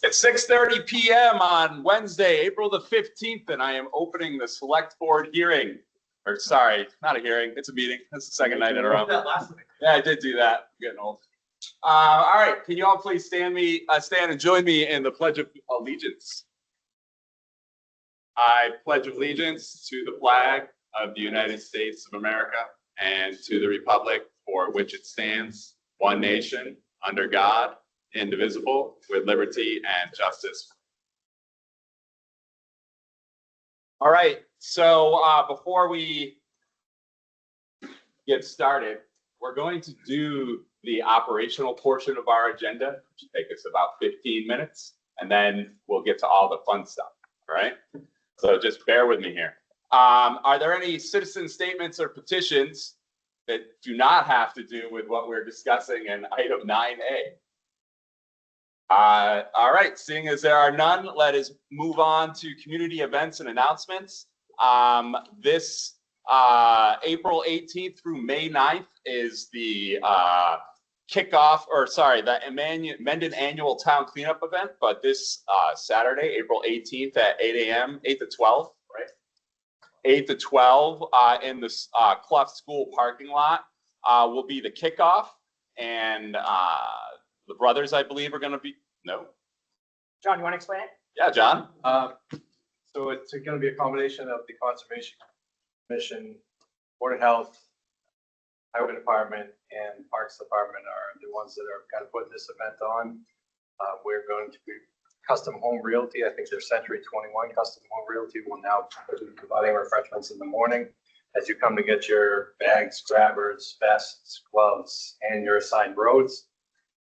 It's 6:30 p.m. on Wednesday, April the 15th, and I am opening the select board hearing. Or sorry, not a hearing, it's a meeting. That's the second night in a row. Yeah, I did do that. I'm getting old. All right, can you all please stand and join me in the Pledge of Allegiance? I pledge allegiance to the flag of the United States of America and to the republic for which it stands, one nation, under God, indivisible, with liberty and justice. All right, so before we get started, we're going to do the operational portion of our agenda, which will take us about 15 minutes, and then we'll get to all the fun stuff, all right? So just bear with me here. Are there any citizen statements or petitions that do not have to do with what we're discussing in item 9A? All right, seeing as there are none, let us move on to community events and announcements. This April 18th through May 9th is the the Mendon Annual Town Cleanup event, but this Saturday, April 18th at 8 a.m., 8 to 12, right? 8 to 12 in the Clough School parking lot will be the kickoff, and the brothers, I believe, are going to be, no? John, you want to explain it? Yeah, John. So it's going to be a combination of the Conservation Commission, Board of Health, Highway Department, and Parks Department are the ones that are kind of putting this event on. We're going to be Custom Home Realty. I think they're Century 21 Custom Home Realty will now be providing refreshments in the morning as you come to get your bags, grabbers, vests, gloves, and your assigned roads.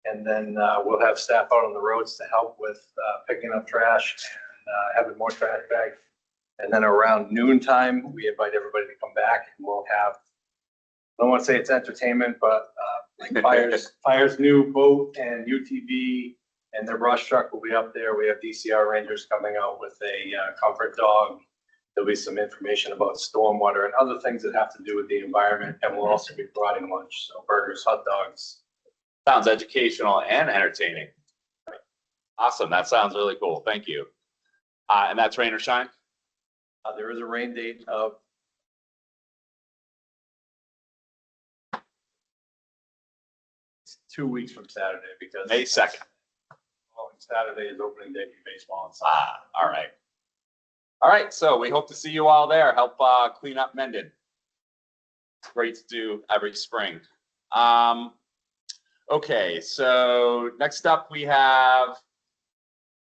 And then we'll have staff out on the roads to help with picking up trash and having more trash bags. And then around noontime, we invite everybody to come back, and we'll have, I don't want to say it's entertainment, but like Fire's new boat and UTV and their brush truck will be up there. We have DCR Rangers coming out with a comfort dog. There'll be some information about stormwater and other things that have to do with the environment. And we'll also be providing lunch, so burgers, hot dogs. Sounds educational and entertaining. Awesome. That sounds really cool. Thank you. And that's rain or shine? There is a rain date of it's 2 weeks from Saturday because May 2nd. Well, Saturday is opening day for baseball. All right. All right. So we hope to see you all there. Help clean up Mendon. It's great to do every spring. Okay. So next up we have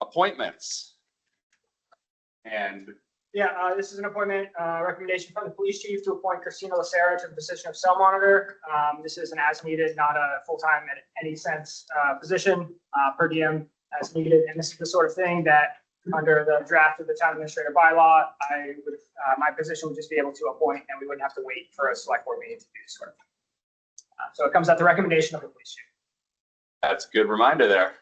appointments. And Yeah, this is an appointment recommendation from the police chief to appoint Christina Lacera to the position of cell monitor. This is an as needed, not a full-time in any sense position, per diem as needed. And this is the sort of thing that under the draft of the town administrator bylaw, my position would just be able to appoint, and we wouldn't have to wait for a select board meeting to do this sort of thing. So it comes at the recommendation of the police chief. that's a good reminder there.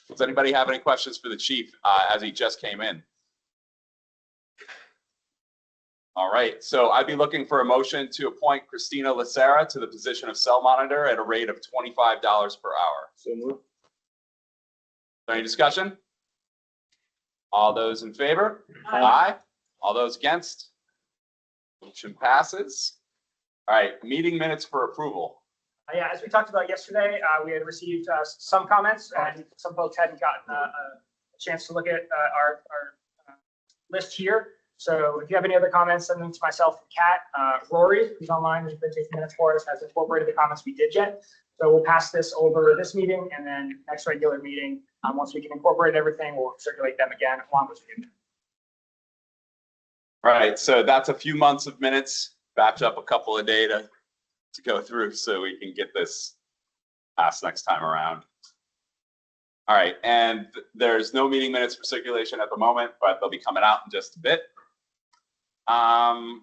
Does anybody have any questions for the chief as he just came in? All right, so I'd be looking for a motion to appoint Christina Lacera to the position of cell monitor at a rate of $25 per hour. So moved. Any discussion? All those in favor? Aye. All those against? Motion passes. All right, meeting minutes for approval. Yeah, as we talked about yesterday, we had received some comments, and some folks hadn't gotten a chance to look at our list here. So if you have any other comments, send them to myself and Kat. Rory, who's online, who's been taking minutes for us, has incorporated the comments we did get. So we'll pass this over this meeting, and then next regular meeting, once we can incorporate everything, we'll circulate them again along with you. All right, so that's a few months of minutes, batch up a couple of data to go through so we can get this passed next time around. All right, and there's no meeting minutes for circulation at the moment, but they'll be coming out in just a bit. All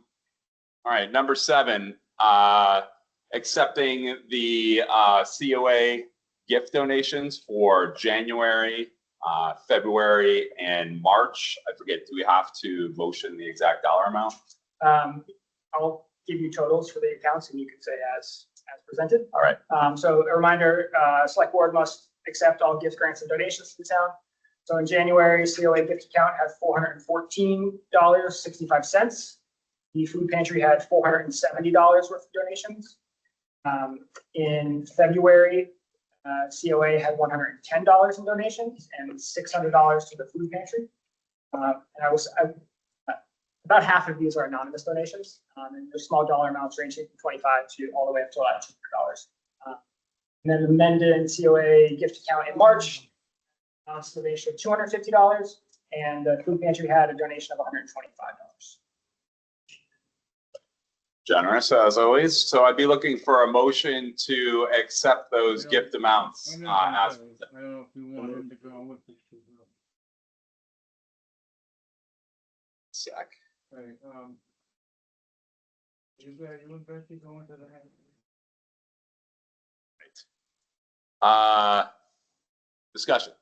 right, number 7, accepting the COA gift donations for January, February, and March. I forget, do we have to motion the exact dollar amount? I'll give you totals for the accounts, and you can say as as presented. All right. So a reminder, select board must accept all gifts, grants, and donations to the town. So in January, COA gift account had $414.65. The food pantry had $470 worth of donations. In February, COA had $110 in donations and $600 to the food pantry. And about half of these are anonymous donations, and they're small dollar amounts ranging from 25 to all the way up to about $200. And then the Mendon COA gift account in March, donation of $250, and the food pantry had a donation of $125. Generous as always. So I'd be looking for a motion to accept those gift amounts. I don't know if you want him to go with it. Sec. Right, you and Betsy going to the house? Discussion.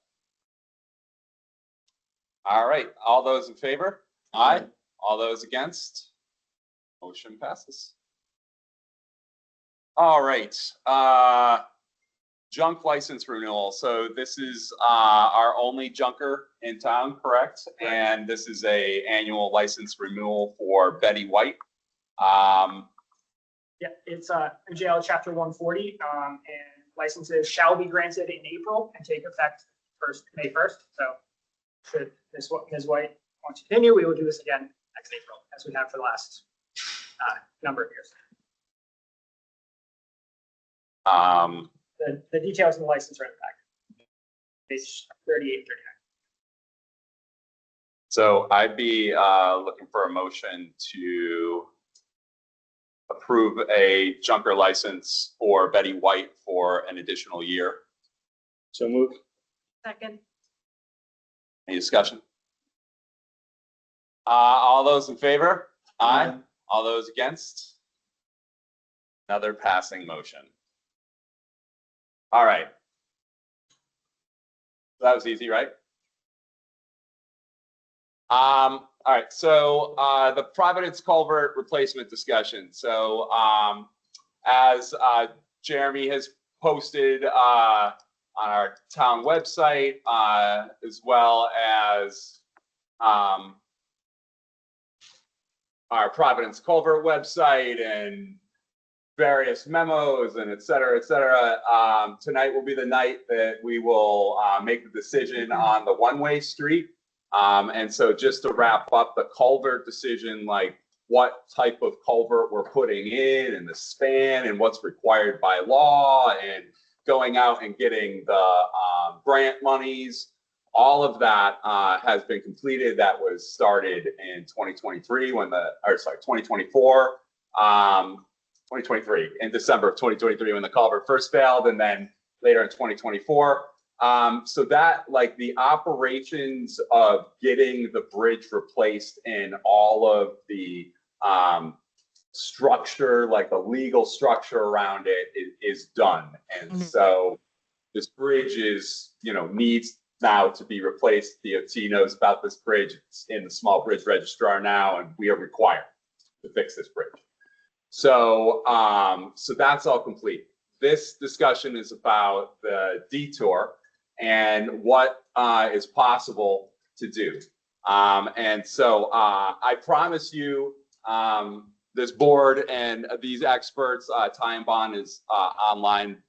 All right, all those in favor? Aye. All those against? Motion passes. All right, junk license renewal. So this is our only junker in town, correct? And this is a annual license renewal for Betty White. Yeah, it's MGL Chapter 140, and licenses shall be granted in April and take effect May 1st. So should Ms. White want to continue, we will do this again next April, as we have for the last number of years. The details of the license are in the packet. Page 38, 39. So I'd be looking for a motion to approve a junker license for Betty White for an additional year. So move. Second. Any discussion? All those in favor? Aye. All those against? Another passing motion. All right. That was easy, right? All right, so the Providence Culvert replacement discussion. So as Jeremy has posted on our town website, as well as our Providence Culvert website and various memos and et cetera, tonight will be the night that we will make the decision on the one-way street. And so just to wrap up the culvert decision, like what type of culvert we're putting in and the span and what's required by law and going out and getting the grant monies, all of that has been completed. That was started in 2023 2024, 2023, in December of 2023 when the culvert first failed, and then later in 2024. So that, like, the operations of getting the bridge replaced and all of the structure, like the legal structure around it is done. And so this bridge is, needs now to be replaced. DOT knows about this bridge. It's in the small bridge registrar now, and we are required to fix this bridge. So, so that's all complete. This discussion is about the detour and what is possible to do. And so I promise you, this board and these experts, Ty and Bond is online,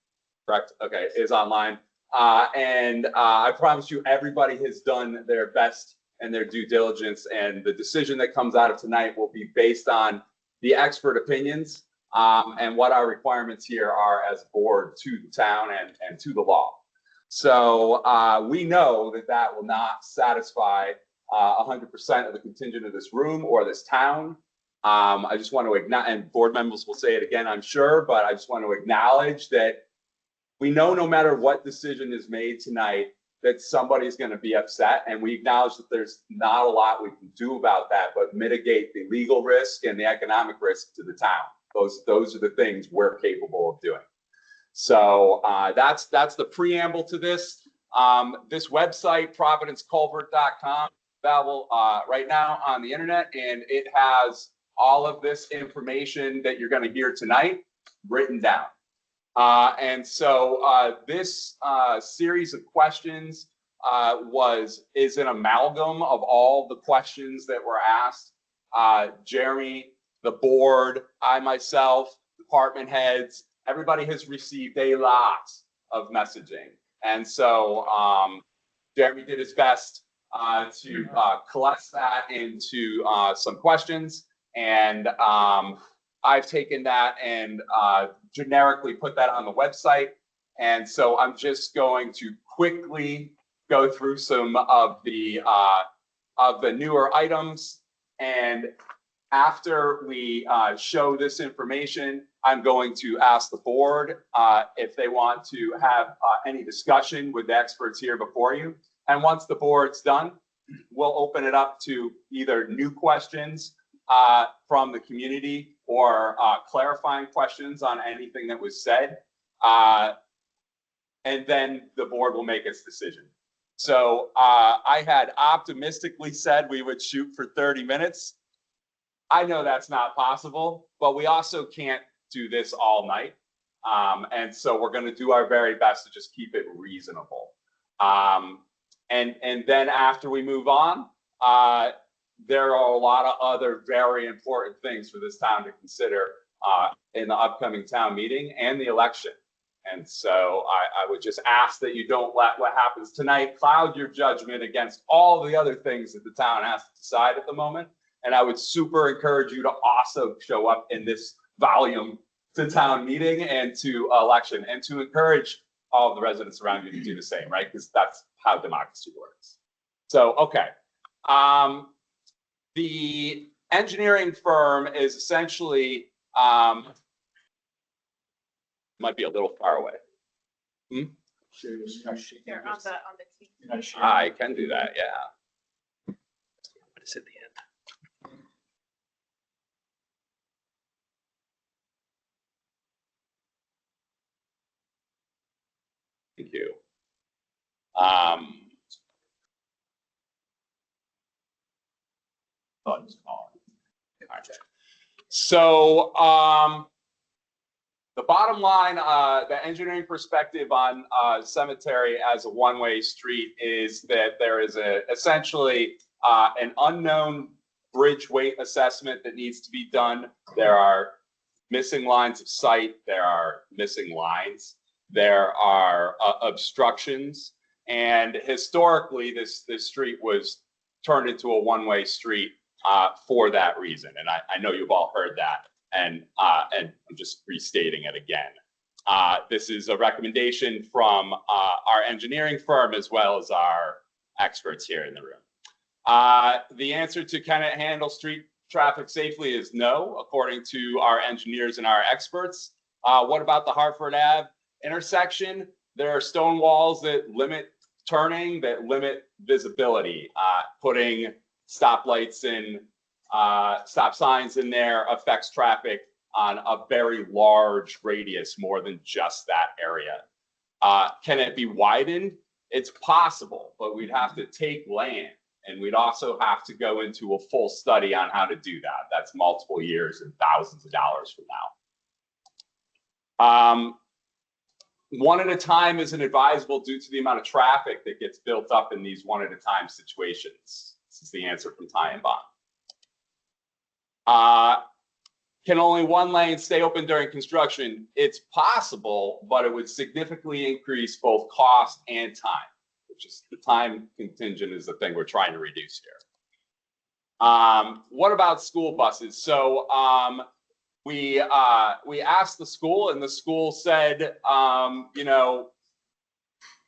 correct? Okay, is online. And I promise you, everybody has done their best and their due diligence, and the decision that comes out of tonight will be based on the expert opinions and what our requirements here are as a board to the town and to the law. So we know that that will not satisfy 100% of the contingent of this room or this town. I just want to acknowledge, and board members will say it again, I'm sure, but I just want to acknowledge that we know no matter what decision is made tonight, that somebody's going to be upset, and we acknowledge that there's not a lot we can do about that, but mitigate the legal risk and the economic risk to the town. Those are the things we're capable of doing. So that's the preamble to this. This website, providenceculvert.com, available right now on the internet, and it has all of this information that you're going to hear tonight written down. And so this series of questions is an amalgam of all the questions that were asked. Jeremy, the board, I myself, department heads, everybody has received a lot of messaging. And so Jeremy did his best to collect that into some questions. And I've taken that and generically put that on the website. And so I'm just going to quickly go through some of the newer items. And after we show this information, I'm going to ask the board if they want to have any discussion with the experts here before you. And once the board's done, we'll open it up to either new questions from the community or clarifying questions on anything that was said. And then the board will make its decision. So I had optimistically said we would shoot for 30 minutes. I know that's not possible, but we also can't do this all night. And so we're going to do our very best to just keep it reasonable. And then after we move on, there are a lot of other very important things for this town to consider in the upcoming town meeting and the election. And so I would just ask that you don't let what happens tonight cloud your judgment against all the other things that the town has to decide at the moment. And I would super encourage you to also show up in this volume to town meeting and to election, and to encourage all of the residents around you to do the same, right? Because that's how democracy works. So, okay. The engineering firm is essentially, might be a little far away. Here on the TV. I can do that, yeah. But it's at the end. Thank you. So the bottom line, the engineering perspective on Cemetery as a one-way street is that there is essentially an unknown bridge weight assessment that needs to be done. There are missing lines of sight. There are missing lines. There are obstructions. And historically, this street was turned into a one-way street for that reason. And I know you've all heard that. And I'm just restating it again. This is a recommendation from our engineering firm as well as our experts here in the room. The answer to can it handle street traffic safely is no, according to our engineers and our experts. What about the Hartford Ave intersection? There are stone walls that limit turning, that limit visibility. Putting stoplights in, stop signs in there affects traffic on a very large radius, more than just that area. Can it be widened? It's possible, but we'd have to take land, and we'd also have to go into a full study on how to do that. That's multiple years and thousands of dollars from now. One at a time isn't advisable due to the amount of traffic that gets built up in these one at a time situations. This is the answer from Ty and Bond. Can only one lane stay open during construction? It's possible, but it would significantly increase both cost and time, which is the time contingent is the thing we're trying to reduce here. What about school buses? So we asked the school, and the school said, you know,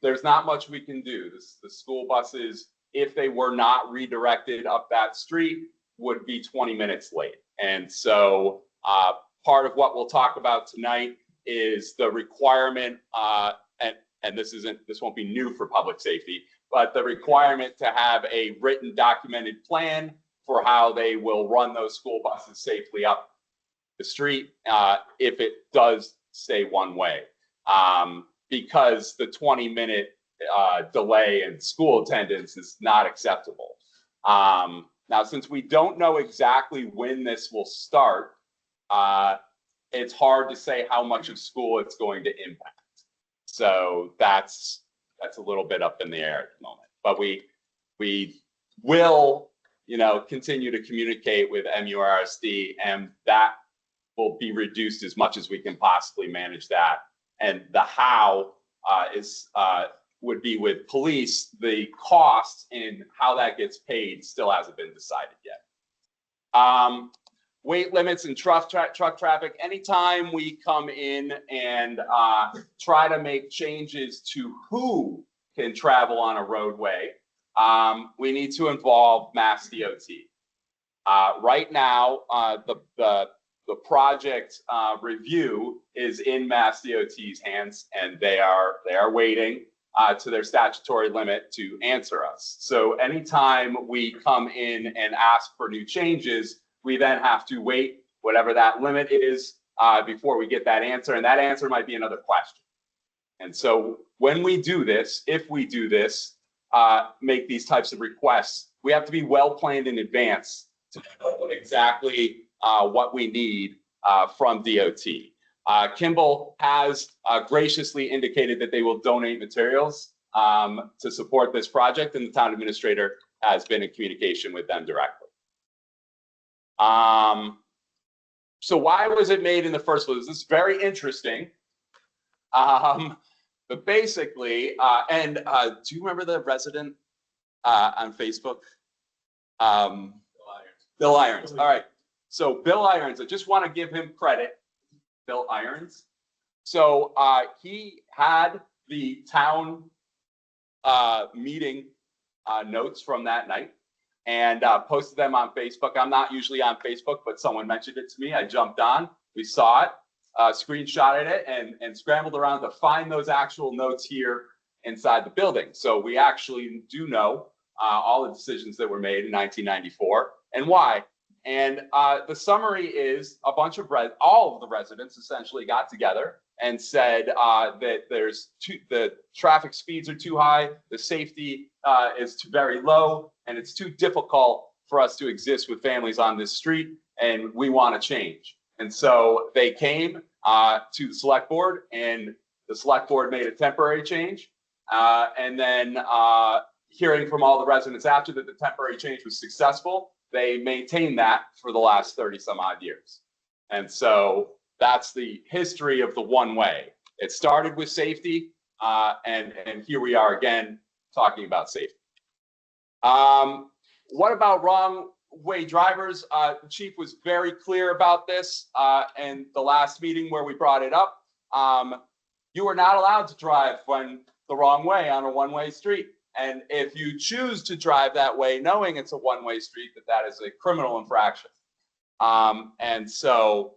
there's not much we can do. The school buses, if they were not redirected up that street, would be 20 minutes late. And so part of what we'll talk about tonight is the requirement, and this won't be new for public safety, but the requirement to have a written documented plan for how they will run those school buses safely up the street if it does stay one way, because the 20-minute delay in school attendance is not acceptable. Now, since we don't know exactly when this will start, it's hard to say how much of school it's going to impact. So that's a little bit up in the air at the moment. But we will, continue to communicate with MURSD, and that will be reduced as much as we can possibly manage that. And the how would be with police. The cost and how that gets paid still hasn't been decided yet. Weight limits and truck traffic. Anytime we come in and try to make changes to who can travel on a roadway, we need to involve Mass DOT. Right now, the project review is in Mass DOT's hands, and they are waiting to their statutory limit to answer us. So anytime we come in and ask for new changes, we then have to wait whatever that limit is before we get that answer, and that answer might be another question. And so when we do this, if we do this, make these types of requests, we have to be well planned in advance to know exactly what we need from DOT. Kimball has graciously indicated that they will donate materials to support this project, and the town administrator has been in communication with them directly. So why was it made in the first place? This is very interesting. But basically, do you remember the resident on Facebook? Bill Irons. All right. So Bill Irons, I just want to give him credit. Bill Irons. So he had the town meeting notes from that night and posted them on Facebook. I'm not usually on Facebook, but someone mentioned it to me. I jumped on, we saw it, screenshotted it, and scrambled around to find those actual notes here inside the building. So we actually do know all the decisions that were made in 1994 and why. And the summary is a bunch of all of the residents essentially got together and said that the traffic speeds are too high, the safety is very low, and it's too difficult for us to exist with families on this street, and we want to change. And so they came to the select board, and the select board made a temporary change. And then hearing from all the residents after that the temporary change was successful, they maintained that for the last 30 some odd years. And so that's the history of the one way. It started with safety, and here we are again talking about safety. What about wrong way drivers? The chief was very clear about this in the last meeting where we brought it up. You are not allowed to drive when the wrong way on a one-way street. And if you choose to drive that way, knowing it's a one-way street, that is a criminal infraction. And so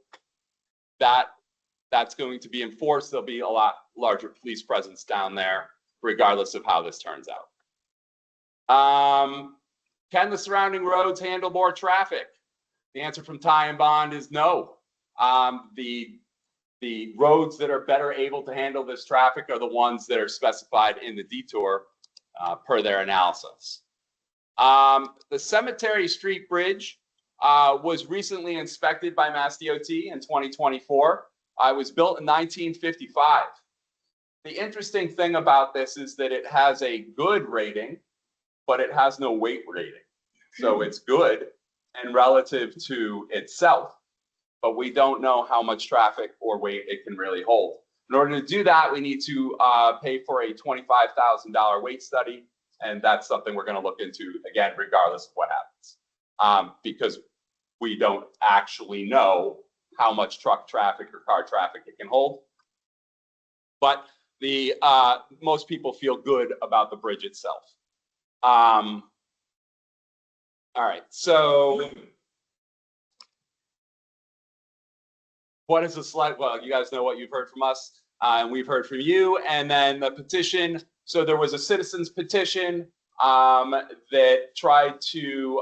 that's going to be enforced. There'll be a lot larger police presence down there, regardless of how this turns out. Can the surrounding roads handle more traffic? The answer from Ty and Bond is no. The roads that are better able to handle this traffic are the ones that are specified in the detour per their analysis. The Cemetery Street Bridge was recently inspected by Mass DOT in 2024. It was built in 1955. The interesting thing about this is that it has a good rating, but it has no weight rating. So it's good and relative to itself, but we don't know how much traffic or weight it can really hold. In order to do that, we need to pay for a $25,000 weight study, and that's something we're going to look into, again, regardless of what happens, because we don't actually know how much truck traffic or car traffic it can hold. But most people feel good about the bridge itself. All right, so what is the slide? Well, you guys know what you've heard from us, and we've heard from you. And then the petition. So there was a citizens petition that tried to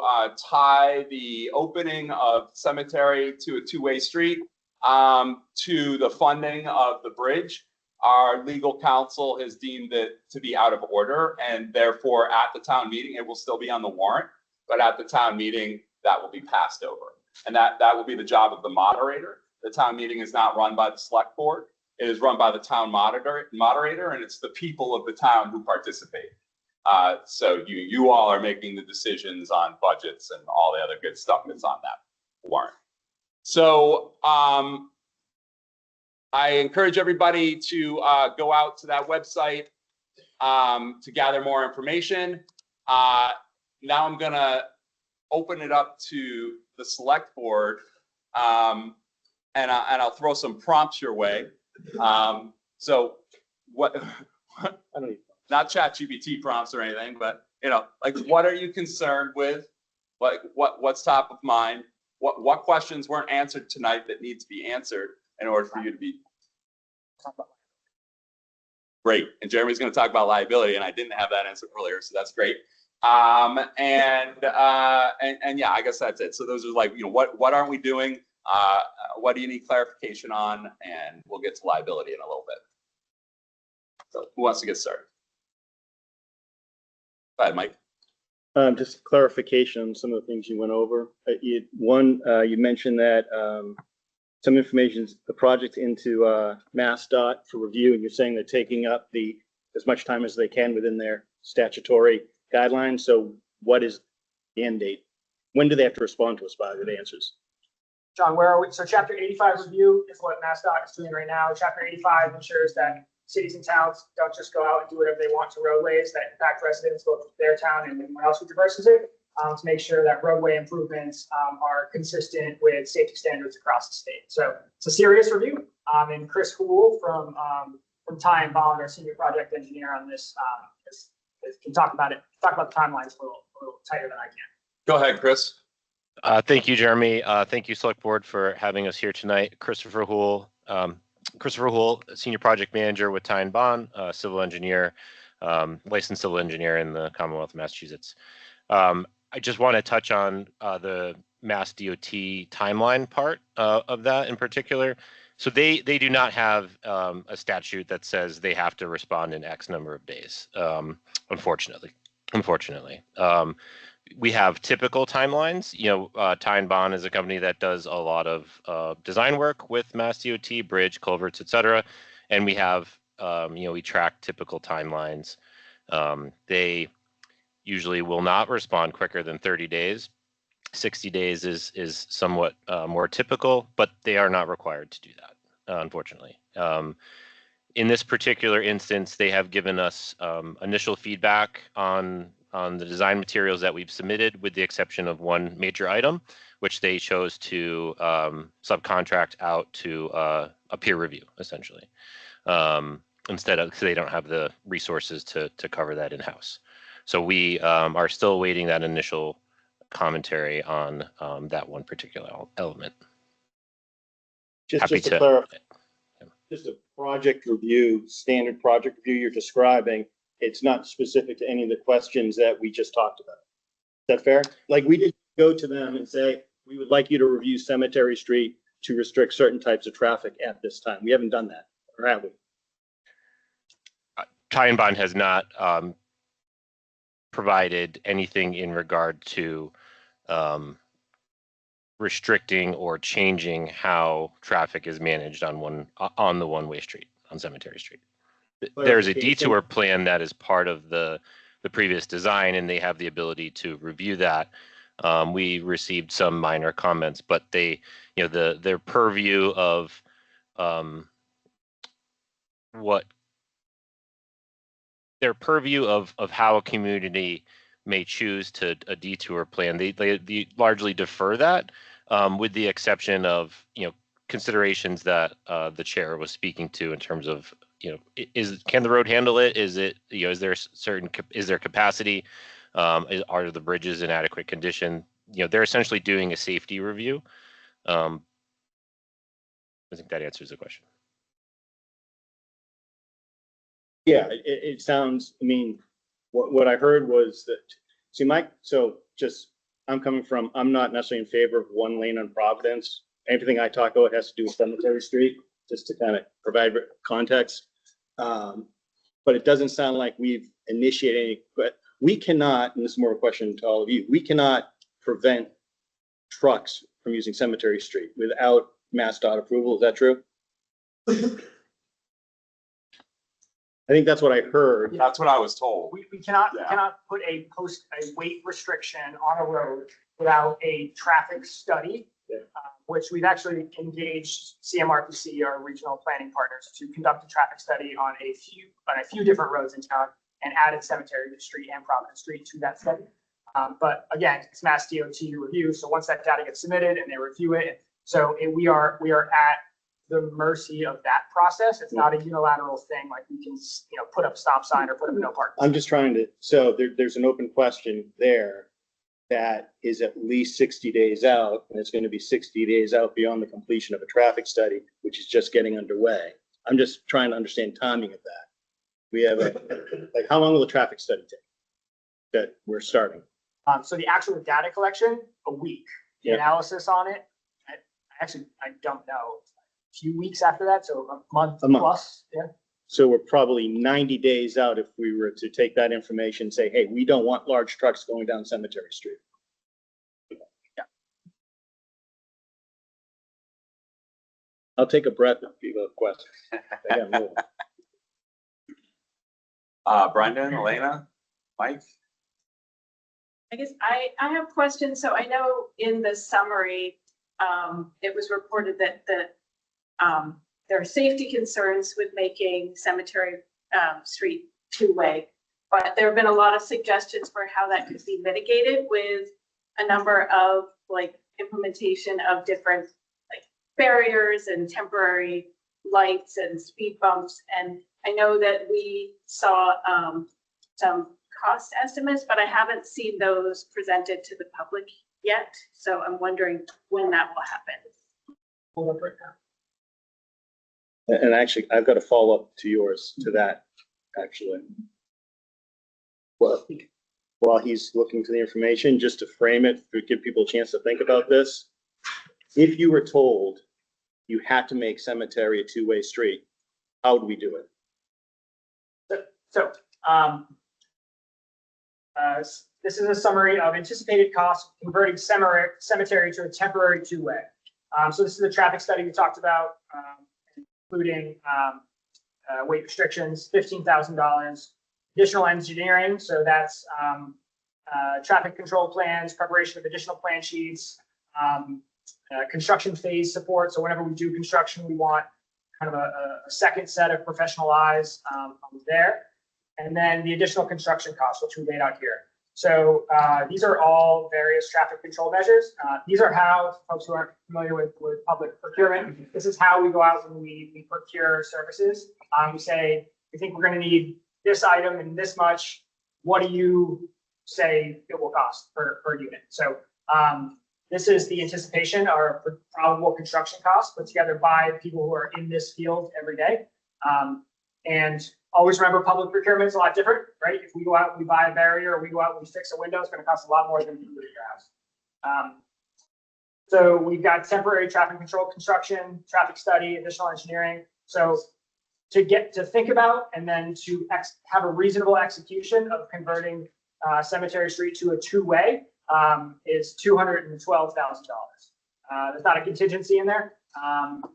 tie the opening of cemetery to a two-way street to the funding of the bridge. Our legal counsel has deemed it to be out of order, and therefore at the town meeting, it will still be on the warrant, but at the town meeting, that will be passed over. And that will be the job of the moderator the town meeting is not run by the select board. It is run by the town moderator, and it's the people of the town who participate. So you all are making the decisions on budgets and all the other good stuff that's on that warrant. So I encourage everybody to go out to that website to gather more information. Now I'm gonna open it up to the select board, and I'll throw some prompts your way. So what? I don't even, not ChatGPT prompts or anything, but like, what are you concerned with? Like, what's top of mind? What questions weren't answered tonight that need to be answered in order for you to be great? And Jeremy's going to talk about liability, and I didn't have that answer earlier, so that's great. And yeah, I guess that's it. So those are like, what aren't we doing? What do you need clarification on? And we'll get to liability in a little bit. So who wants to get started? Go ahead, Mike. Just clarification on some of the things you went over. You mentioned that some information, the project into MassDOT for review, and you're saying they're taking up as much time as they can within their statutory guidelines. So what is the end date? When do they have to respond to us by the answers? John, where are we? So Chapter 85 review is what MassDOT is doing right now. Chapter 85 ensures that cities and towns don't just go out and do whatever they want to roadways that impact residents, both their town and anyone else who traverses it, to make sure that roadway improvements are consistent with safety standards across the state. So it's a serious review. And Chris Houle from Ty and Bond, our senior project engineer on this, can talk about it. Talk about the timelines a little tighter than I can. Go ahead, Chris. Thank you, Jeremy. Thank you, Select Board, for having us here tonight. Christopher Houle, Senior Project Manager with Ty and Bond, civil engineer, licensed civil engineer in the Commonwealth of Massachusetts. I just want to touch on the Mass DOT timeline part of that in particular. So they do not have a statute that says they have to respond in X number of days, unfortunately. We have typical timelines. Ty and Bond is a company that does a lot of design work with Mass DOT, bridge, culverts, etc. And we have, we track typical timelines. They usually will not respond quicker than 30 days. 60 days is somewhat more typical, but they are not required to do that, unfortunately. In this particular instance, they have given us initial feedback on the design materials that we've submitted, with the exception of one major item, which they chose to subcontract out to a peer review, essentially, instead of, because they don't have the resources to cover that in-house. So we are still awaiting that initial commentary on that one particular element. Just Happy to to clarify, just a project review, standard project review you're describing, it's not specific to any of the questions that we just talked about. Is that fair? Like, we didn't go to them and say, we would like you to review Cemetery Street to restrict certain types of traffic at this time. We haven't done that, or have we? Ty and Bond has not provided anything in regard to restricting or changing how traffic is managed on the one-way street on Cemetery Street. There's a detour plan that is part of the previous design, and they have the ability to review that. We received some minor comments, but they, their purview of how a community may choose to a detour plan, they largely defer that, with the exception of considerations that the chair was speaking to in terms of can the road handle it? Is it is there capacity? Are the bridges in adequate condition? They're essentially doing a safety review. I think that answers the question. Yeah, it sounds, I mean, what I heard was that, see, Mike, I'm not necessarily in favor of one lane on Providence. Everything I talk about has to do with Cemetery Street, just to kind of provide context. But it doesn't sound like we've initiated any, but we cannot, and this is more of a question to all of you, we cannot prevent trucks from using Cemetery Street without MassDOT approval. Is that true? I think that's what I heard. That's what I was told. We cannot, Yeah. put a weight restriction on a road without a traffic study. Yeah. Which we've actually engaged CMRPC, our regional planning partners, to conduct a traffic study on a few different roads in town and added Cemetery Street and Providence Street to that study. But again, it's Mass DOT review. So once that data gets submitted and they review it, we are at the mercy of that process. It's not a unilateral thing like we can, put up a stop sign or put up a no parking. I'm just trying to, so there's an open question there that is at least 60 days out, and it's going to be 60 days out beyond the completion of a traffic study, which is just getting underway. I'm just trying to understand timing of that. We have like, how long will the traffic study take that we're starting? So the actual data collection, a week. The Yeah. analysis on it, I don't know. A few weeks after that, so a month A month. plus. Yeah. So we're probably 90 days out if we were to take that information and say, hey, we don't want large trucks going down Cemetery Street. Yeah. I'll take a breath if people have questions. I got more. Brendan, Elena, Mike? I guess I have questions. So I know in the summary, it was reported that there are safety concerns with making Cemetery Street two-way, but there have been a lot of suggestions for how that could be mitigated with a number of implementation of different barriers and temporary lights and speed bumps. And I know that we saw some cost estimates, but I haven't seen those presented to the public yet. So I'm wondering when that will happen. Hold up right now. And actually, I've got a follow-up to yours, to that, actually. Well, while he's looking for the information, just to frame it, to give people a chance to think about this. If you were told you had to make Cemetery a two-way street, how would we do it? So, this is a summary of anticipated costs of converting cemetery to a temporary two-way. So this is the traffic study we talked about, including weight restrictions, $15,000, additional engineering. So that's traffic control plans, preparation of additional plan sheets, construction phase support. So whenever we do construction, we want kind of a second set of professional eyes there. And then the additional construction costs, which we laid out here. So these are all various traffic control measures. These are how, folks who aren't familiar with public procurement, this is how we go out when we procure services. We say, we think we're going to need this item and this much. What do you say it will cost per unit? So this is the anticipation or probable construction costs put together by people who are in this field every day. And always remember, public procurement is a lot different, right? If we go out and we buy a barrier or we go out and we fix a window, it's going to cost a lot more than you do at your house. So we've got temporary traffic control construction, traffic study, additional engineering. So to think about and then to have a reasonable execution of converting Cemetery Street to a two-way is $212,000. There's not a contingency in there.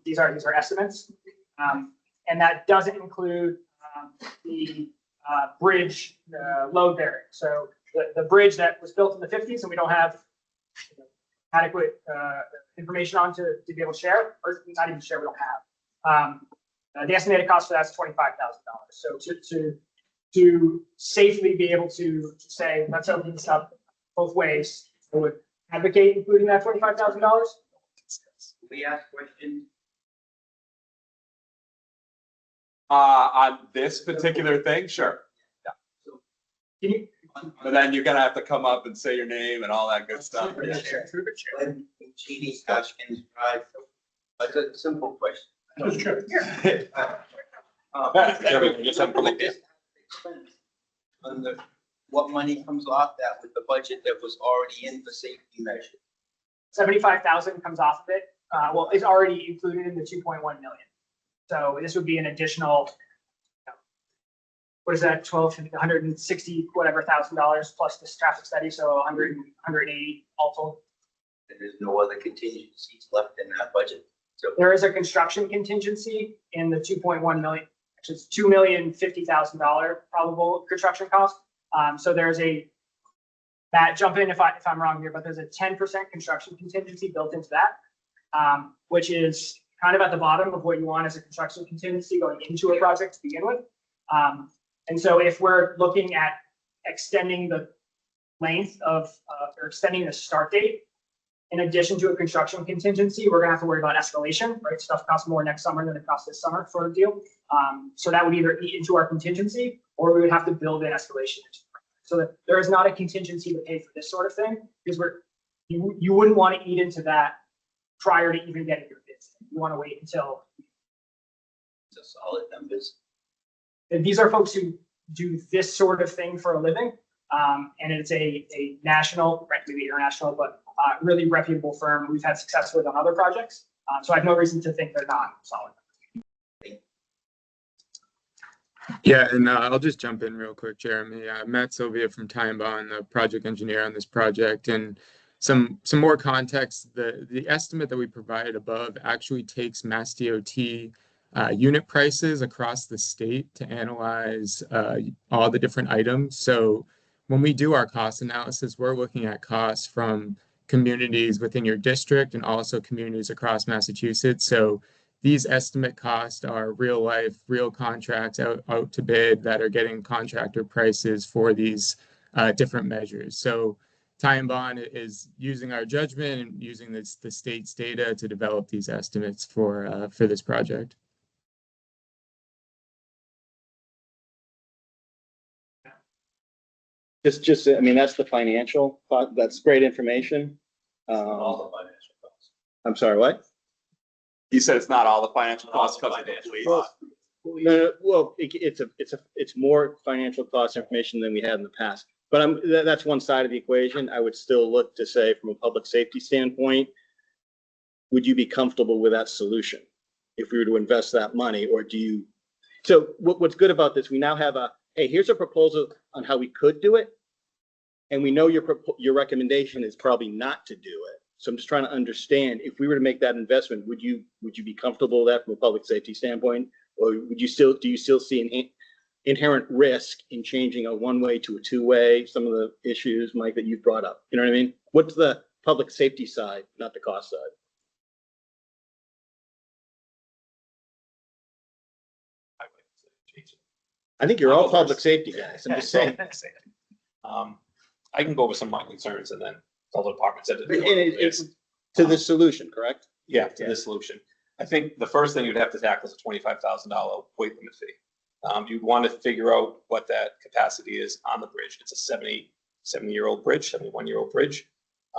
These are estimates. And that doesn't include the bridge load bearing. So the bridge that was built in the 50s and we don't have adequate information on to be able to share, or not even share, we don't have. The estimated cost for that's $25,000. So to safely be able to say, let's open this up both ways, I would advocate including that $25,000. We ask questions. On this particular thing, sure. Can you? But then you're gonna have to come up and say your name and all that good stuff. When Chidi Hoskins Drive, that's a simple question. Sure. What money comes off that with the budget that was already in the safety measure? 75,000 comes off of it. Well, it's already included in the 2.1 million. So this would be an additional, what is that, 160 whatever $1,000 plus this traffic study, so 180 all told. There's no other contingencies left in that budget. There is a construction contingency in the 2.1 million, which is $2,050,000 probable construction cost. So there's Matt, jump in if I'm wrong here, but there's a 10% construction contingency built into that, which is kind of at the bottom of what you want as a construction contingency going into a project to begin with. And so if we're looking at extending the length of, or extending the start date, in addition to a construction contingency, we're gonna have to worry about escalation, right? Stuff costs more next summer than it costs this summer for a deal. So that would either eat into our contingency or we would have to build in escalation. So that there is not a contingency to pay for this sort of thing, because you wouldn't want to eat into that prior to even getting your bids. You want to wait until. It's a solid numbers. And these are folks who do this sort of thing for a living. And it's a national, right, maybe international, but really reputable firm we've had success with on other projects. So I have no reason to think they're not solid. Yeah, and I'll just jump in real quick, Jeremy. Matt Sylvia from Time Bond, the project engineer on this project, and some more context. The estimate that we provided above actually takes Mass DOT unit prices across the state to analyze all the different items. So when we do our cost analysis, we're looking at costs from communities within your district and also communities across Massachusetts. So these estimate costs are real life, real contracts out to bid that are getting contractor prices for these different measures. So Time Bond is using our judgment and using the state's data to develop these estimates for this project. Just, I mean, that's the financial, that's great information. All the financial costs. I'm sorry, what? You said it's not all the financial costs because of the police. Well, it's more financial cost information than we had in the past. But that's one side of the equation. I would still look to say, from a public safety standpoint, would you be comfortable with that solution if we were to invest that money, or do you? So what's good about this? We now have hey, here's a proposal on how we could do it, and we know your recommendation is probably not to do it. So I'm just trying to understand, if we were to make that investment, would you be comfortable with that from a public safety standpoint? Or do you still see an inherent risk in changing a one-way to a two-way, some of the issues, Mike, that you've brought up? You know what I mean? What's the public safety side, not the cost side? I think you're all public safety guys. I'm just saying. I can go over some of my concerns and then all the departments that. It's to the solution, correct? Yeah, to the solution. I think the first thing you'd have to tackle is a $25,000 weight limit fee. You'd want to figure out what that capacity is on the bridge. It's a 70-year-old bridge, 71-year-old bridge.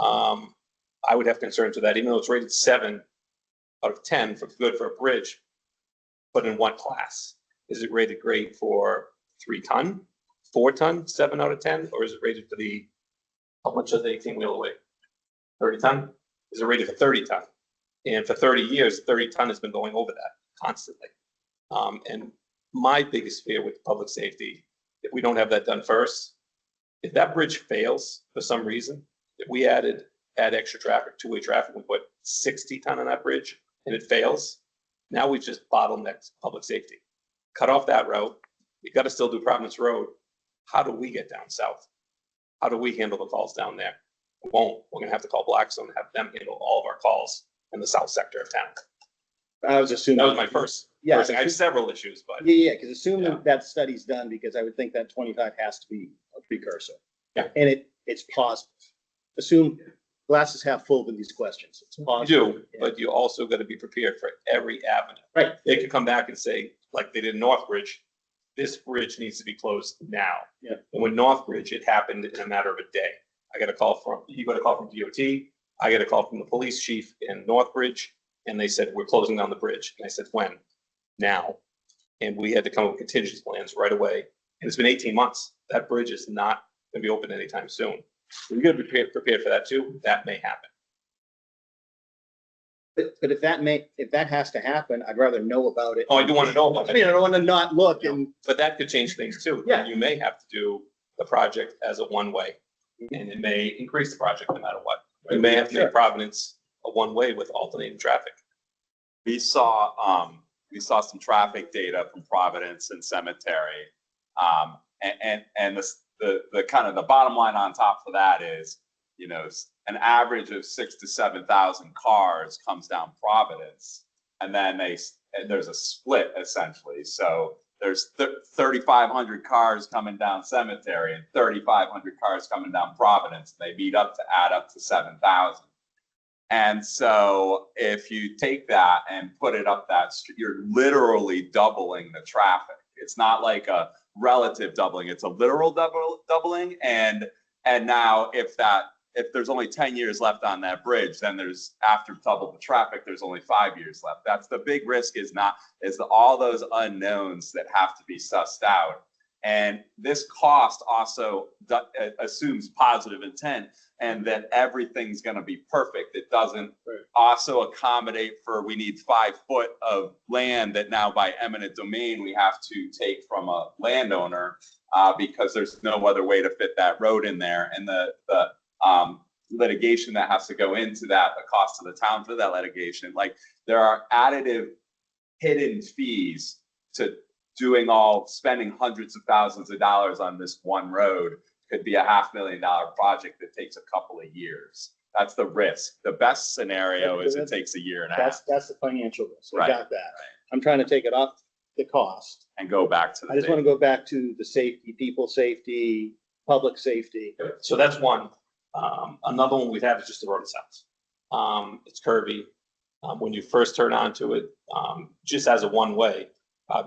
I would have concerns with that, even though it's rated 7 out of 10 for good for a bridge, but in what class? Is it rated great for 3-ton, 4-ton, 7 out of 10, or is it rated for the, how much does the 18-wheeler weigh? 30-ton? Is it rated for 30-ton? And for 30 years, 30-ton has been going over that constantly. And my biggest fear with public safety, if we don't have that done first, if that bridge fails for some reason, if we add extra traffic, two-way traffic, we put 60-ton on that bridge and it fails, now we've just bottlenecked public safety. Cut off that route. We got to still do Providence Road. How do we get down south? How do we handle the calls down there? We won't. We're going to have to call Blackstone and have them handle all of our calls in the south sector of town. I was assuming That was my first. Yeah, I have several issues, but yeah, because assuming that study's done, because I would think that 25 has to be a precursor. Yeah. And it's positive. Assume glass is half full with these questions. It's you positive. do, but you also got to be prepared for every avenue. Right. They could come back and say, like they did in Northbridge, this bridge needs to be closed now. Yeah. And with Northbridge, it happened in a matter of a day. He got a call from DOT. I got a call from the police chief in Northbridge, and they said, we're closing down the bridge. And I said, when? Now. And we had to come up with contingency plans right away. And it's been 18 months. That bridge is not going to be open anytime soon. So we got to be prepared for that too. That may happen. But if that has to happen, I'd rather know about it. Oh, I do want to know about I mean, I it. don't want to not look and. But that could change things too. Yeah. You may have to do the project as a one-way, and it may increase the project no matter what. You may have to Sure. make Providence a one-way with alternating traffic. we saw some traffic data from Providence and Cemetery. And the kind of the bottom line on top of that is, you know, an average of 6,000 to 7,000 cars comes down Providence, and then there's a split essentially. So there's 3,500 cars coming down Cemetery and 3,500 cars coming down Providence. They meet up to add up to 7,000. And so if you take that and put it up that street, you're literally doubling the traffic. It's not like a relative doubling, it's a literal doubling. And now if there's only 10 years left on that bridge, then after double the traffic, there's only 5 years left. That's the big risk, is all those unknowns that have to be sussed out. And this cost also assumes positive intent and that everything's going to be perfect. It doesn't also accommodate for, we need 5 foot of land that now by eminent domain we have to take from a landowner because there's no other way to fit that road in there. And the litigation that has to go into that, the cost of the town for that litigation, like there are additive hidden fees to spending hundreds of thousands of dollars on this one road. Could be a $500,000 project that takes a couple of years. That's the risk. The best scenario is it takes a year and a half. That's the financial risk. I Right. got that. I'm trying to take it off the cost. And go back to the I just want to go back to the safety, people safety, public safety. So that's one. Another one we'd have is just the road itself. It's curvy. When you first turn onto it, just as a one-way,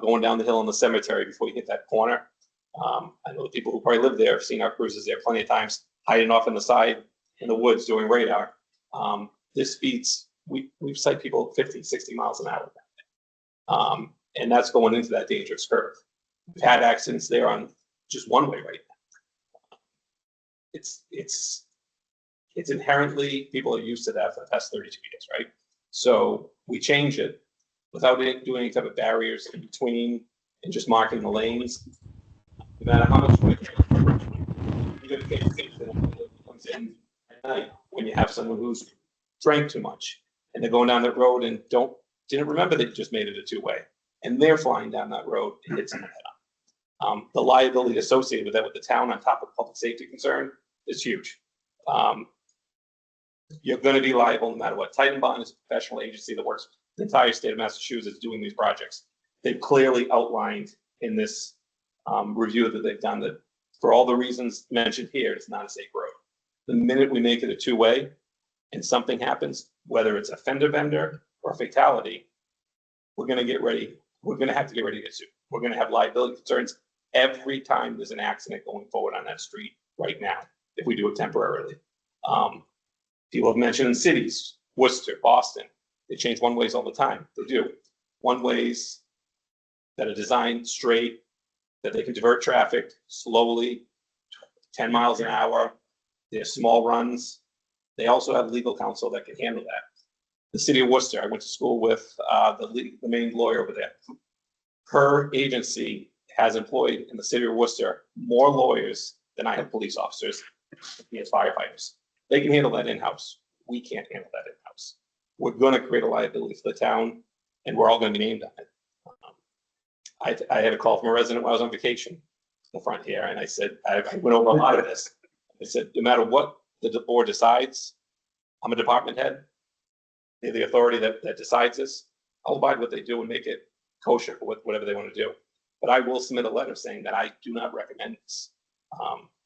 going down the hill in the Cemetery before you hit that corner. I know the people who probably live there have seen our cruisers there plenty of times, hiding off in the side in the woods doing radar. This speeds, we sight people 50, 60 miles an hour. And that's going into that dangerous curve. We've had accidents there on just one way right now. It's inherently, people are used to that for the past 32 years, right? So we change it without doing any type of barriers in between and just marking the lanes. No matter how much you're gonna get comes in at night when you have someone who's drank too much and they're going down that road and didn't remember they just made it a two-way and they're flying down that road and hits them head on. The liability associated with that with the town on top of public safety concern is huge. You're going to be liable no matter what. Titan Bond is a professional agency that works the entire state of Massachusetts doing these projects. They've clearly outlined in this review that they've done that for all the reasons mentioned here, it's not a safe road. The minute we make it a two-way and something happens, whether it's a fender bender or a fatality, we're going to get ready. We're going to have to get ready to get sued. We're going to have liability concerns every time there's an accident going forward on that street right now, if we do it temporarily. People have mentioned in cities, Worcester, Boston, they change one-ways all the time. They do. One-ways that are designed straight, that they can divert traffic slowly, 10 miles an hour. They're small runs. They also have legal counsel that can handle that. The city of Worcester, I went to school with the main lawyer over there. Her agency has employed in the city of Worcester more lawyers than I have police officers, as firefighters. They can handle that in-house. We can't handle that in-house. We're going to create a liability for the town, and we're all going to be named on it. I had a call from a resident while I was on vacation in the front here, and I said, I went over a lot of this. I said, no matter what the board decides, I'm a department head. They're the authority that decides this. I'll abide what they do and make it kosher for whatever they want to do. But I will submit a letter saying that I do not recommend this.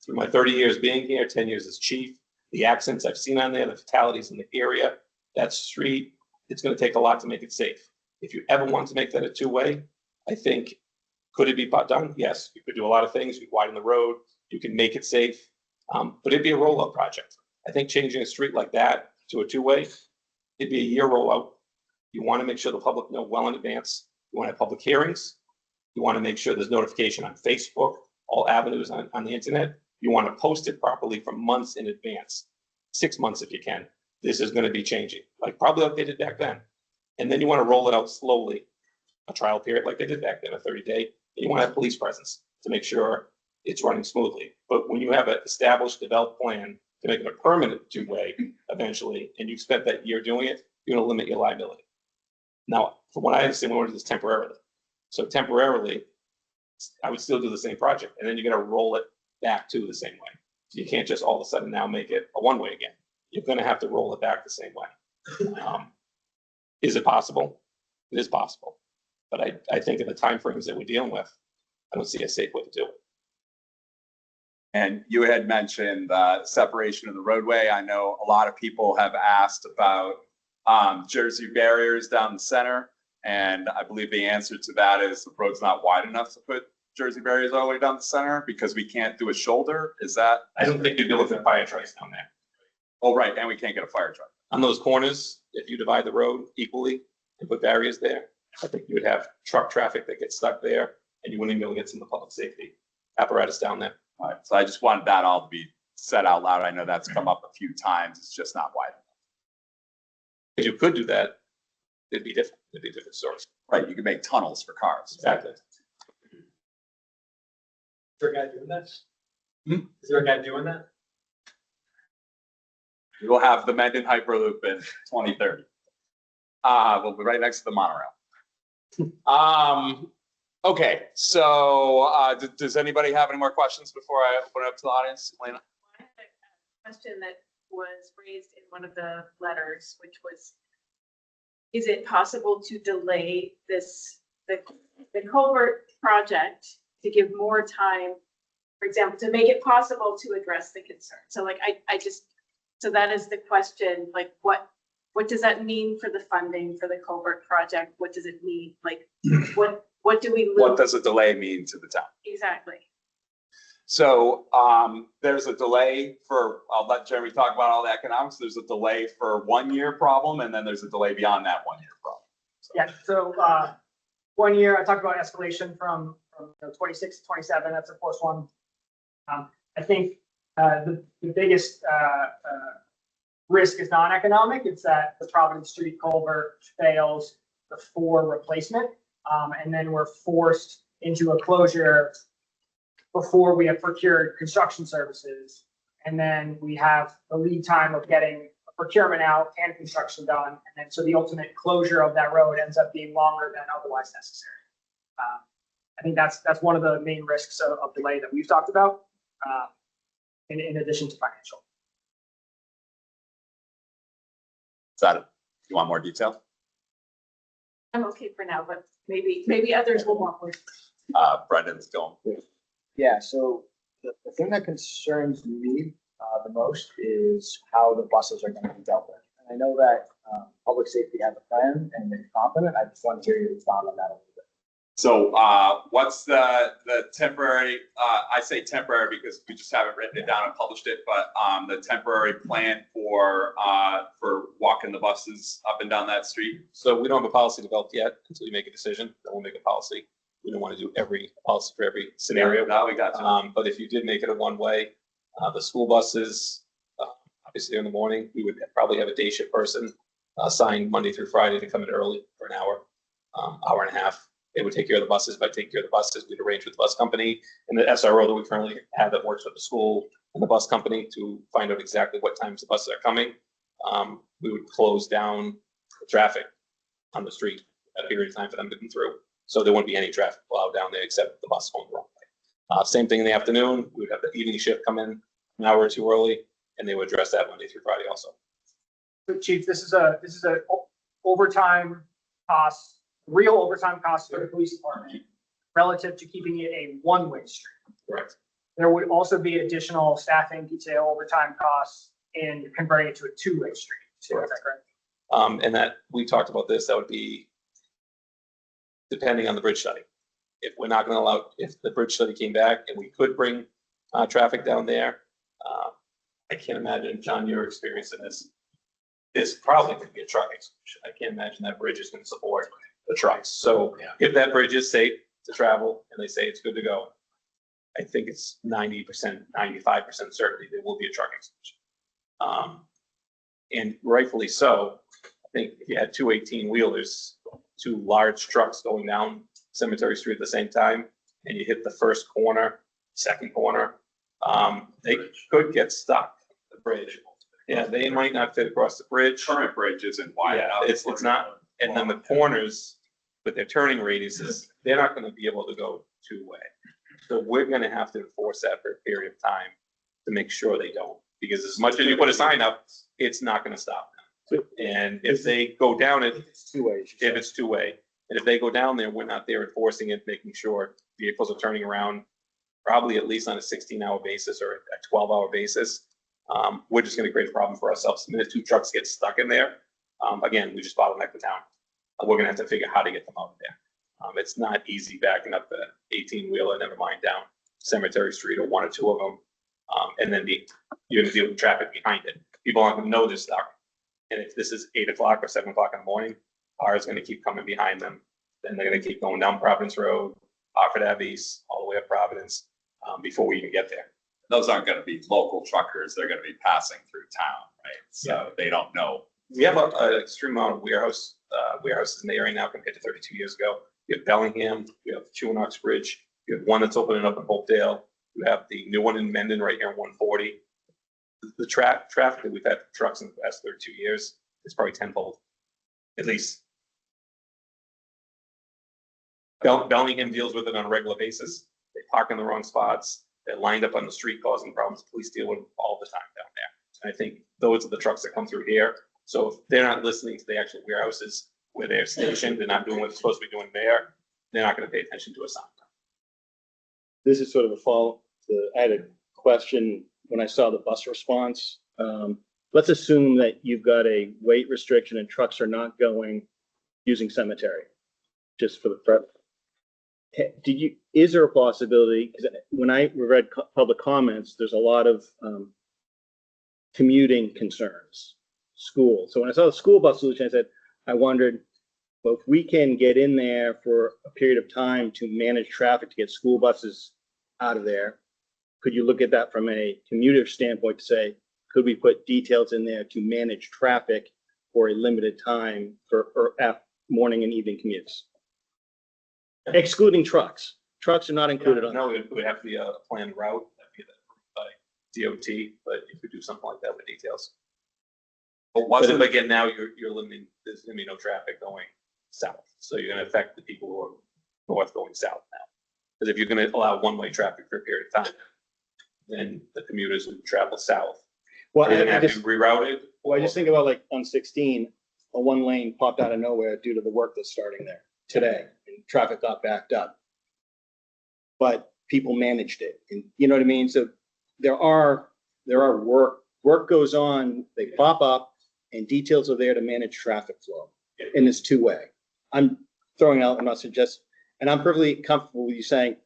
Through my 30 years being here, 10 years as chief, the accidents I've seen on there, the fatalities in the area, that street, it's going to take a lot to make it safe. If you ever want to make that a two-way, I think, could it be done? Yes, you could do a lot of things. You could widen the road. You can make it safe, but it'd be a rollout project. I think changing a street like that to a two-way, it'd be a year rollout. You want to make sure the public know well in advance. You want to have public hearings. You want to make sure there's notification on Facebook, all avenues on the internet. You want to post it properly for months in advance, 6 months if you can. This is going to be changing, probably like they did back then. And then you want to roll it out slowly, a trial period like they did back then, a 30-day. You want to have police presence to make sure it's running smoothly. But when you have an established, developed plan to make it a permanent two-way eventually, and you've spent that year doing it, you're going to limit your liability. Now, from what I understand, we want to do this temporarily. So temporarily, I would still do the same project, and then you're gonna roll it back to the same way. So you can't just all of a sudden now make it a one-way again. You're gonna have to roll it back the same way. Is it possible? It is possible. But I think in the timeframes that we're dealing with, I don't see a safe way to do it. And you had mentioned separation of the roadway. I know a lot of people have asked about Jersey barriers down the center. And I believe the answer to that is the road's not wide enough to put Jersey barriers all the way down the center because we can't do a shoulder. Is that? I don't think you'd be looking at fire trucks down there. Oh, right. And we can't get a fire truck. On those corners, if you divide the road equally and put barriers there, I think you would have truck traffic that gets stuck there, and you wouldn't even be able to get some of the public safety apparatus down there. All right. So I just wanted that all to be said out loud. I know that's come up a few times. It's just not wide enough. If you could do that, it'd be different. It'd be a different story. Right. You could make tunnels for cars. Exactly. Is there a guy doing that? Hmm? Is there a guy doing that? We will have the Mendon Hyperloop in 2030. We'll be right next to the monorail. Okay, so does anybody have any more questions before I open it up to the audience? Elena? I had a question that was raised in one of the letters, which was, is it possible to delay the culvert project to give more time, for example, to make it possible to address the concern? So like, so that is the question, like what does that mean for the funding for the culvert project? What does it mean? Like, what do we lose? What does a delay mean to the town? Exactly. So there's a delay for, I'll let Jeremy talk about all the economics. There's a delay for 1 year problem, and then there's a delay beyond that 1 year problem. Yeah, so 1 year, I talked about escalation from 26 to 27, that's the first one. I think the biggest risk is non-economic. It's that the Providence Street culvert fails before replacement. And then we're forced into a closure before we have procured construction services. And then we have the lead time of getting procurement out and construction done. And then so the ultimate closure of that road ends up being longer than otherwise necessary. I think that's one of the main risks of delay that we've talked about, in addition to financial. Is that it? You want more detail? I'm okay for now, but maybe others will want more. Brendan's going. Yeah, so the thing that concerns me the most is how the buses are going to be dealt with. And I know that public safety has a plan and they're confident. I just want to hear your thought on that a little bit. So what's the temporary, I say temporary because we just haven't written it down and published it, but the temporary plan for walking the buses up and down that street? So we don't have a policy developed yet until you make a decision. Then we'll make a policy. We don't want to do every policy for every scenario. Now we got you. But if you did make it a one-way, the school buses, obviously in the morning, we would probably have a day shift person assigned Monday through Friday to come in early for an hour, hour and a half. They would take care of the buses. By taking care of the buses, we'd arrange with the bus company and the SRO that we currently have that works with the school and the bus company to find out exactly what times the buses are coming. We would close down the traffic on the street at a period of time for them to come through. So there wouldn't be any traffic allowed down there except the bus going the wrong way. Same thing in the afternoon. We would have the evening shift come in an hour or two early, and they would address that Monday through Friday also. So Chief, this is a overtime cost, real overtime cost for the police department relative to keeping it a one-way street. Correct. There would also be additional staffing, detail, overtime costs in converting it to a two-way street. So is that correct? And that we talked about this, that would be depending on the bridge study. If we're not going to allow, if the bridge study came back and we could bring traffic down there, I can't imagine, John, your experience in this probably could be a trucking solution. I can't imagine that bridge is going to support the trucks. So if that bridge is safe to travel and they say it's good to go, I think it's 90%, 95% certainty there will be a trucking solution. And rightfully so. I think if you had two 18-wheelers, two large trucks going down Cemetery Street at the same time, and you hit the first corner, second corner, they could get stuck at the bridge. Yeah, they might not fit across the bridge. Current bridge isn't wide Yeah, enough. it's not, And then the corners with their turning radiuses, they're not gonna be able to go two-way. So we're gonna have to enforce that for a period of time to make sure they don't. Because as much as you put a sign up, it's not gonna stop them. And if they go down it, It's two ways. if it's two-way, and if they go down there, we're not there enforcing it, making sure vehicles are turning around probably at least on a 16-hour basis or a 12-hour basis. We're just gonna create a problem for ourselves. The minute two trucks get stuck in there, again, we just bottleneck the town. We're gonna have to figure out how to get them out of there. It's not easy backing up the 18-wheeler, never mind down Cemetery Street or one or two of them. And then you're gonna deal with traffic behind it. People aren't gonna know they're stuck. And if this is 8 o'clock or 7 o'clock in the morning, cars gonna keep coming behind them. Then they're gonna keep going down Providence Road, Hartford Ave East, all the way up Providence, before we even get there. Those aren't gonna be local truckers, they're gonna be passing through town, right? So they don't know. We have an extreme amount of warehouses in the area now compared to 32 years ago. You have Bellingham, you have two in Uxbridge, you have one that's opening up in Hopedale. You have the new one in Mendon right here on 140. The traffic that we've had for trucks in the past 32 years is probably tenfold, at least. Bellingham deals with it on a regular basis. They park in the wrong spots. They're lined up on the street causing problems. Police deal with it all the time down there. And I think those are the trucks that come through here. So if they're not listening to the actual warehouses where they're stationed, they're not doing what they're supposed to be doing there, they're not going to pay attention to a sign. This is sort of a follow, I had a question when I saw the bus response. Let's assume that you've got a weight restriction and trucks are not going using cemetery, just for the prep. Is there a possibility, because when I read public comments, there's a lot of commuting concerns, school. So when I saw the school bus solution, I said, I wondered, well, if we can get in there for a period of time to manage traffic to get school buses out of there, could you look at that from a commuter standpoint to say, could we put details in there to manage traffic for a limited time for morning and evening commutes? Excluding trucks. Trucks are not included on. No, it would have to be a planned route, that'd be approved by DOT, but you could do something like that with details. But again, now you're limiting, there's gonna be no traffic going south, so you're gonna affect the people who are north going south now. Because if you're gonna allow one-way traffic for a period of time, then the commuters who travel south, Well, are gonna I have to just, be rerouted. well, I just think about like on 16, a one lane popped out of nowhere due to the work that's starting there today, and traffic got backed up. But people managed it, and you know what I mean? So there are work goes on, they pop up, and details are there to manage traffic flow. And it's two-way. I'm throwing out, I'm not suggesting, and I'm perfectly comfortable with you saying,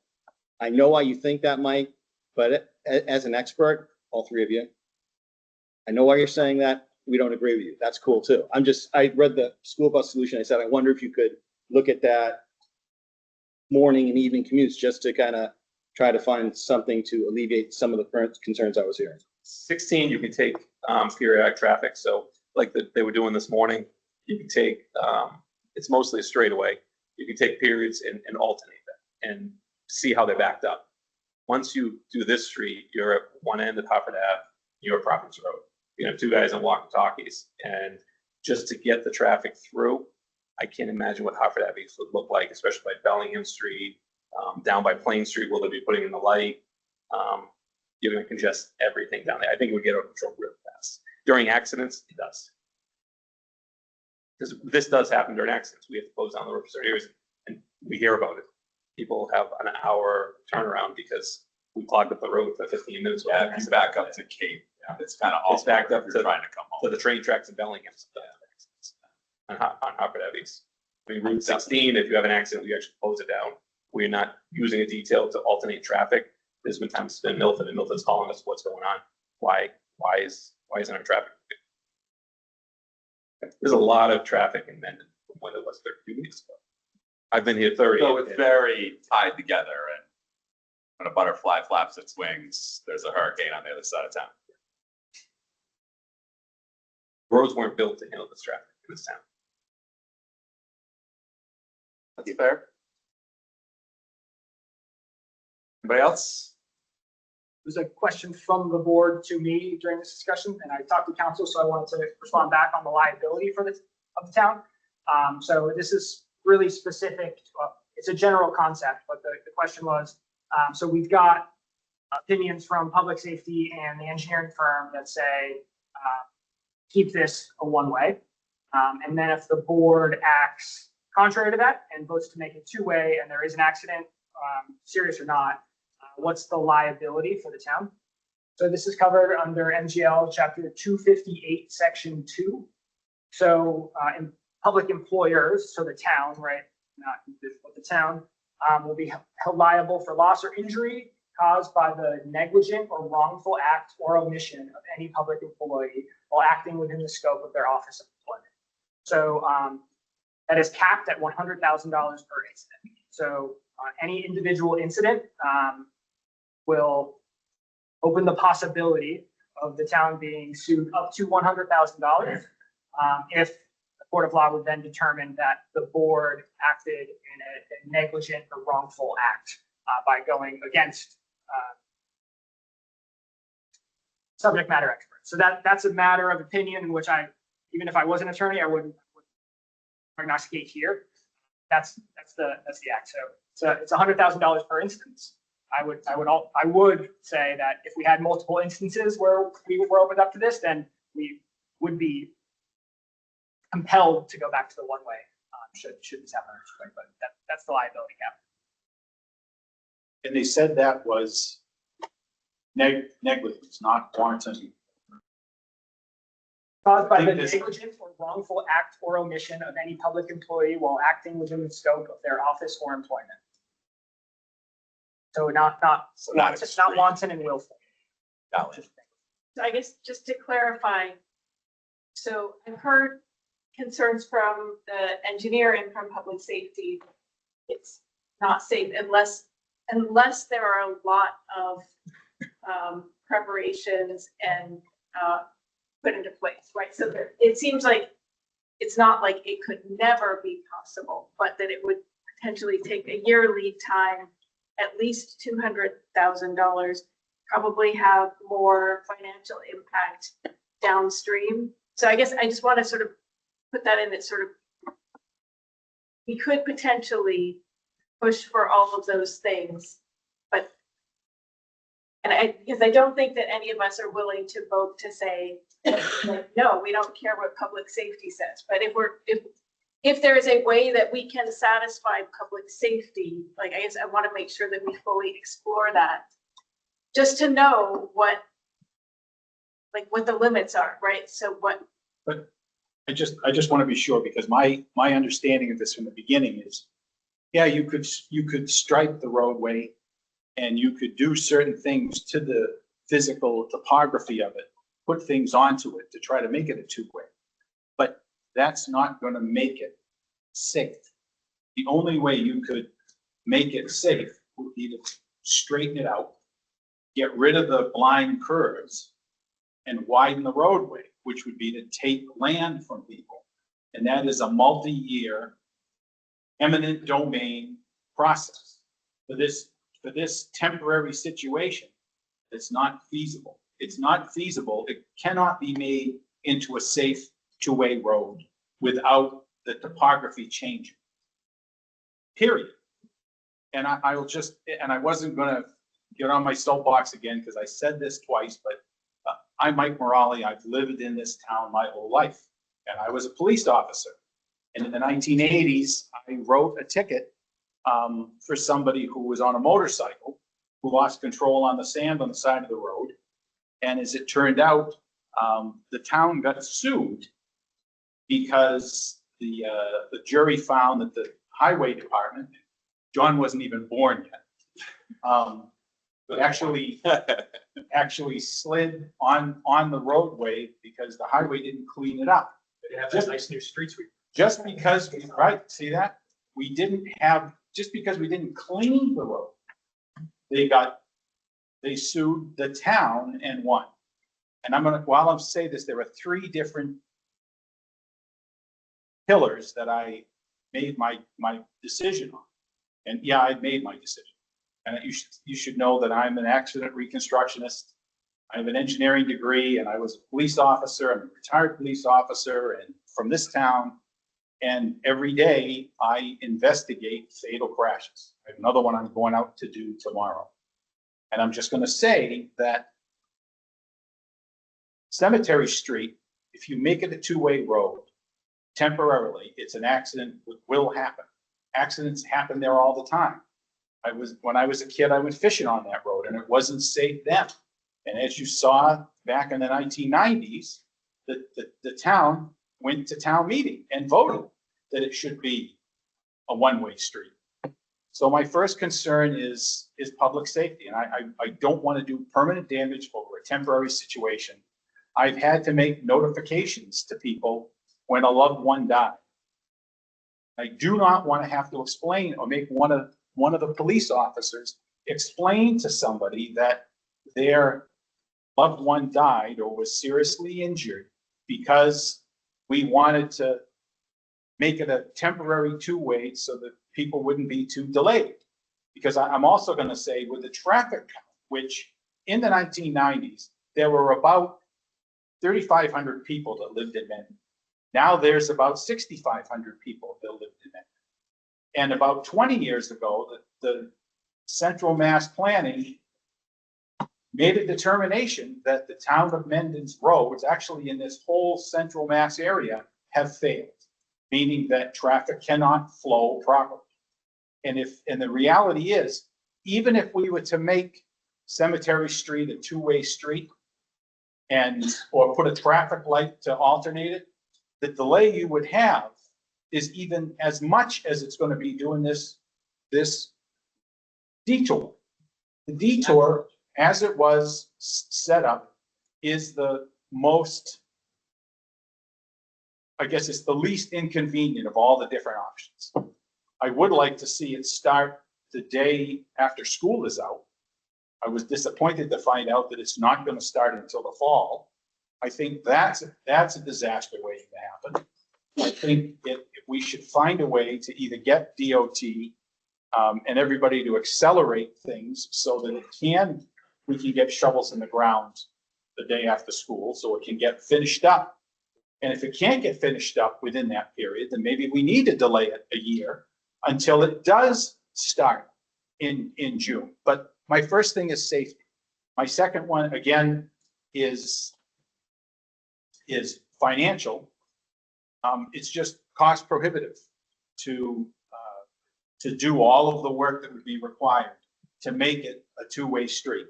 I know why you think that, Mike, but as an expert, all three of you, I know why you're saying that. We don't agree with you. That's cool too. I read the school bus solution. I said, I wonder if you could look at that morning and evening commutes just to kind of try to find something to alleviate some of the current concerns I was hearing. 16, you can take periodic traffic, so like they were doing this morning, you can take, it's mostly a straightaway. You can take periods and alternate them and see how they're backed up. Once you do this street, you're at one end of Hartford Ave, you're at Providence Road. You have two guys in walkie-talkies, and just to get the traffic through, I can't imagine what Hartford Ave would look like, especially by Bellingham Street, down by Plain Street, where they'll be putting in the light. You're gonna congest everything down there. I think it would get out of control real fast. During accidents, it does. Because this does happen during accidents. We have to close down the road for certain areas, and we hear about it. People have an hour turnaround because we clogged up the road for 15 minutes. Yeah, it's back up to Cape. Yeah, it's kind of all. It's backed up to trying to come home. to the train tracks in Bellingham. On Hartford Ave. I mean, Route 16, if you have an accident, we actually close it down. We're not using a detail to alternate traffic. There's been times it's been Milford, and Milford's calling us, what's going on? Why isn't our traffic? There's a lot of traffic in Mendon from when it was 32 weeks ago. I've been here 30. So it's very tied together, and when a butterfly flaps its wings, there's a hurricane on the other side of town. Roads weren't built to handle this traffic in this town. That's fair. Anybody else? There's a question from the board to me during this discussion, and I talked to council, so I wanted to respond back on the liability of the town. So this is really specific. It's a general concept, but the question was, so we've got opinions from public safety and the engineering firm that say, keep this a one-way. And then if the board acts contrary to that and votes to make it two-way and there is an accident, serious or not, what's the liability for the town? So this is covered under MGL chapter 258, section 2. So in public employers, so the town, right, not but the town, will be held liable for loss or injury caused by the negligent or wrongful act or omission of any public employee while acting within the scope of their office of employment. So that is capped at $100,000 per incident. So any individual incident will open the possibility of the town being sued up to $100,000 if the court of law would then determine that the board acted in a negligent or wrongful act by going against subject matter experts. So that's a matter of opinion in which even if I was an attorney, I wouldn't prognosticate here. That's the act. So it's $100,000 per instance. I would say that if we had multiple instances where we were opened up to this, then we would be compelled to go back to the one-way should this happen. But that's the liability cap. And they said that was negligence, not wanton. Caused by the negligent or wrongful act or omission of any public employee while acting within the scope of their office or employment. So not wanton and willful. So I guess just to clarify, so I've heard concerns from the engineer and from public safety. It's not safe unless there are a lot of preparations and put into place, right? So it seems like it's not like it could never be possible, but that it would potentially take a year lead time, at least $200,000, probably have more financial impact downstream. So I guess I just want to sort of put that in that sort of, we could potentially push for all of those things, but, because I don't think that any of us are willing to vote to say, like, no, we don't care what public safety says. But if there is a way that we can satisfy public safety, like, I guess I want to make sure that we fully explore that, just to know what the limits are, right? So what? But I just want to be sure, because my understanding of this from the beginning is, yeah, you could stripe the roadway and you could do certain things to the physical topography of it, put things onto it to try to make it a two-way. But that's not going to make it safe. The only way you could make it safe would be to straighten it out, get rid of the blind curves, and widen the roadway, which would be to take land from people. And that is a multi-year eminent domain process. For this temporary situation, it's not feasible. It's not feasible. It cannot be made into a safe two-way road without the topography changing. Period. And I wasn't going to get on my soapbox again because I said this twice, but I'm Mike Morale. I've lived in this town my whole life, and I was a police officer. And in the 1980s, I wrote a ticket for somebody who was on a motorcycle who lost control on the sand on the side of the road. And as it turned out, the town got sued because the jury found that the highway department, John wasn't even born yet, actually slid on the roadway because the highway didn't clean it up. They have that nice new street sweeper. Just because, right, see that? Just because we didn't clean the road, they sued the town and won. And while I'm saying this, there are three different pillars that I made my decision on. And yeah, I made my decision. And you should know that I'm an accident reconstructionist. I have an engineering degree, and I was a police officer. I'm a retired police officer and from this town. And every day I investigate fatal crashes. I have another one I'm going out to do tomorrow. And I'm just gonna say that Cemetery Street, if you make it a two-way road, temporarily, it's an accident will happen. Accidents happen there all the time. When I was a kid, I went fishing on that road and it wasn't safe then. And as you saw back in the 1990s, the town went to town meeting and voted that it should be a one-way street. So my first concern is public safety. And I don't want to do permanent damage over a temporary situation. I've had to make notifications to people when a loved one died. I do not want to have to explain or make one of the police officers explain to somebody that their loved one died or was seriously injured because we wanted to make it a temporary two-way so that people wouldn't be too delayed. Because I'm also going to say with the traffic count, which in the 1990s, there were about 3,500 people that lived in Mendon. Now there's about 6,500 people that lived in Mendon. And about 20 years ago, the Central Mass Planning made a determination that the town of Mendon's roads, actually in this whole Central Mass area, have failed, meaning that traffic cannot flow properly. And the reality is, even if we were to make Cemetery Street a two-way street or put a traffic light to alternate it, the delay you would have is even as much as it's going to be doing this detour. The detour, as it was set up, is the most, I guess it's the least inconvenient of all the different options. I would like to see it start the day after school is out. I was disappointed to find out that it's not going to start until the fall. I think that's a disaster waiting to happen. I think if we should find a way to either get DOT and everybody to accelerate things so that we can get shovels in the ground the day after school so it can get finished up. And if it can't get finished up within that period, then maybe we need to delay it a year until it does start in June. But my first thing is safety. My second one, again, is financial. It's just cost prohibitive to do all of the work that would be required to make it a two-way street.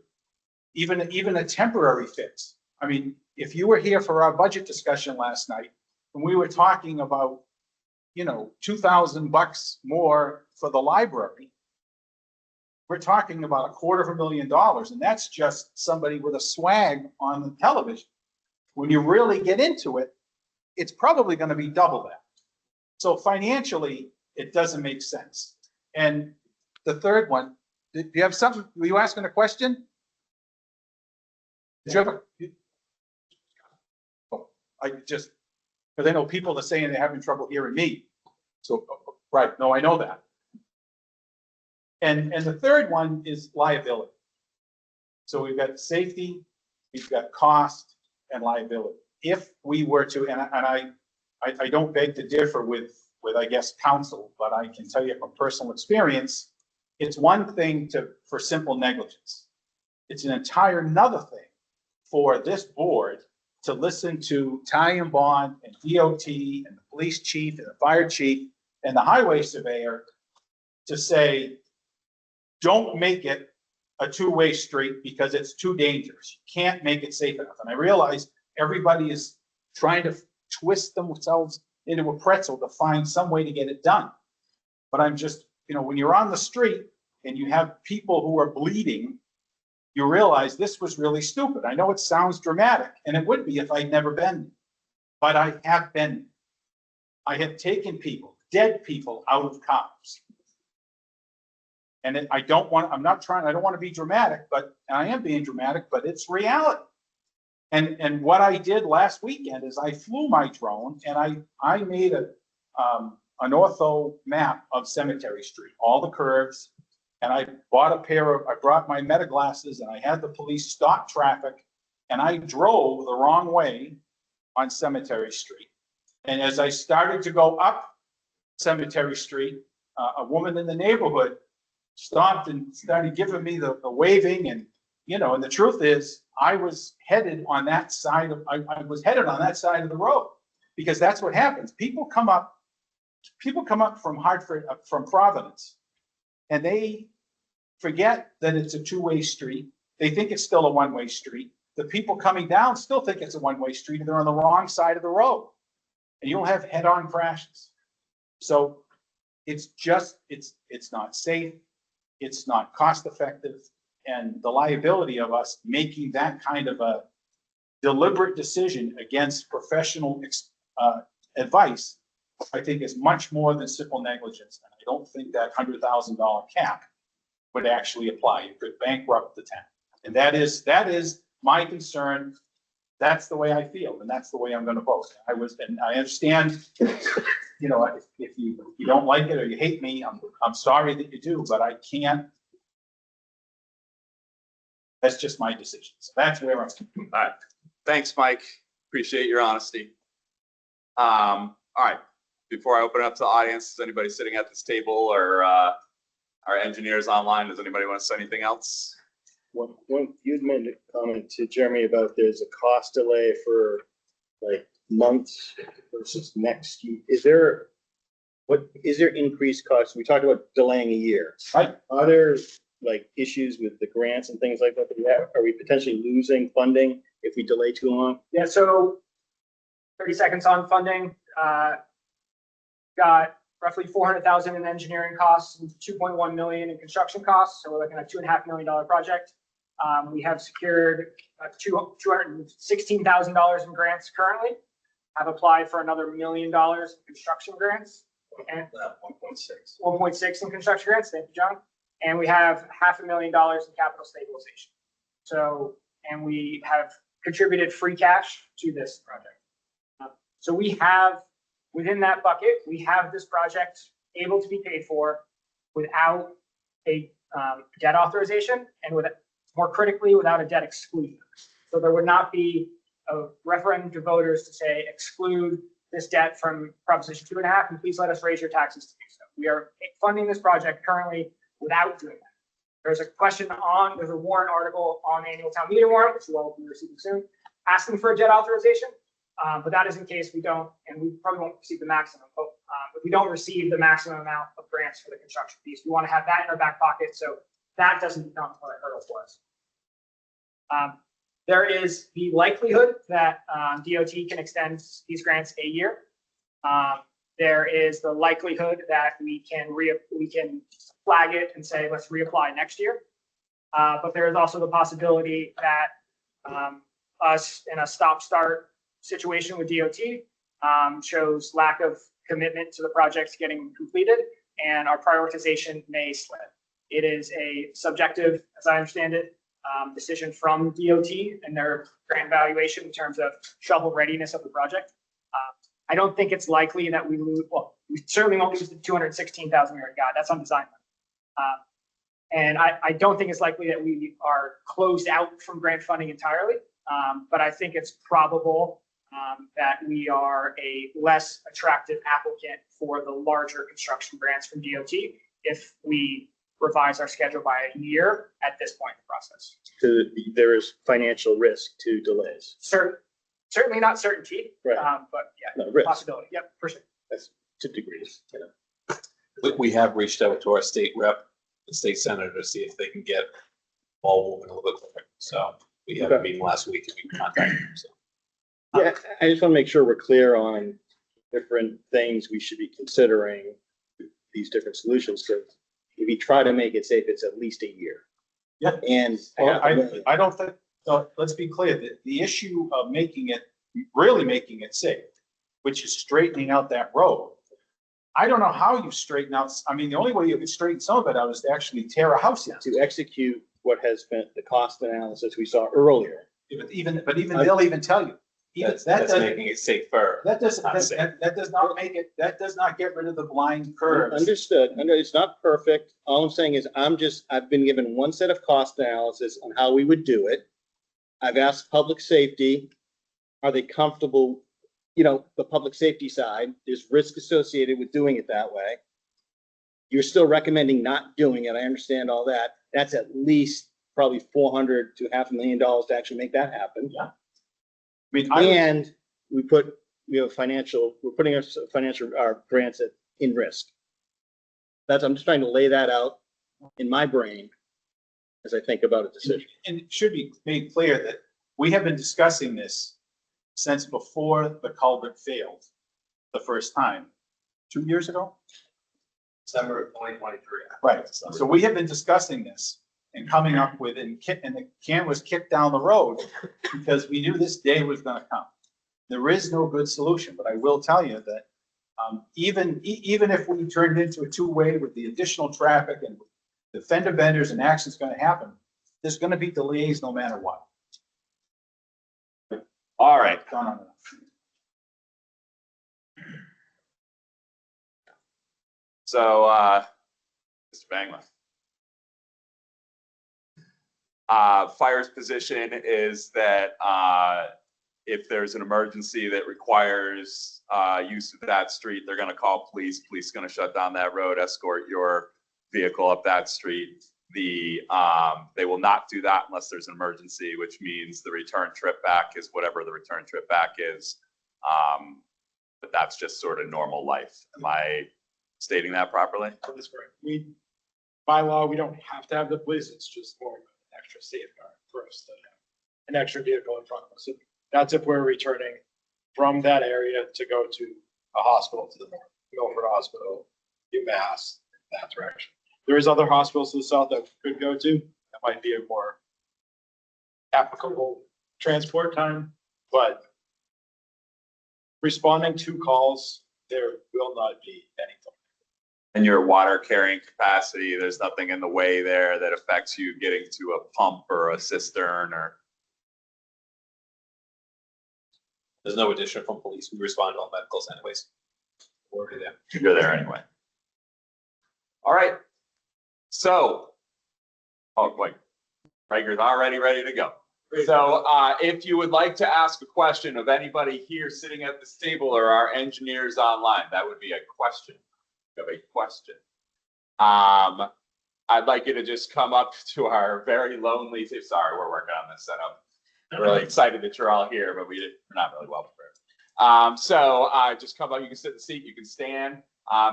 Even a temporary fix. I mean, if you were here for our budget discussion last night, and we were talking about, $2,000 more for the library, we're talking about $250,000, and that's just somebody with a swag on the television. When you really get into it, it's probably going to be double that. So financially, it doesn't make sense. And the third one, do you have something? Were you asking a question? Did you have because I know people are saying they're having trouble hearing me. So, right, no, I know that. And the third one is liability. So we've got safety, we've got cost, and liability. If we were to, and I don't beg to differ with I guess counsel, but I can tell you from personal experience, it's one thing for simple negligence. It's an entire another thing for this board to listen to Ty and Bond and DOT and the police chief and the fire chief and the highway surveyor to say, don't make it a two-way street because it's too dangerous. You can't make it safe enough. And I realize everybody is trying to twist themselves into a pretzel to find some way to get it done. But I'm just, when you're on the street and you have people who are bleeding, you realize this was really stupid. I know it sounds dramatic, and it would be if I'd never been, but I have been. I have taken people, dead people, out of cars. And I don't want to be dramatic, but I am being dramatic, but it's reality. And what I did last weekend is I flew my drone and I made an ortho map of Cemetery Street, all the curves. And I brought my meta glasses and I had the police stop traffic and I drove the wrong way on Cemetery Street. And as I started to go up Cemetery Street, a woman in the neighborhood stopped and started giving me the waving and, and the truth is, I was headed on that side of the road. Because that's what happens. People come up from Hartford, from Providence, and they forget that it's a two-way street. They think it's still a one-way street. The people coming down still think it's a one-way street, and they're on the wrong side of the road. And you'll have head-on crashes. So it's not safe, it's not cost-effective, and the liability of us making that kind of a deliberate decision against professional advice, I think is much more than simple negligence. And I don't think that $100,000 cap would actually apply. You could bankrupt the town. And that is my concern. That's the way I feel, and that's the way I'm going to vote. And I understand, if you don't like it or you hate me, I'm sorry that you do, but I can't. That's just my decision. So that's where I'm. All right. Thanks, Mike. Appreciate your honesty. All right. Before I open it up to the audience, is anybody sitting at this table or our engineers online? Does anybody want to say anything else? You'd made a comment to Jeremy about there's a cost delay for like months versus next year. Is there increased costs? We talked about delaying a year. Right. Are there like issues with the grants and things like that? Are we potentially losing funding if we delay too long? Yeah, so 30 seconds on funding. Got roughly $400,000 in engineering costs and $2.1 million in construction costs. So we're looking at a $2.5 million project. We have secured $216,000 in grants currently. I've applied for another $1 million in construction grants and 1.6 in construction grants. Thank you, John. And we have $500,000 in capital stabilization. So, and we have contributed free cash to this project. So we have, within that bucket, we have this project able to be paid for without a debt authorization and more critically, without a debt exclusion. So there would not be a referendum to voters to say, exclude this debt from Proposition 2.5, and please let us raise your taxes to do so. We are funding this project currently without doing that. There's a warrant article on the annual town meeting warrant, which you all will be receiving soon, asking for a debt authorization. But that is in case we don't, and we probably won't receive the maximum, but we don't receive the maximum amount of grants for the construction piece. We want to have that in our back pocket, so that doesn't become a hurdle for us. There is the likelihood that DOT can extend these grants a year. There is the likelihood that we can flag it and say, let's reapply next year. But there is also the possibility that us in a stop-start situation with DOT shows lack of commitment to the projects getting completed, and our prioritization may slip. It is a subjective, as I understand it, decision from DOT and their grant valuation in terms of shovel readiness of the project. I don't think it's likely that we lose, well, we certainly won't lose the 216,000 we already got. That's undesigned. And I don't think it's likely that we are closed out from grant funding entirely. But I think it's probable that we are a less attractive applicant for the larger construction grants from DOT if we revise our schedule by a year at this point in the process. So there is financial risk to delays. Certainly not certainty, Right. But yeah, No, risk. possibility. Yep, for sure. That's to degrees. We have reached out to our state rep, the state senator, to see if they can get ball moving a little bit quicker. So we had a meeting last week and we contacted them. So. Yeah, I just want to make sure we're clear on different things we should be considering these different solutions. Because if you try to make it safe, it's at least a year. Yeah. And I don't think, so let's be clear, the issue of really making it safe, which is straightening out that road. I don't know how you straighten out, I mean, the only way you could straighten some of it out is to actually tear a house down. to execute what has been the cost analysis we saw earlier. But even they'll even tell you. That's making it safer. That does not make it, that does not get rid of the blind curves. Understood. It's not perfect. All I'm saying is I've been given one set of cost analysis on how we would do it. I've asked public safety, are they comfortable you know, the public safety side, there's risk associated with doing it that way. You're still recommending not doing it. I understand all that. That's at least probably $400,000 to $500,000 to actually make that happen. Yeah. I mean, And we put, we're putting our financial, our grants in risk. I'm just trying to lay that out in my brain as I think about a decision. and it should be made clear that we have been discussing this since before the culvert failed the first time, 2 years ago. December of 2023. Right, so we have been discussing this and coming up with, and the can was kicked down the road because we knew this day was gonna come. There is no good solution, but I will tell you that even if we turned it into a two-way with the additional traffic and the fender benders and accidents gonna happen, there's gonna be delays no matter what. All right. Gone on enough. So, Mr. Bangla. Fire's position is that if there's an emergency that requires use of that street, they're going to call police. Police is going to shut down that road, escort your vehicle up that street. They will not do that unless there's an emergency, which means the return trip back is whatever the return trip back is. But that's just sort of normal life. Am I stating that properly? That's correct. By law, we don't have to have the police. It's just more of an extra safeguard for us to have an extra vehicle in front of us. So that's if we're returning from that area to go to a hospital to the north, Milford Hospital, UMass, that direction. There is other hospitals to the south that we could go to. That might be a more applicable transport time, but responding to calls, there will not be any delay. And your water carrying capacity, there's nothing in the way there that affects you getting to a pump or a cistern or? There's no addition from police. We respond to all medicals anyways. We're already there. You're there anyway. All right. So, oh boy, Rager's already ready to go. So if you would like to ask a question of anybody here sitting at this table or our engineers online, that would be a question. You have a question. I'd like you to just come up to our very lonely, sorry, we're working on this setup. I'm really excited that you're all here, but we're not really well prepared. So just come up, you can sit in the seat, you can stand,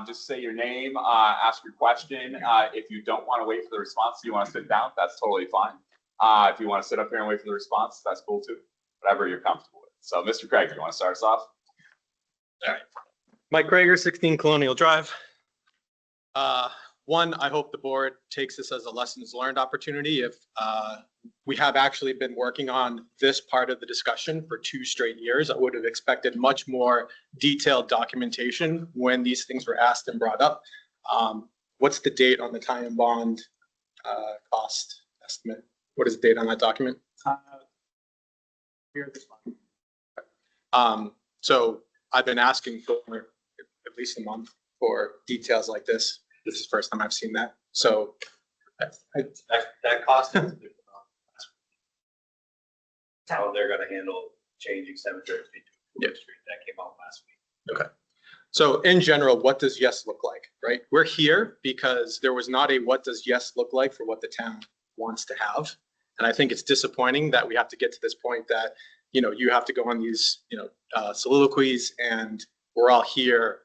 just say your name, ask your question. If you don't want to wait for the response, you want to sit down, that's totally fine. If you want to sit up here and wait for the response, that's cool too. Whatever you're comfortable with. So Mr. Craig, you want to start us off? All right. Mike Krager, 16 Colonial Drive. One, I hope the board takes this as a lessons learned opportunity. If we have actually been working on this part of the discussion for 2 straight years, I would have expected much more detailed documentation when these things were asked and brought up. What's the date on the tie and bond cost estimate? What is the date on that document? Here this month. So I've been asking for at least a month for details like this. This is the first time I've seen that. So That cost is how they're gonna handle changing 7th Street to 4th Street. That came out last week. okay. So in general, what does yes look like, right? We're here because there was not a what does yes look like for what the town wants to have. And I think it's disappointing that we have to get to this point that, you know, you have to go on these, soliloquies and we're all here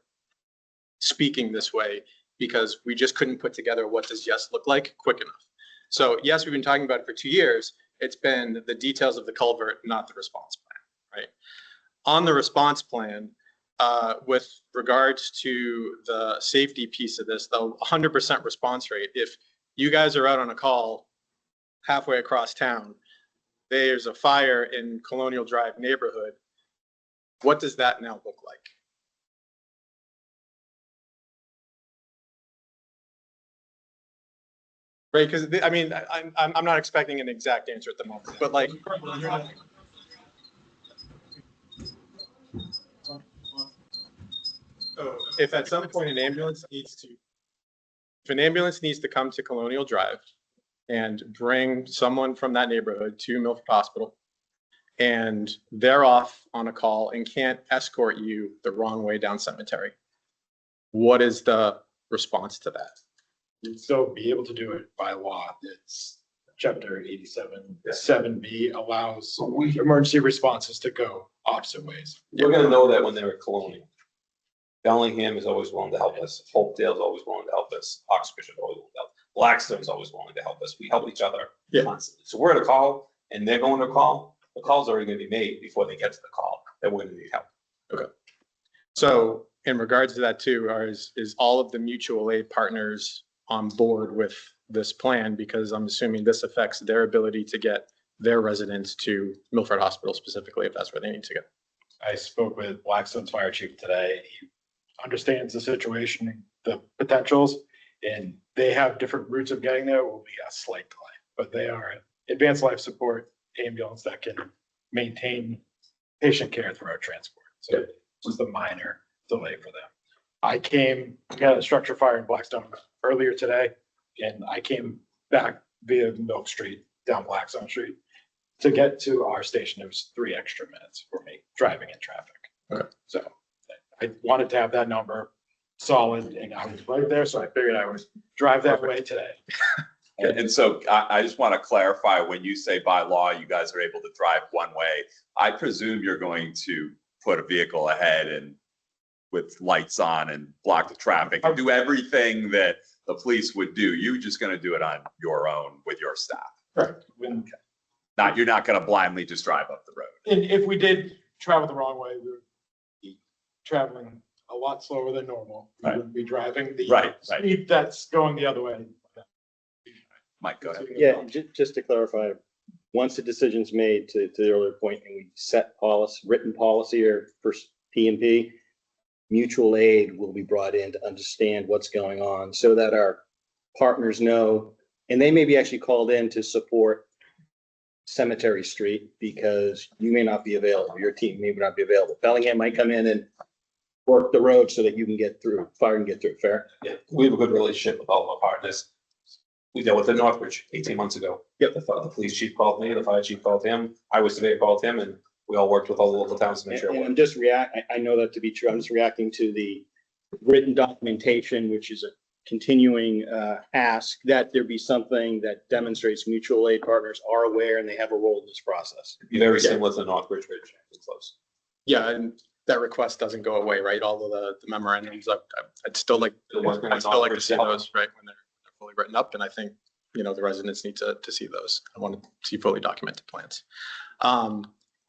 speaking this way because we just couldn't put together what does yes look like quick enough. So yes, we've been talking about it for 2 years. It's been the details of the culvert, not the response plan, right? On the response plan, with regards to the safety piece of this, the 100% response rate, if you guys are out on a call halfway across town, there's a fire in Colonial Drive neighborhood, what does that now look like? Right, because I mean, I'm not expecting an exact answer at the moment, but like. So if at some point an ambulance needs to come to Colonial Drive and bring someone from that neighborhood to Milford Hospital, and they're off on a call and can't escort you the wrong way down Cemetery. What is the response to that? You'd still be able to do it by law. It's chapter 87, 7B allows emergency responses to go opposite ways. We're gonna know that when they're colonial. Bellingham is always willing to help us. Hopedale's always willing to help us. Oxbridge is always willing to help. Blackstone's always willing to help us. We help each other constantly. So we're at a call and they're going to a call. The call's already gonna be made before they get to the call that we're gonna need help. Okay. So in regards to that too, is all of the mutual aid partners on board with this plan? Because I'm assuming this affects their ability to get their residents to Milford Hospital specifically, if that's where they need to go. I spoke with Blackstone's fire chief today. He understands the situation, the potentials, and they have different routes of getting there. Will be a slight delay, but they are an advanced life support ambulance that can maintain patient care throughout transport. So it was the minor delay for them. We had a structure fire in Blackstone earlier today, and I came back via Milk Street down Blackstone Street. To get to our station, it was 3 extra minutes for me driving in traffic. Okay. So I wanted to have that number solid, and I was right there, so I figured I would drive that way today. And so I just want to clarify, when you say by law, you guys are able to drive one way, I presume you're going to put a vehicle ahead and with lights on and block the traffic and do everything that the police would do. You're just going to do it on your own with your staff. Correct. You're not going to blindly just drive up the road. And if we did travel the wrong way, we would be traveling a lot slower than normal. We wouldn't be driving the speed that's going the other way. Mike, go ahead. Yeah, just to clarify, once the decision's made to the earlier point and we set policy, written policy or for P&P, mutual aid will be brought in to understand what's going on so that our partners know, and they may be actually called in to support Cemetery Street because you may not be available, your team may not be available. Bellingham might come in and work the road so that you can get through, fire can get through. Fair? Yeah, we have a good relationship with all of our partners. We dealt with the Northbridge 18 months ago. Yep. The police chief called me, the fire chief called him. I was today, called him, and we all worked with all the local towns to make sure. And I'm just I know that to be true. I'm just reacting to the written documentation, which is a continuing ask that there be something that demonstrates mutual aid partners are aware and they have a role in this process. Be very similar to the Northbridge Bridge. It's close. Yeah, and that request doesn't go away, right? All of the memorandums, I'd still like to see those, right, when they're fully written up. And I think, the residents need to see those. I want to see fully documented plans.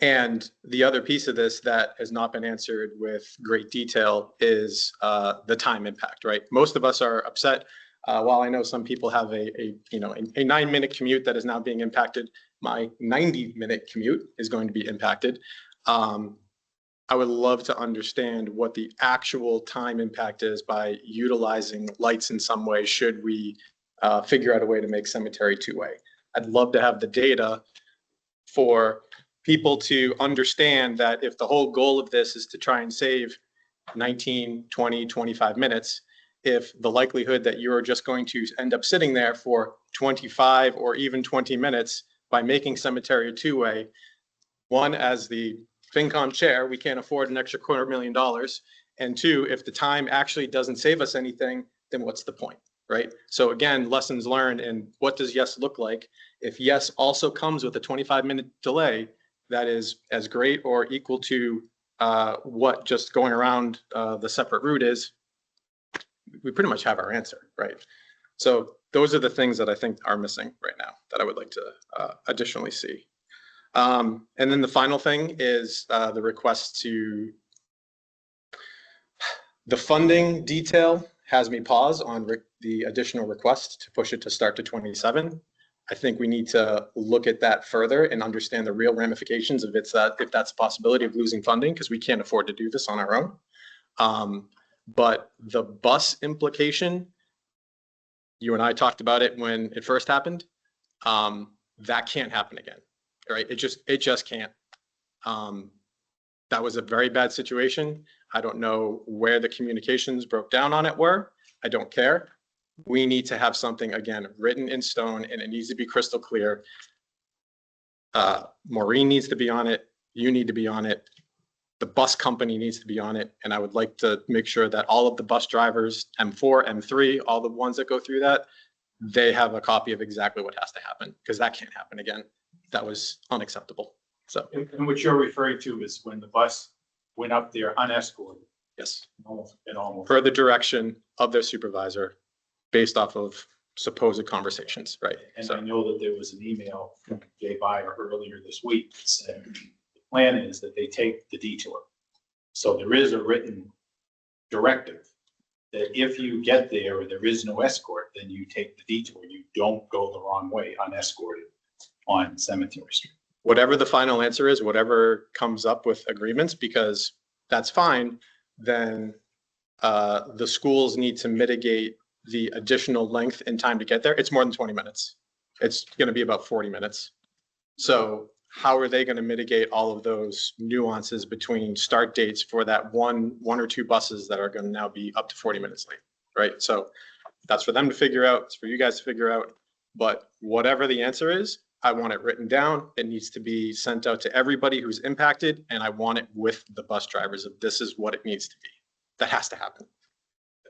And the other piece of this that has not been answered with great detail is the time impact, right? Most of us are upset. While I know some people have a 9-minute commute that is now being impacted, my 90-minute commute is going to be impacted. I would love to understand what the actual time impact is by utilizing lights in some way should we figure out a way to make Cemetery 2-way. I'd love to have the data for people to understand that if the whole goal of this is to try and save 19, 20, 25 minutes, if the likelihood that you're just going to end up sitting there for 25 or even 20 minutes by making Cemetery a 2-way, one, as the FinCom chair, we can't afford an extra $250,000. And 2, if the time actually doesn't save us anything, then what's the point, right? So again, lessons learned, and what does yes look like? If yes also comes with a 25-minute delay, that is as great or equal to what just going around the separate route is, we pretty much have our answer, right? So those are the things that I think are missing right now that I would like to additionally see. And then the final thing is the request to, the funding detail has me pause on the additional request to push it to start to 27. I think we need to look at that further and understand the real ramifications of if that's a possibility of losing funding, because we can't afford to do this on our own. But the bus implication, you and I talked about it when it first happened. That can't happen again, right? It just can't. That was a very bad situation. I don't know where the communications broke down on it were. I don't care. We need to have something, again, written in stone, and it needs to be crystal clear. Maureen needs to be on it. You need to be on it. The bus company needs to be on it. And I would like to make sure that all of the bus drivers, M4, M3, all the ones that go through that, they have a copy of exactly what has to happen, because that can't happen again. That was unacceptable. So, And what you're referring to is when the bus went up there unescorted. yes, It almost. per the direction of their supervisor, based off of supposed conversations, right? And So, I know that there was an email from Jay Byer earlier this week that said the plan is that they take the detour. So there is a written directive that if you get there or there is no escort, then you take the detour. You don't go the wrong way unescorted on Cemetery Street. whatever the final answer is, whatever comes up with agreements, because that's fine, then the schools need to mitigate the additional length and time to get there. It's more than 20 minutes. It's going to be about 40 minutes. So how are they going to mitigate all of those nuances between start dates for that one or two buses that are going to now be up to 40 minutes late, right? So that's for them to figure out. It's for you guys to figure out. But whatever the answer is, I want it written down. It needs to be sent out to everybody who's impacted, and I want it with the bus drivers of this is what it needs to be. That has to happen.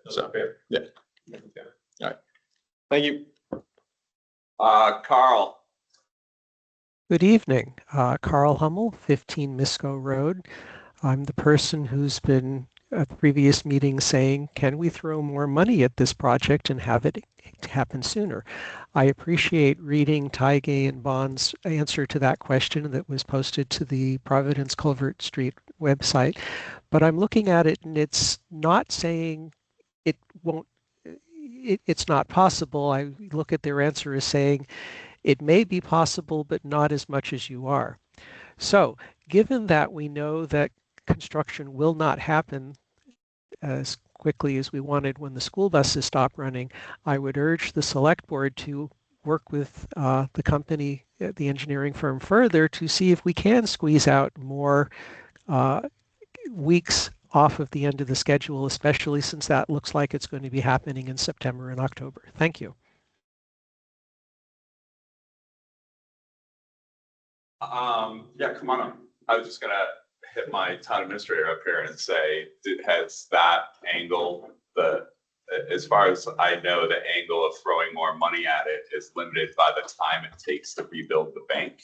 So, yeah. All right. Thank you. Carl. Good evening. Carl Hummel, 15 Misco Road. I'm the person who's been at previous meetings saying, can we throw more money at this project and have it happen sooner? I appreciate reading Taige and Bond's answer to that question that was posted to the Providence Culvert Street website, but I'm looking at it and it's not saying it won't, it's not possible. I look at their answer as saying, it may be possible, but not as much as you are. So given that we know that construction will not happen as quickly as we wanted when the school buses stop running, I would urge the select board to work with the company, the engineering firm, further to see if we can squeeze out more weeks off of the end of the schedule, especially since that looks like it's going to be happening in September and October. Thank you. Yeah, come on up. I was just gonna hit my town administrator up here and say, has that angle, as far as I know, the angle of throwing more money at it is limited by the time it takes to rebuild the bank?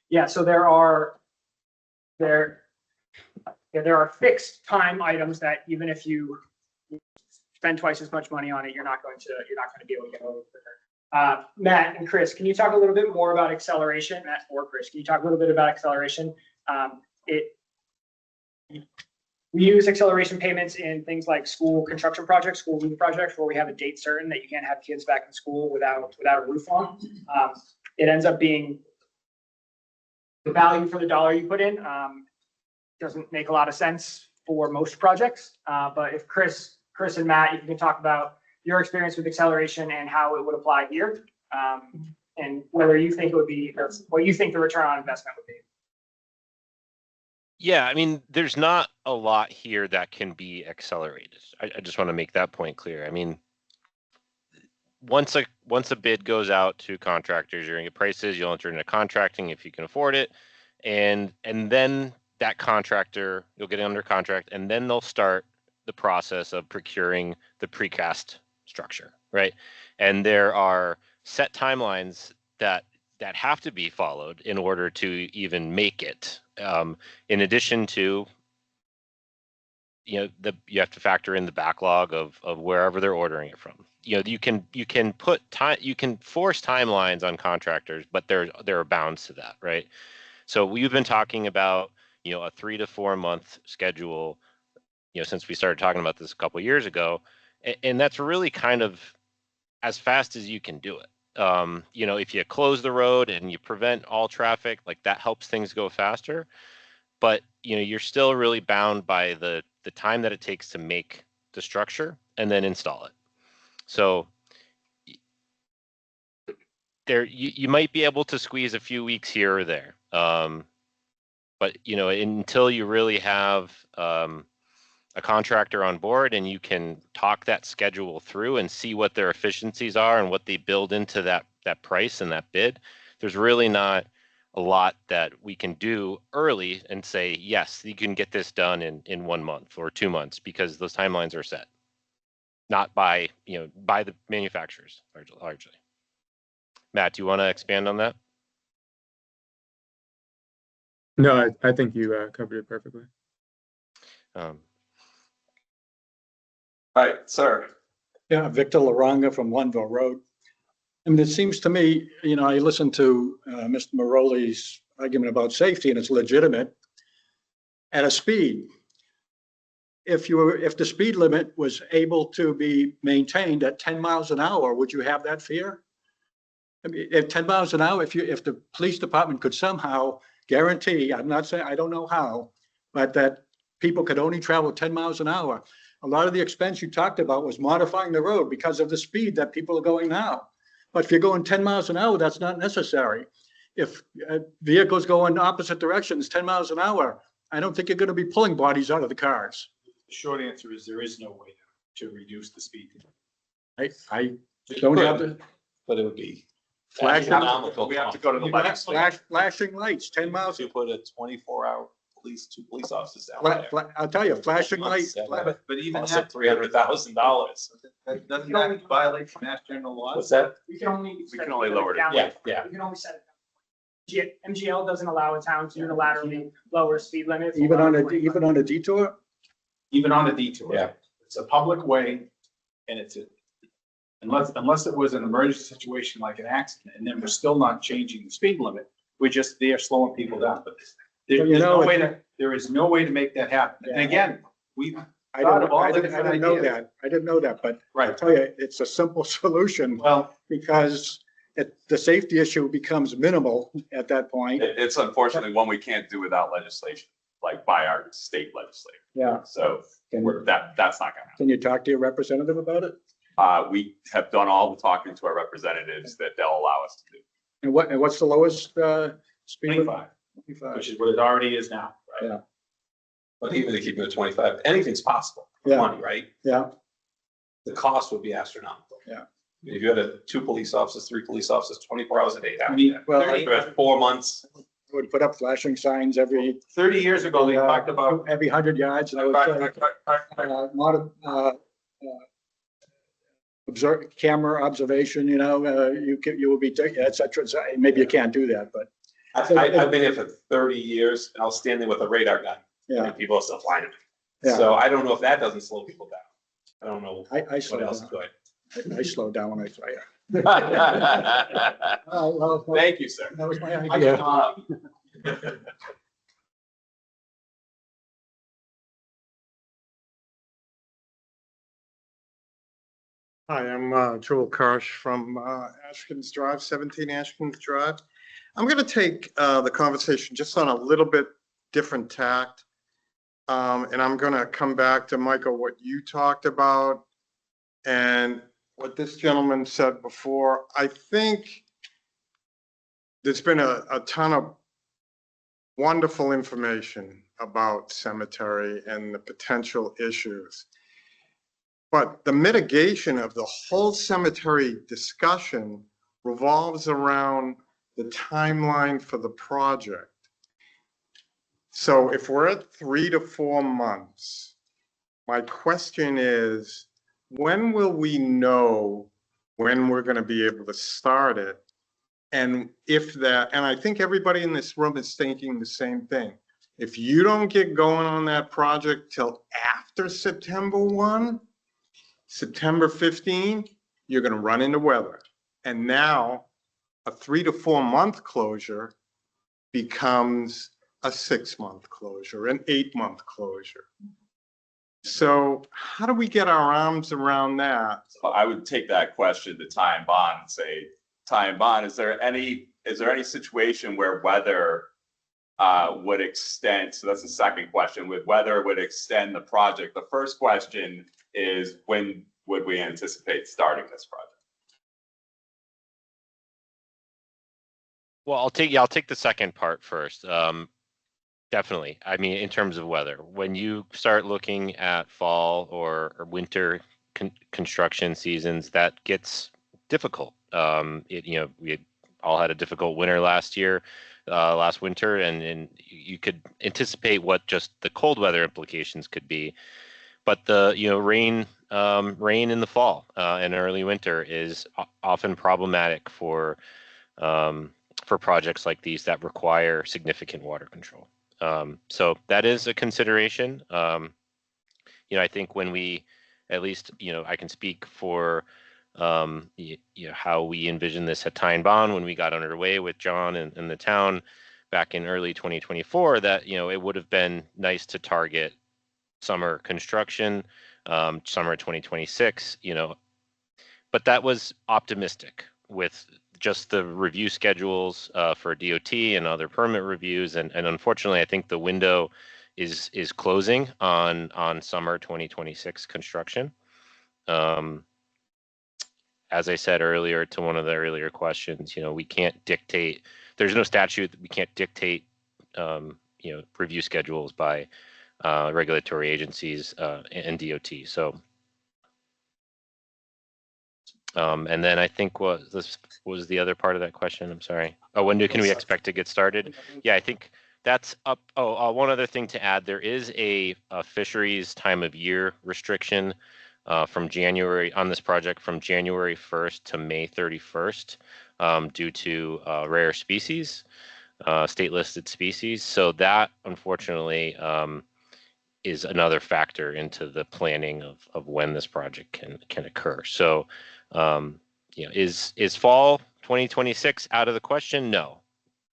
Yeah, so there are fixed time items that even if you spend twice as much money on it, you're not going to be able to get over quicker. Matt and Chris, can you talk a little bit more about acceleration? Matt or Chris, can you talk a little bit about acceleration? We use acceleration payments in things like school construction projects, school roof projects, where we have a date certain that you can't have kids back in school without a roof on. It ends up being the value for the dollar you put in. Doesn't make a lot of sense for most projects. But if Chris and Matt, you can talk about your experience with acceleration and how it would apply here, and whether you think it would be, or what you think the return on investment would be. Yeah, I mean, there's not a lot here that can be accelerated. I just want to make that point clear. I mean, once a bid goes out to contractors, you're gonna get prices, you'll enter into contracting if you can afford it, and then that contractor, you'll get it under contract, and then they'll start the process of procuring the precast structure, right? And there are set timelines that have to be followed in order to even make it. In addition to, you have to factor in the backlog of wherever they're ordering it from. You can force timelines on contractors, but there are bounds to that, right? So we've been talking about a 3 to 4 month schedule, since we started talking about this a couple of years ago, and that's really kind of as fast as you can do it. If you close the road and you prevent all traffic, like that helps things go faster. But you're still really bound by the time that it takes to make the structure and then install it. So there, you might be able to squeeze a few weeks here or there. But until you really have a contractor on board and you can talk that schedule through and see what their efficiencies are and what they build into that price and that bid, there's really not a lot that we can do early and say, yes, you can get this done in 1 month or 2 months, because those timelines are set, not by, by the manufacturers largely. Matt, do you want to expand on that? No, I think you covered it perfectly. All right, sir. Yeah, Victor Laranga from Luneville Road. I mean, it seems to me, I listened to Mr. Maroli's argument about safety, and it's legitimate. At a speed, if the speed limit was able to be maintained at 10 miles an hour, would you have that fear? I mean, at 10 miles an hour, if the police department could somehow guarantee, I'm not saying, I don't know how, but that people could only travel 10 miles an hour. A lot of the expense you talked about was modifying the road because of the speed that people are going now. But if you're going 10 miles an hour, that's not necessary. If vehicles go in opposite directions, 10 miles an hour, I don't think you're going to be pulling bodies out of the cars. The short answer is there is no way to reduce the speed. I don't have to. But it would be Flashing, We have to go to the legislature. flashing lights, 10 miles. to put a 24-hour two police officers down there. I'll tell you, flashing lights. But even Costs that, $300,000. doesn't that violate Mass General laws? What's that? We can only. We can only lower it. down. Yeah. We can only set it down. MGL doesn't allow a town to unilaterally lower speed limits. Even on a detour? Even on a detour. Yeah. It's a public way, and unless it was an emergency situation like an accident, and then we're still not changing the speed limit, we're just there slowing people down. But there is no way to make that happen. And again, I didn't know that, but I tell you, it's a simple solution. Well, because the safety issue becomes minimal at that point. It's unfortunately one we can't do without legislation, like by our state legislature. Yeah. So that's not gonna Can you talk to your representative about it? happen. We have done all the talking to our representatives that they'll allow us to do. And what's the lowest speed? 25. 25. Which is what it already is now, right? Yeah. But even to keep it at 25, anything's possible. Yeah. Money, right? Yeah. The cost would be astronomical. Yeah. If you had 2 police officers, 3 police officers, 24 hours a day, that I mean, for 4 months. Would put up flashing signs every 30 years ago, they talked about. every 100 yards, and I would say observe camera observation. You will be et cetera. Maybe you can't do that, but I've been here for 30 years, and I was standing with a radar gun. Yeah. And people are still flying at me. Yeah. So I don't know if that doesn't slow people down. I don't know I slow what else down. could. I slow down when I fly. Thank you, sir. That was my idea. Hi, I'm Joel Karsh from Ashkins Drive, 17 Ashkins Drive. I'm going to take the conversation just on a little bit different tact. And I'm going to come back to, Michael, what you talked about and what this gentleman said before. I think there's been a ton of wonderful information about cemetery and the potential issues. But the mitigation of the whole cemetery discussion revolves around the timeline for the project. So if we're at 3 to 4 months, my question is, when will we know when we're going to be able to start it? And and I think everybody in this room is thinking the same thing. If you don't get going on that project till after September 1, September 15, you're going to run into weather. And now a 3 to 4 month closure becomes a 6-month closure, an 8-month closure. So how do we get our arms around that? So I would take that question to Ty and Bond and say, Ty and Bond, is there any situation where weather would extend? So that's the second question, with weather would extend the project. The first question is, when would we anticipate starting this project? Well, I'll take the second part first. Definitely. I mean, in terms of weather, when you start looking at fall or winter construction seasons, that gets difficult. We all had a difficult winter last winter, and you could anticipate what just the cold weather implications could be. But the rain in the fall and early winter is often problematic for projects like these that require significant water control. So that is a consideration. I think when we, at least, I can speak for how we envision this at Tyne Bond when we got underway with John and the town back in early 2024, that, it would have been nice to target summer construction, summer 2026, but that was optimistic with just the review schedules for DOT and other permit reviews. And unfortunately, I think the window is closing on summer 2026 construction. As I said earlier to one of the earlier questions, we can't dictate, there's no statute that we can't dictate, review schedules by regulatory agencies and DOT. So, and then I think what was the other part of that question? I'm sorry. Oh, when can we expect to get started? Yeah, I think that's up. Oh, one other thing to add, there is a fisheries time of year restriction from January on this project from January 1st to May 31st due to rare species, state listed species. So that unfortunately is another factor into the planning of when this project can occur. So, is fall 2026 out of the question? No,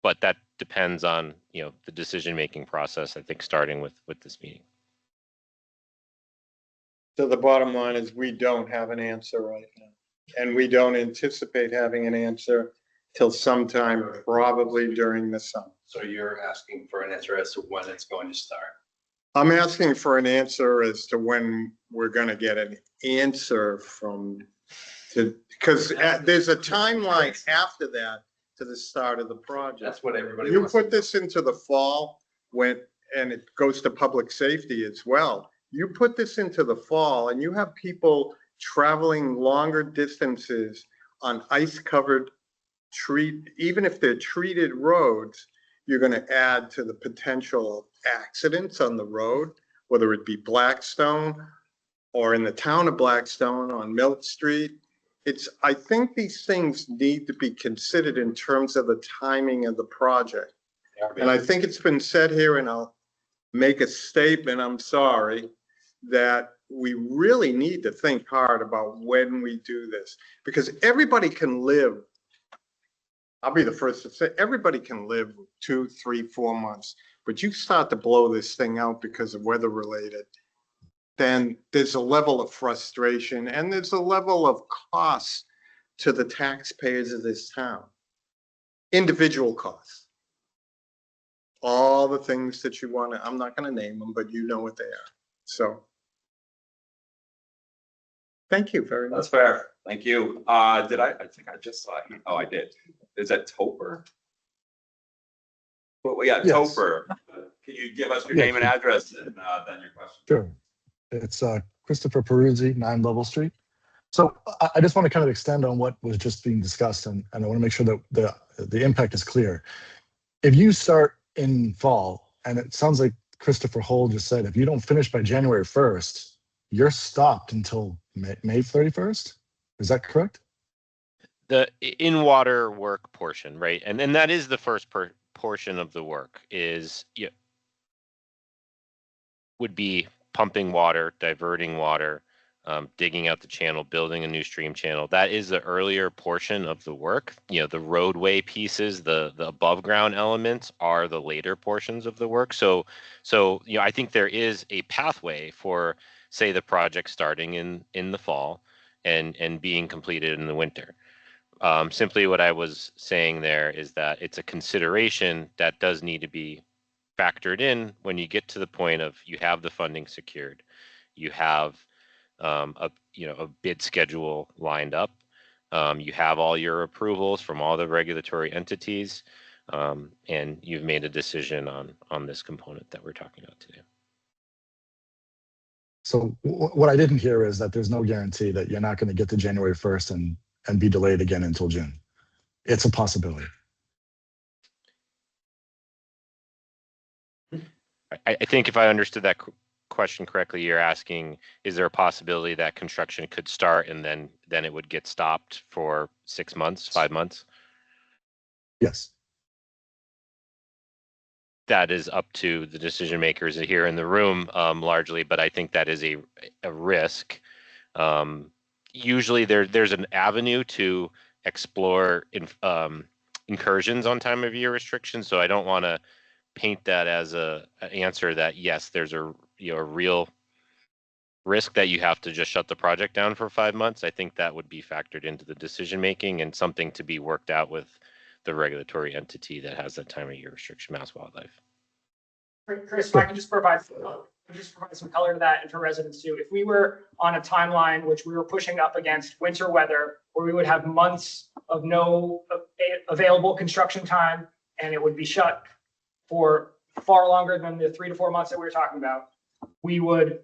but that depends on the decision-making process. I think starting with this meeting. So the bottom line is we don't have an answer right now, and we don't anticipate having an answer till sometime probably during the summer. So you're asking for an answer as to when it's going to start? I'm asking for an answer as to when we're going to get an answer because there's a timeline after that to the start of the project. That's what everybody You wants. put this into the fall and it goes to public safety as well. You put this into the fall and you have people traveling longer distances on ice-covered even if they're treated roads, you're going to add to the potential of accidents on the road, whether it be Blackstone or in the town of Blackstone on Milk Street. I think these things need to be considered in terms of the timing of the project. And I think it's been said here, and I'll make a statement, I'm sorry, that we really need to think hard about when we do this, because everybody can live. I'll be the first to say everybody can live 2, 3, 4 months, but you start to blow this thing out because of weather related, then there's a level of frustration and there's a level of cost to the taxpayers of this town. Individual costs. All the things that you want to, I'm not going to name them, but you know what they are. So thank you very much. That's fair. Thank you. I think I just saw it. Oh, I did. Is that Topher? Well, yeah, Yes. Topher. Can you give us your name and address and then your question? Sure. It's Christopher Peruzzi, 9 Level Street. So I just want to kind of extend on what was just being discussed, and I want to make sure that the impact is clear. If you start in fall, and it sounds like Christopher Hull just said, if you don't finish by January 1st, you're stopped until May 31st? Is that correct? The in-water work portion, right? And then that is the first portion of the work would be pumping water, diverting water, digging out the channel, building a new stream channel. That is the earlier portion of the work. The roadway pieces, the above ground elements are the later portions of the work. So I think there is a pathway for, say, the project starting in the fall and being completed in the winter. Simply what I was saying there is that it's a consideration that does need to be factored in when you get to the point of you have the funding secured, you have a bid schedule lined up, you have all your approvals from all the regulatory entities, and you've made a decision on this component that we're talking about today. So what I didn't hear is that there's no guarantee that you're not going to get to January 1st and be delayed again until June. it's a possibility. I think if I understood that question correctly, you're asking, is there a possibility that construction could start and then it would get stopped for 6 months, 5 months? Yes. That is up to the decision makers here in the room, largely, but I think that is a risk. Usually there's an avenue to explore incursions on time of year restrictions, so I don't want to paint that as an answer that yes, there's a real risk that you have to just shut the project down for 5 months. I think that would be factored into the decision making and something to be worked out with the regulatory entity that has that time of year restriction, Mass Wildlife. Chris, if I can just provide some color to that and to residents too. If we were on a timeline which we were pushing up against winter weather, where we would have months of no available construction time, and it would be shut for far longer than the 3 to 4 months that we were talking about, we would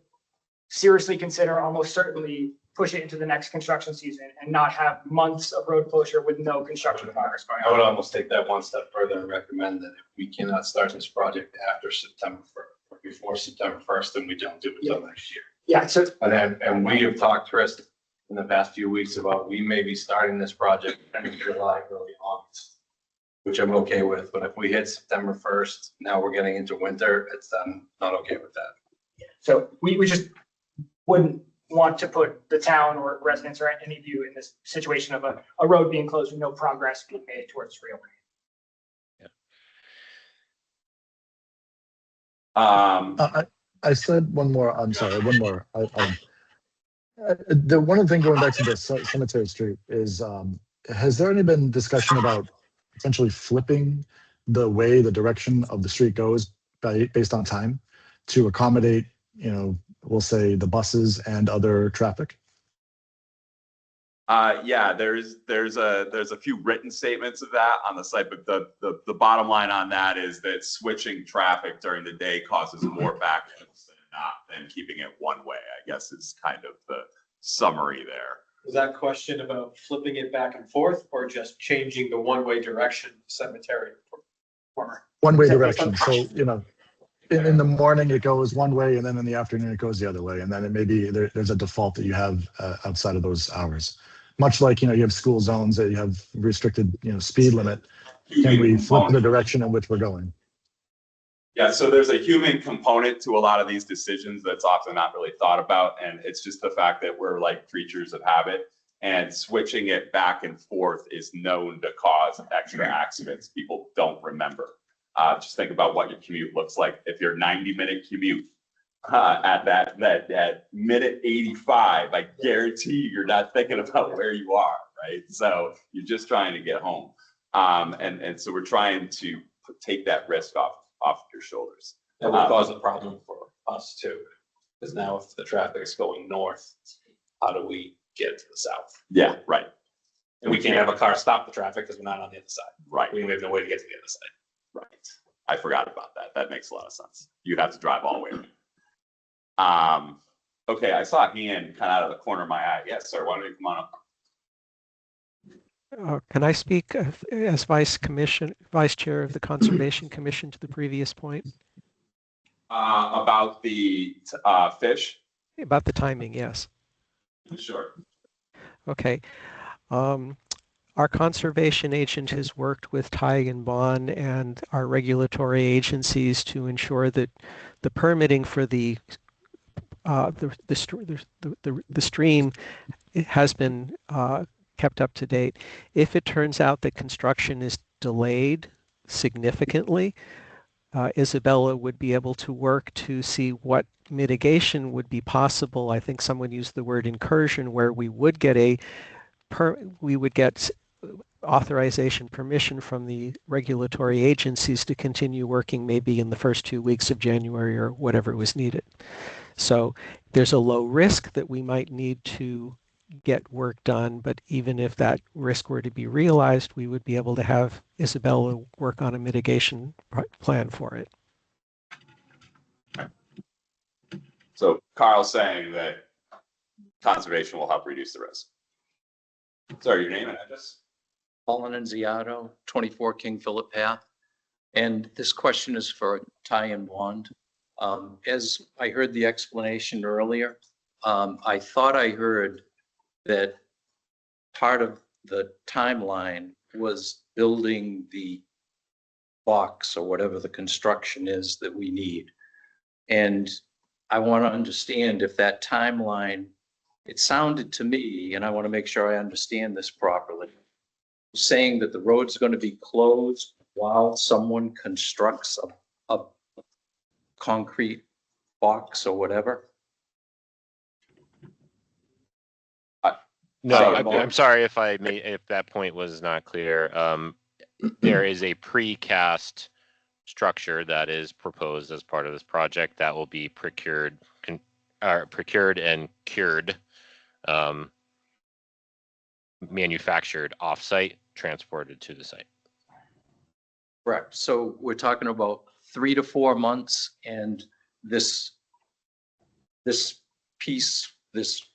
seriously consider, almost certainly push it into the next construction season and not have months of road closure with no construction progress going I would on. almost take that one step further and recommend that if we cannot start this project after September 1st, or before September 1st, then we don't do it until next year. Yeah, so And we have talked, Chris, in the past few weeks about we may be starting this project in July, early August, which I'm okay with. But if we hit September 1st, now we're getting into winter, I'm not okay with that. So we just wouldn't want to put the town or residents or any of you in this situation of a road being closed with no progress being made towards reopening. I said one more. I'm sorry, one more. The one thing going back to the Cemetery Street is, has there any been discussion about essentially flipping the way the direction of the street goes based on time to accommodate, we'll say the buses and other traffic? Yeah, there's a few written statements of that on the site, but the bottom line on that is that switching traffic during the day causes more backlogs than keeping it one way, I guess is kind of the summary there. Was that question about flipping it back and forth or just changing the one-way direction cemetery corner? One-way direction. So, in the morning it goes one way, and then in the afternoon it goes the other way, and then it may be there's a default that you have outside of those hours. Much like you have school zones that you have restricted speed limit. Can we flip the direction in which we're going? Yeah, so there's a human component to a lot of these decisions that's often not really thought about, and it's just the fact that we're like creatures of habit, and switching it back and forth is known to cause extra accidents people don't remember. Just think about what your commute looks like. If your 90-minute commute at that minute 85, I guarantee you're not thinking about where you are, right? So you're just trying to get home, and so we're trying to take that risk off your shoulders. That would cause a problem for us too, because now if the traffic is going north, how do we get to the south? Yeah, right. And we can't have a car stop the traffic because we're not on the other side. Right. We have no way to get to the other side. Right. I forgot about that. That makes a lot of sense. You'd have to drive all the way around. Okay, I saw a hand kind of out of the corner of my eye. Yes, sir. Why don't you come on up? Can I speak as vice chair of the Conservation Commission to the previous point? About the fish? About the timing, yes. Sure. Okay. Our conservation agent has worked with Tig and Bond and our regulatory agencies to ensure that the permitting for the stream has been kept up to date. If it turns out that construction is delayed significantly, Isabella would be able to work to see what mitigation would be possible. I think someone used the word incursion, where we would get authorization permission from the regulatory agencies to continue working maybe in the first 2 weeks of January or whatever was needed. So there's a low risk that we might need to get work done, but even if that risk were to be realized, we would be able to have Isabella work on a mitigation plan for it. So Carl's saying that conservation will help reduce the risk. Sorry, your name and address? Paul Annunziato, 24 King Philip Path. And this question is for Ty and Bond. As I heard the explanation earlier, I thought I heard that part of the timeline was building the box or whatever the construction is that we need. And I want to understand if that timeline, it sounded to me, and I want to make sure I understand this properly, saying that the road's going to be closed while someone constructs a concrete box or whatever. No, I'm sorry if if that point was not clear. There is a precast structure that is proposed as part of this project that will be procured and cured, manufactured off-site, transported to the site. Correct. So we're talking about 3 to 4 months, and this piece, this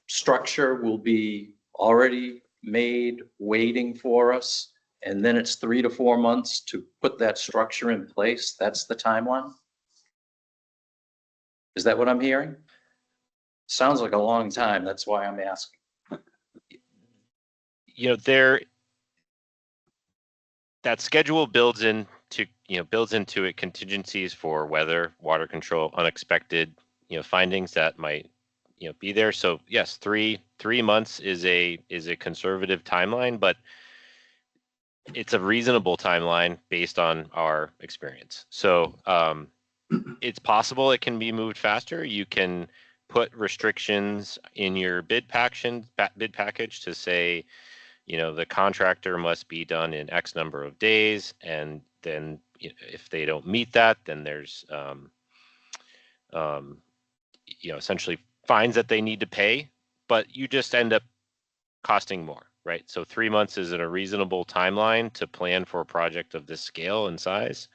structure will be already made, waiting for us, and then it's 3 to 4 months to put that structure in place. That's the timeline? Is that what I'm hearing? Sounds like a long time. That's why I'm asking. You know, that schedule builds into it contingencies for weather, water control, unexpected, findings that might, be there. So yes, three months is a conservative timeline, but it's a reasonable timeline based on our experience. So it's possible it can be moved faster. You can put restrictions in your bid package to say, the contractor must be done in X number of days, and then if they don't meet that, then there's essentially fines that they need to pay, but you just end up costing more, right? So 3 months is a reasonable timeline to plan for a project of this scale and size,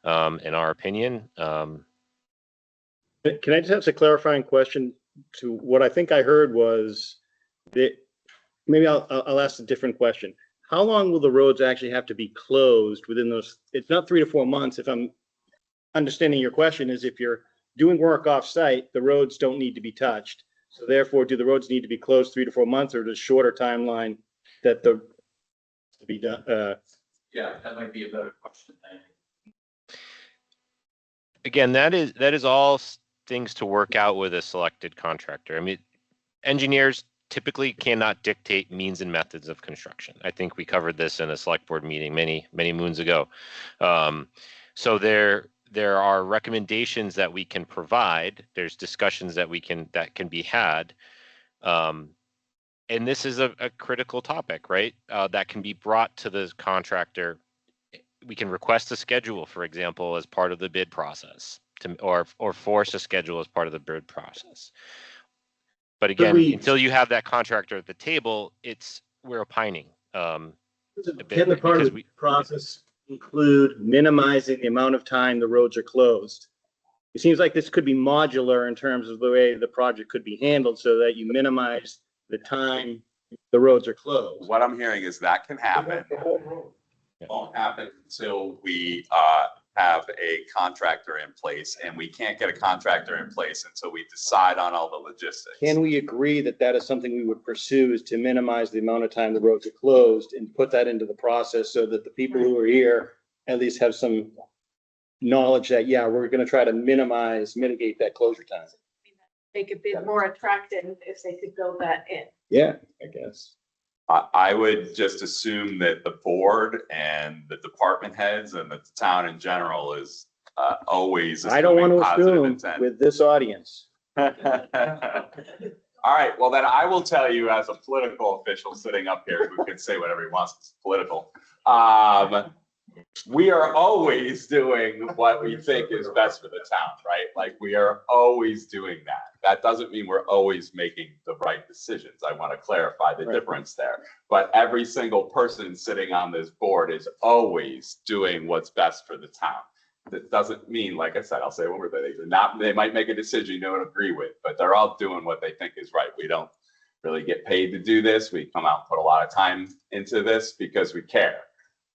in our opinion. Can I just ask a clarifying question to what I think I heard was that maybe I'll ask a different question. How long will the roads actually have to be closed within those? It's not 3 to 4 months. If I'm understanding your question, is if you're doing work off site, the roads don't need to be touched. So therefore, do the roads need to be closed 3 to 4 months, or does shorter timeline that to be done? Yeah, that might be a better question. Thank you. Again, that is all things to work out with a selected contractor. I mean, engineers typically cannot dictate means and methods of construction. I think we covered this in a select board meeting many moons ago. So there are recommendations that we can provide. There's discussions that can be had. And this is a critical topic, right? That can be brought to the contractor. We can request a schedule, for example, as part of the bid process, or force a schedule as part of the bid process. But again, until you have that contractor at the table, we're opining. Can the part of the process include minimizing the amount of time the roads are closed? It seems like this could be modular in terms of the way the project could be handled so that you minimize the time the roads are closed. What I'm hearing is that can happen. It won't happen until we have a contractor in place, and we can't get a contractor in place until we decide on all the logistics. Can we agree that that is something we would pursue, is to minimize the amount of time the roads are closed and put that into the process so that the people who are here at least have some knowledge that, yeah, we're going to try to mitigate that closure time. Make a bit more attractive if they could build that in. Yeah, I guess. I would just assume that the board and the department heads and the town in general is always. I don't want to assume intent. With this audience. All right, well then I will tell you as a political official sitting up here who can say whatever he wants, it's political. We are always doing what we think is best for the town, right? Like we are always doing that. That doesn't mean we're always making the right decisions. I want to clarify the difference there. But every single person sitting on this board is always doing what's best for the town. That doesn't mean, like I said, I'll say one more thing. They might make a decision you don't agree with, but they're all doing what they think is right. We don't really get paid to do this. We come out and put a lot of time into this because we care,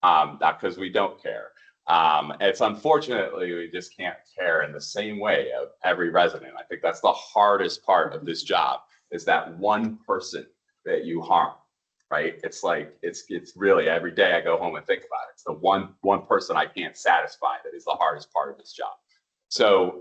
not because we don't care. It's unfortunately, we just can't care in the same way of every resident. I think that's the hardest part of this job, is that one person that you harm, right? It's like, it's really every day I go home and think about it. It's the one person I can't satisfy that is the hardest part of this job. So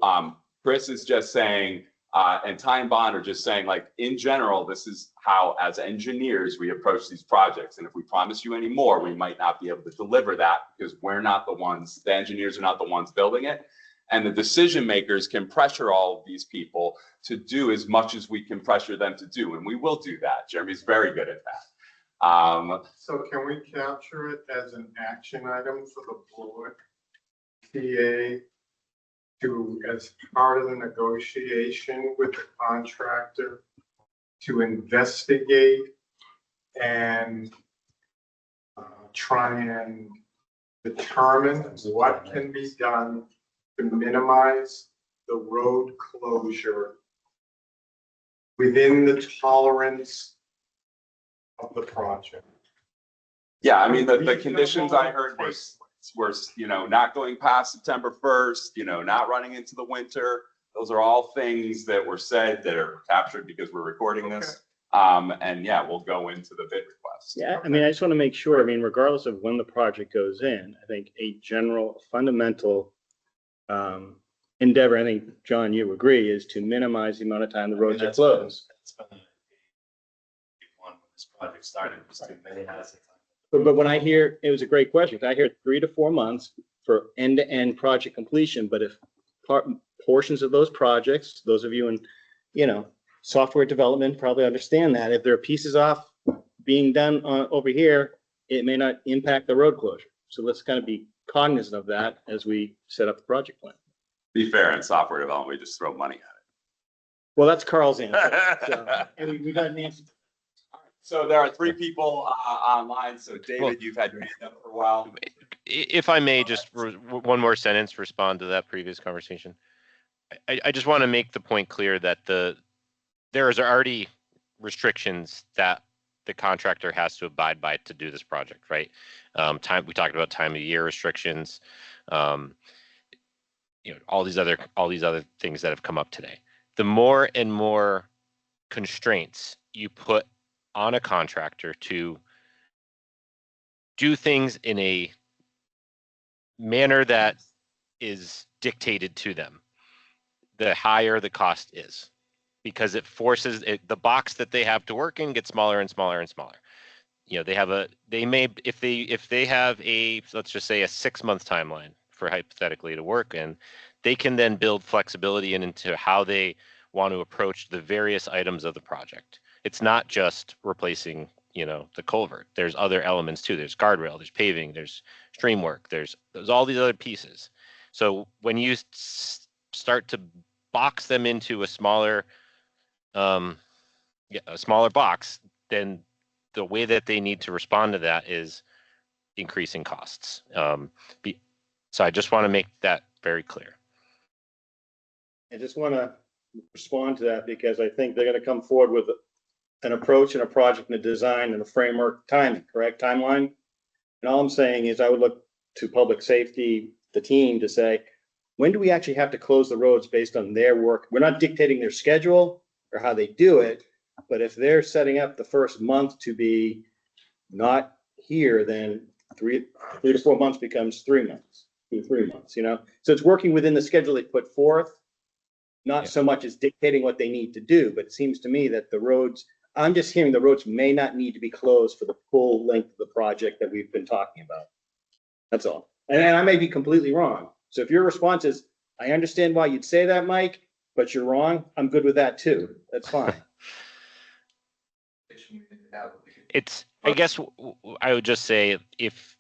Chris is just saying, and Ty and Bond are just saying, like, in general, this is how, as engineers, we approach these projects. And if we promise you any more, we might not be able to deliver that because we're not the ones, the engineers are not the ones building it. And the decision makers can pressure all of these people to do as much as we can pressure them to do. And we will do that. Jeremy's very good at that. So can we capture it as an action item for the board? TA to, as part of the negotiation with the contractor, to investigate and try and determine what can be done to minimize the road closure within the tolerance of the project. Yeah, I mean, the conditions I heard were, you know, not going past September 1st, you know, not running into the winter. Those are all things that were said that are captured because we're recording this. And yeah, we'll go into the bid request. Yeah, I mean, I just want to make sure, I mean, regardless of when the project goes in, I think a general fundamental endeavor, I think, John, you agree, is to minimize the amount of time the roads are closed. That's been one when this project started, was too many houses. But when I hear, it was a great question. I hear 3 to 4 months for end-to-end project completion, but if portions of those projects, those of you in, you know, software development probably understand that if there are pieces off being done over here, it may not impact the road closure. So let's kind of be cognizant of that as we set up the project plan. Be fair, in software development, we just throw money at it. Well, that's Carl's answer. So, and we got an answer. So there are 3 people online. So David, you've had your hand up for a while. If I may, just one more sentence, respond to that previous conversation. I just want to make the point clear that there is already restrictions that the contractor has to abide by to do this project, right? We talked about time of year restrictions, you know, all these other things that have come up today. The more and more constraints you put on a contractor to do things in a manner that is dictated to them, the higher the cost is, because it forces it, the box that they have to work in gets smaller and smaller and smaller. You know, they may, if they have a, let's just say a 6-month timeline for hypothetically to work in, they can then build flexibility into how they want to approach the various items of the project. It's not just replacing, you know, the culvert. There's other elements too. There's guardrail, there's paving, there's stream work, there's all these other pieces. So when you start to box them into a smaller box, then the way that they need to respond to that is increasing costs. So I just want to make that very clear. I just want to respond to that because I think they're going to come forward with an approach and a project and a design and a framework timing, correct timeline. And all I'm saying is I would look to public safety, the team, to say, when do we actually have to close the roads based on their work? We're not dictating their schedule or how they do it, but if they're setting up the first month to be not here, then 3 to 4 months becomes 3 months, 2 to 3 months, you know? So it's working within the schedule they put forth, not so much as dictating what they need to do, but it seems to me that the roads, I'm just hearing the roads may not need to be closed for the full length of the project that we've been talking about. That's all. And I may be completely wrong. So if your response is, I understand why you'd say that, Mike, but you're wrong, I'm good with that too. That's fine. It's, I guess I would just say, if,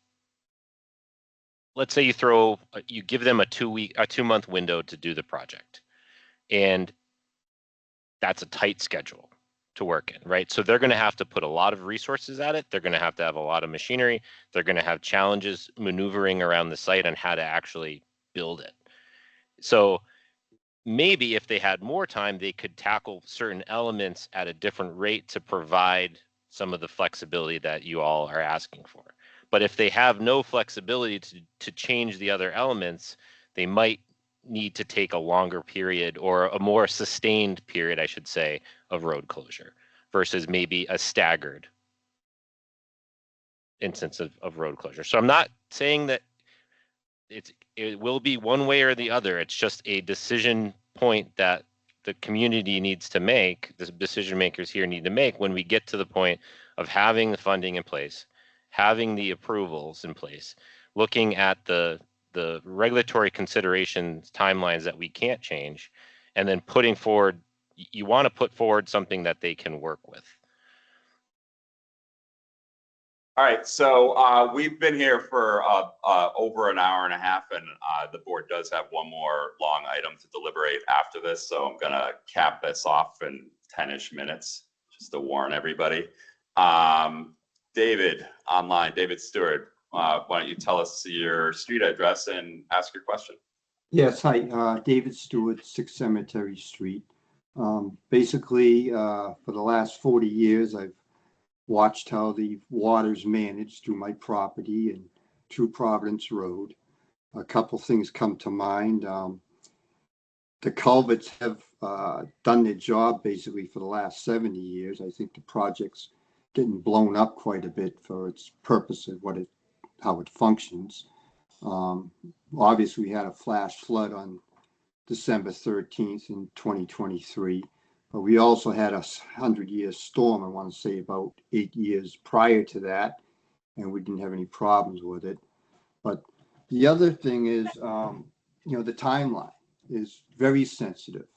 let's say you give them a 2-month window to do the project, and that's a tight schedule to work in, right? So they're going to have to put a lot of resources at it. They're going to have a lot of machinery. They're going to have challenges maneuvering around the site on how to actually build it. So maybe if they had more time, they could tackle certain elements at a different rate to provide some of the flexibility that you all are asking for. But if they have no flexibility to change the other elements, they might need to take a longer period or a more sustained period, I should say, of road closure versus maybe a staggered instance of road closure. So I'm not saying that it will be one way or the other. It's just a decision point that the community needs to make, the decision makers here need to make when we get to the point of having the funding in place, having the approvals in place, looking at the regulatory considerations, timelines that we can't change, and then putting forward, you want to put forward something that they can work with. All right, so we've been here for over an hour and a half, and the board does have one more long item to deliberate after this, so I'm gonna cap this off in 10-ish minutes, just to warn everybody. David, online, David Stewart, why don't you tell us your street address and ask your question? Yes, hi, David Stewart, 6 Cemetery Street. Basically, for the last 40 years, I've watched how the water's managed through my property and through Providence Road. A couple things come to mind. The culverts have done their job basically for the last 70 years. I think the project's getting blown up quite a bit for its purpose of how it functions. Obviously, we had a flash flood on December 13th in 2023. But we also had a 100-year storm, I want to say about 8 years prior to that, and we didn't have any problems with it. But the other thing is, the timeline is very sensitive.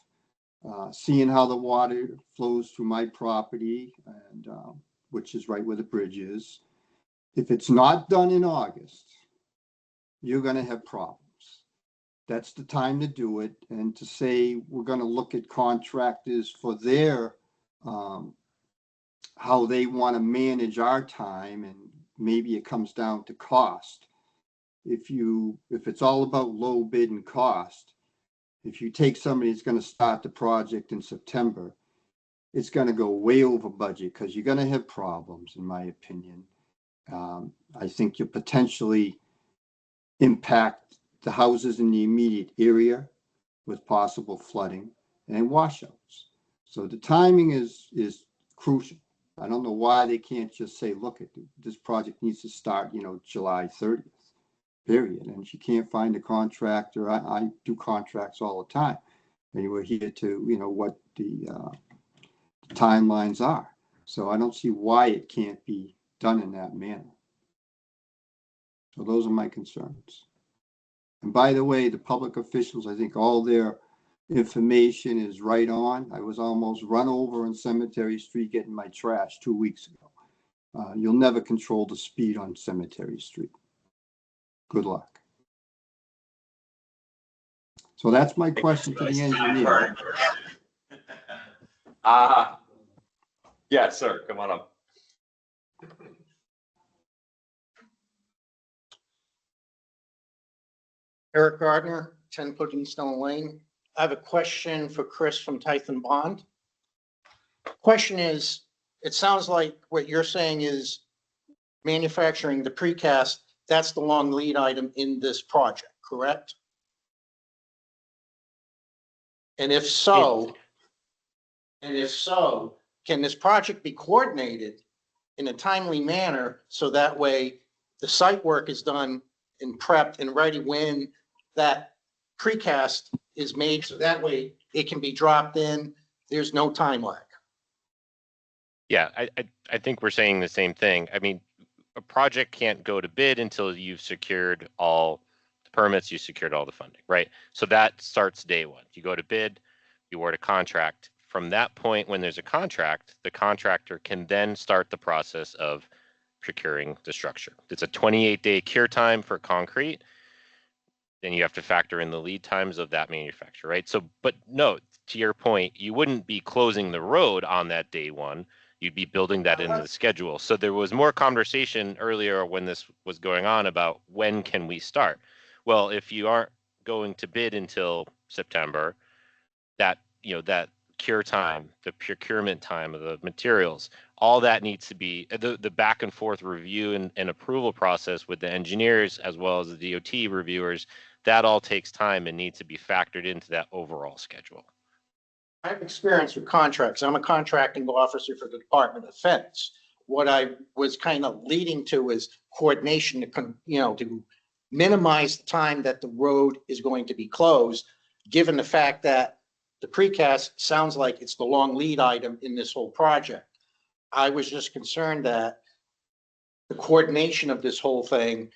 Seeing how the water flows through my property, and which is right where the bridge is, if it's not done in August, you're going to have problems. That's the time to do it. And to say we're going to look at contractors for their, how they want to manage our time, and maybe it comes down to cost. If it's all about low bid and cost, if you take somebody that's going to start the project in September, it's going to go way over budget because you're going to have problems, in my opinion. I think you potentially impact the houses in the immediate area with possible flooding and washouts. So the timing is crucial. I don't know why they can't just say, look, this project needs to start, July 30th, period. And if you can't find a contractor, I do contracts all the time. And we're here to, what the timelines are. So I don't see why it can't be done in that manner. So those are my concerns. And by the way, the public officials, I think all their information is right on. I was almost run over on Cemetery Street getting my trash 2 weeks ago. You'll never control the speed on Cemetery Street. Good luck. So that's my question to the engineer. Yeah, sir, come on up. Eric Gardner, 10 Puddingstone Lane. I have a question for Chris from Tyson Bond. Question is, it sounds like what you're saying is manufacturing the precast, that's the long lead item in this project, correct? And if so, can this project be coordinated in a timely manner so that way the site work is done and prepped and ready when that precast is made, so that way it can be dropped in, there's no time lag? Yeah, I think we're saying the same thing. I mean, a project can't go to bid until you've secured all the permits, you secured all the funding, right? So that starts day one. You go to bid, you award a contract. From that point, when there's a contract, the contractor can then start the process of procuring the structure. It's a 28-day cure time for concrete. Then you have to factor in the lead times of that manufacturer, right? So, but no, to your point, you wouldn't be closing the road on that day one. You'd be building that into the schedule. So there was more conversation earlier when this was going on about when can we start? Well, if you aren't going to bid until September, that, you know, that cure time, the procurement time of the materials, all that needs to be the back and forth review and approval process with the engineers as well as the DOT reviewers. That all takes time and needs to be factored into that overall schedule. I have experience with contracts. I'm a contracting officer for the Department of Defense. What I was kind of leading to is coordination to minimize the time that the road is going to be closed, given the fact that the precast sounds like it's the long lead item in this whole project. I was just concerned that the coordination of this whole thing,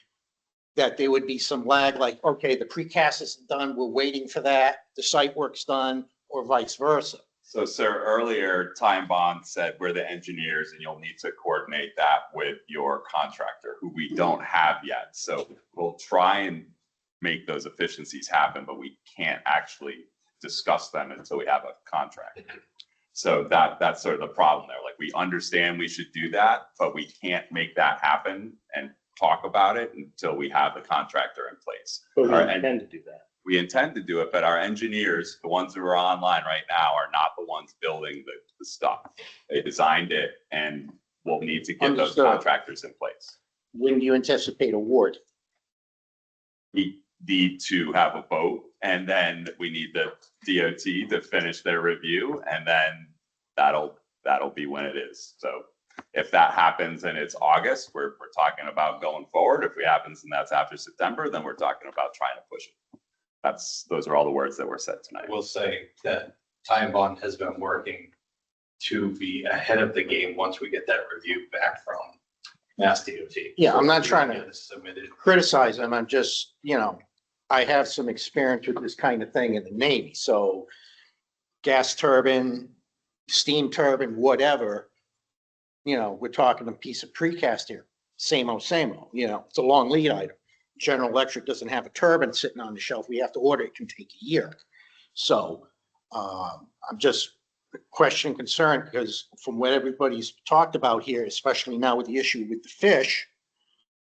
that there would be some lag, like, okay, the precast isn't done, we're waiting for that, the site work's done, or vice versa. So, sir, earlier, Time Bond said we're the engineers and you'll need to coordinate that with your contractor, who we don't have yet. So we'll try and make those efficiencies happen, but we can't actually discuss them until we have a contract. So that's sort of the problem there. Like, we understand we should do that, but we can't make that happen and talk about it until we have the contractor in place. But we intend to do that. We intend to do it, but our engineers, the ones who are online right now, are not the ones building the stuff. They designed it, and we'll need to get those Understood. contractors in place. When do you anticipate award? We need to have a vote, and then we need the DOT to finish their review, and then that'll be when it is. So if that happens and it's August, we're talking about going forward. If it happens and that's after September, then we're talking about trying to push it. Those are all the words that were said tonight. I will say that Time Bond has been working to be ahead of the game once we get that review back from Mass DOT. Yeah, So I'm not we trying can to get it submitted. criticize them. I'm just, I have some experience with this kind of thing in the Navy. So gas turbine, steam turbine, whatever, we're talking a piece of precast here. Same old, it's a long lead item. General Electric doesn't have a turbine sitting on the shelf. We have to order it. It can take a year. So I'm just concerned because from what everybody's talked about here, especially now with the issue with the fish,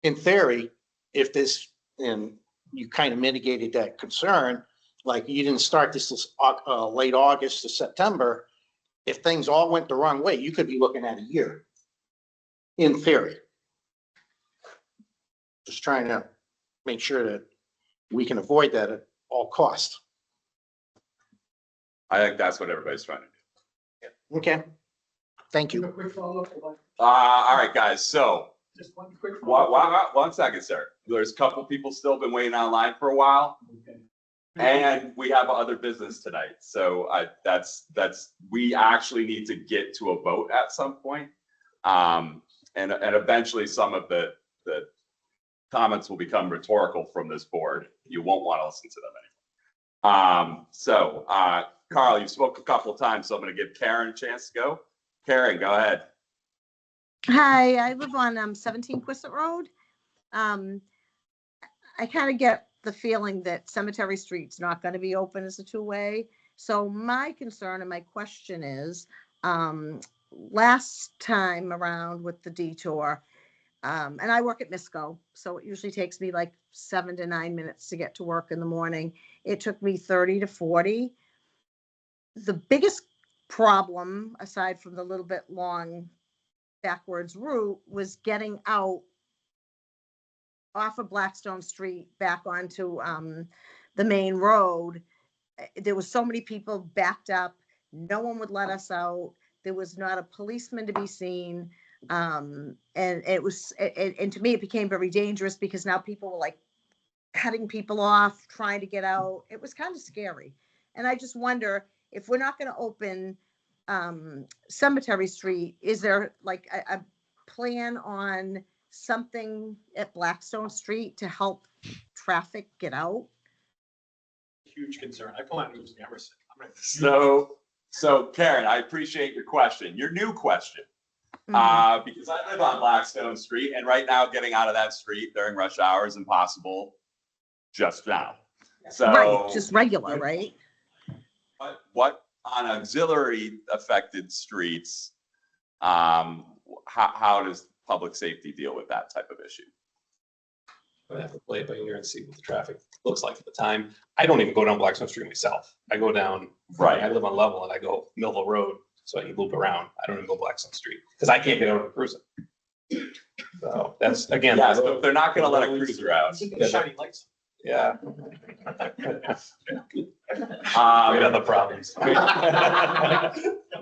in theory, if this, and you kind of mitigated that concern, like you didn't start this late August to September, if things all went the wrong way, you could be looking at a year, in theory. Just trying to make sure that we can avoid that at all costs. I think that's what everybody's trying to do. Okay, thank you. Quick follow-up. All right, guys. So Just one quick. one second, sir. There's a couple people still been waiting online for a while. And we have other business tonight. So we actually need to get to a vote at some point. And eventually some of the comments will become rhetorical from this board. You won't want to listen to them anymore. Carl, you spoke a couple of times, so I'm going to give Karen a chance to go. Karen, go ahead. Hi, I live on 17 Quissett Road. I kind of get the feeling that Cemetery Street's not going to be open as a two-way. So my concern and my question is, last time around with the detour, and I work at Misco, so it usually takes me like 7 to 9 minutes to get to work in the morning. It took me 30 to 40. The biggest problem, aside from the little bit long backwards route, was getting out off of Blackstone Street back onto the main road. There was so many people backed up. No one would let us out. There was not a policeman to be seen. And to me, it became very dangerous because now people were like cutting people off, trying to get out. It was kind of scary. And I just wonder if we're not going to open Cemetery Street, is there like a plan on something at Blackstone Street to help traffic get out? Huge concern. I plan on using Emerson. So Karen, I appreciate your question, your new question. Because I live on Blackstone Street, and right now getting out of that street during rush hour is impossible just now. So Right, just regular, right? What on auxiliary affected streets, how does public safety deal with that type of issue? I have to play it by ear and see what the traffic looks like at the time. I don't even go down Blackstone Street myself. I go down, I live on Level and I go Millville Road, so I can loop around. I don't even go Blackstone Street, because I can't get out of a cruiser. So that's, again. Yeah, so they're not gonna let a cruiser out. Shiny lights. Yeah. Great Um, other problems. I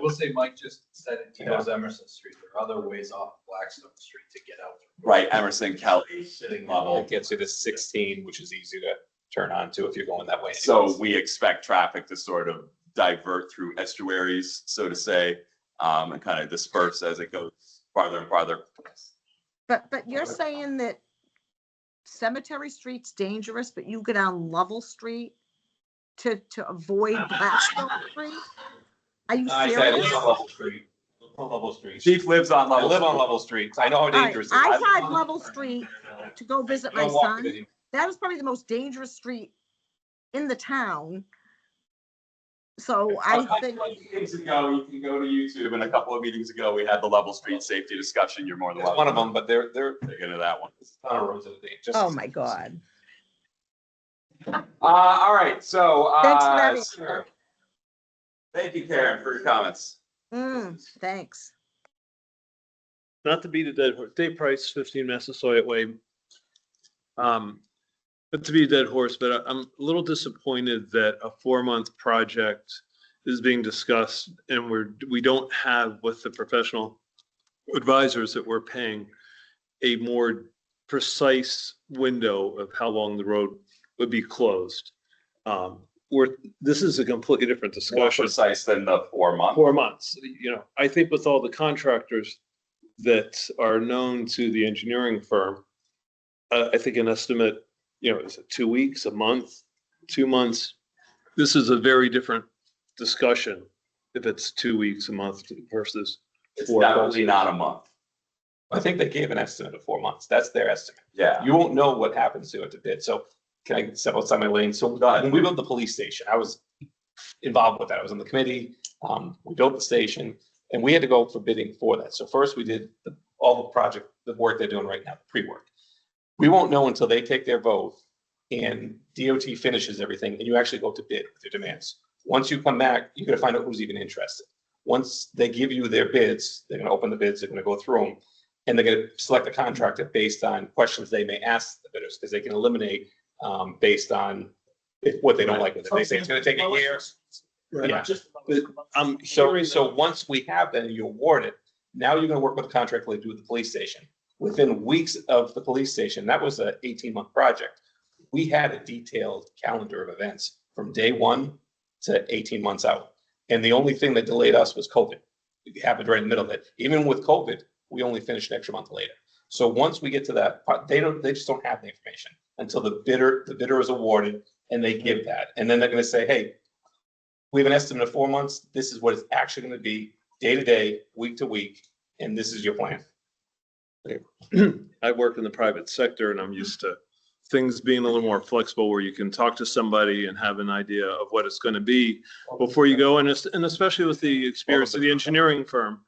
will say Mike just said it, he knows Emerson Street. There are other ways off Blackstone Street to get out. right, Emerson, Kelly, Sitting level. It gets you to 16, which is easy to turn on to if you're going that way. So we expect traffic to sort of divert through estuaries, so to say, and kind of disperse as it goes farther and farther. But you're saying that Cemetery Street's dangerous, but you go down Level Street to avoid Blackstone Street? Are you I said I serious? live on Level Street. On Level Street. Chief lives on I level. live on Level Street. I know how All right, dangerous it is. I drive Level Street to go visit my Don't walk son. with it. That is probably the most dangerous street in the town. So A I couple think, of meetings ago, you can go to YouTube, and a couple of meetings ago, we had the Level Street safety discussion. You're more than It's welcome. one of them, but they're Dig into that one. on a road to the day. Just- oh my God. All right, so, Thanks for that sure. info. Thank you, Karen, for your comments. Thanks. Not to beat a dead horse, Dave Price, 15 Massasoit Way. Not to be a dead horse, but I'm a little disappointed that a 4-month project is being discussed and we don't have with the professional advisors that we're paying a more precise window of how long the road would be closed. This is a completely different More discussion. precise than the 4 months. 4 months, I think with all the contractors that are known to the engineering firm, I think an estimate, is it 2 weeks, a month, 2 months? This is a very different discussion if it's 2 weeks, a month versus It's 4 definitely not a month. I think they gave an estimate of 4 months. That's their estimate. Yeah. You won't know what happens to it to bid. So can I step outside my lane? So when we built the police station, I was involved with that. I was on the committee. We built the station and we had to go for bidding for that. So first we did all the work they're doing right now, the pre-work. We won't know until they take their vote and DOT finishes everything and you actually go to bid with your demands. Once you come back, you gotta find out who's even interested. Once they give you their bids, they're gonna open the bids, they're gonna go through them, and they're gonna select a contractor based on questions they may ask the bidders, because they can eliminate based on what they don't like with it. They say it's gonna take a year. Yeah. So once we have that and you award it, now you're gonna work with the contractor like you do with the police station. Within weeks of the police station, that was a 18-month project. We had a detailed calendar of events from day one to 18 months out. And the only thing that delayed us was COVID. It happened right in the middle of it. Even with COVID, we only finished an extra month later. So once we get to that part, they just don't have the information until the bidder is awarded and they give that. And then they're gonna say, hey, we have an estimate of 4 months. This is what it's actually gonna be day to day, week to week, and this is your plan. I work in the private sector and I'm used to things being a little more flexible where you can talk to somebody and have an idea of what it's going to be before you go. And especially with the experience of the engineering firm.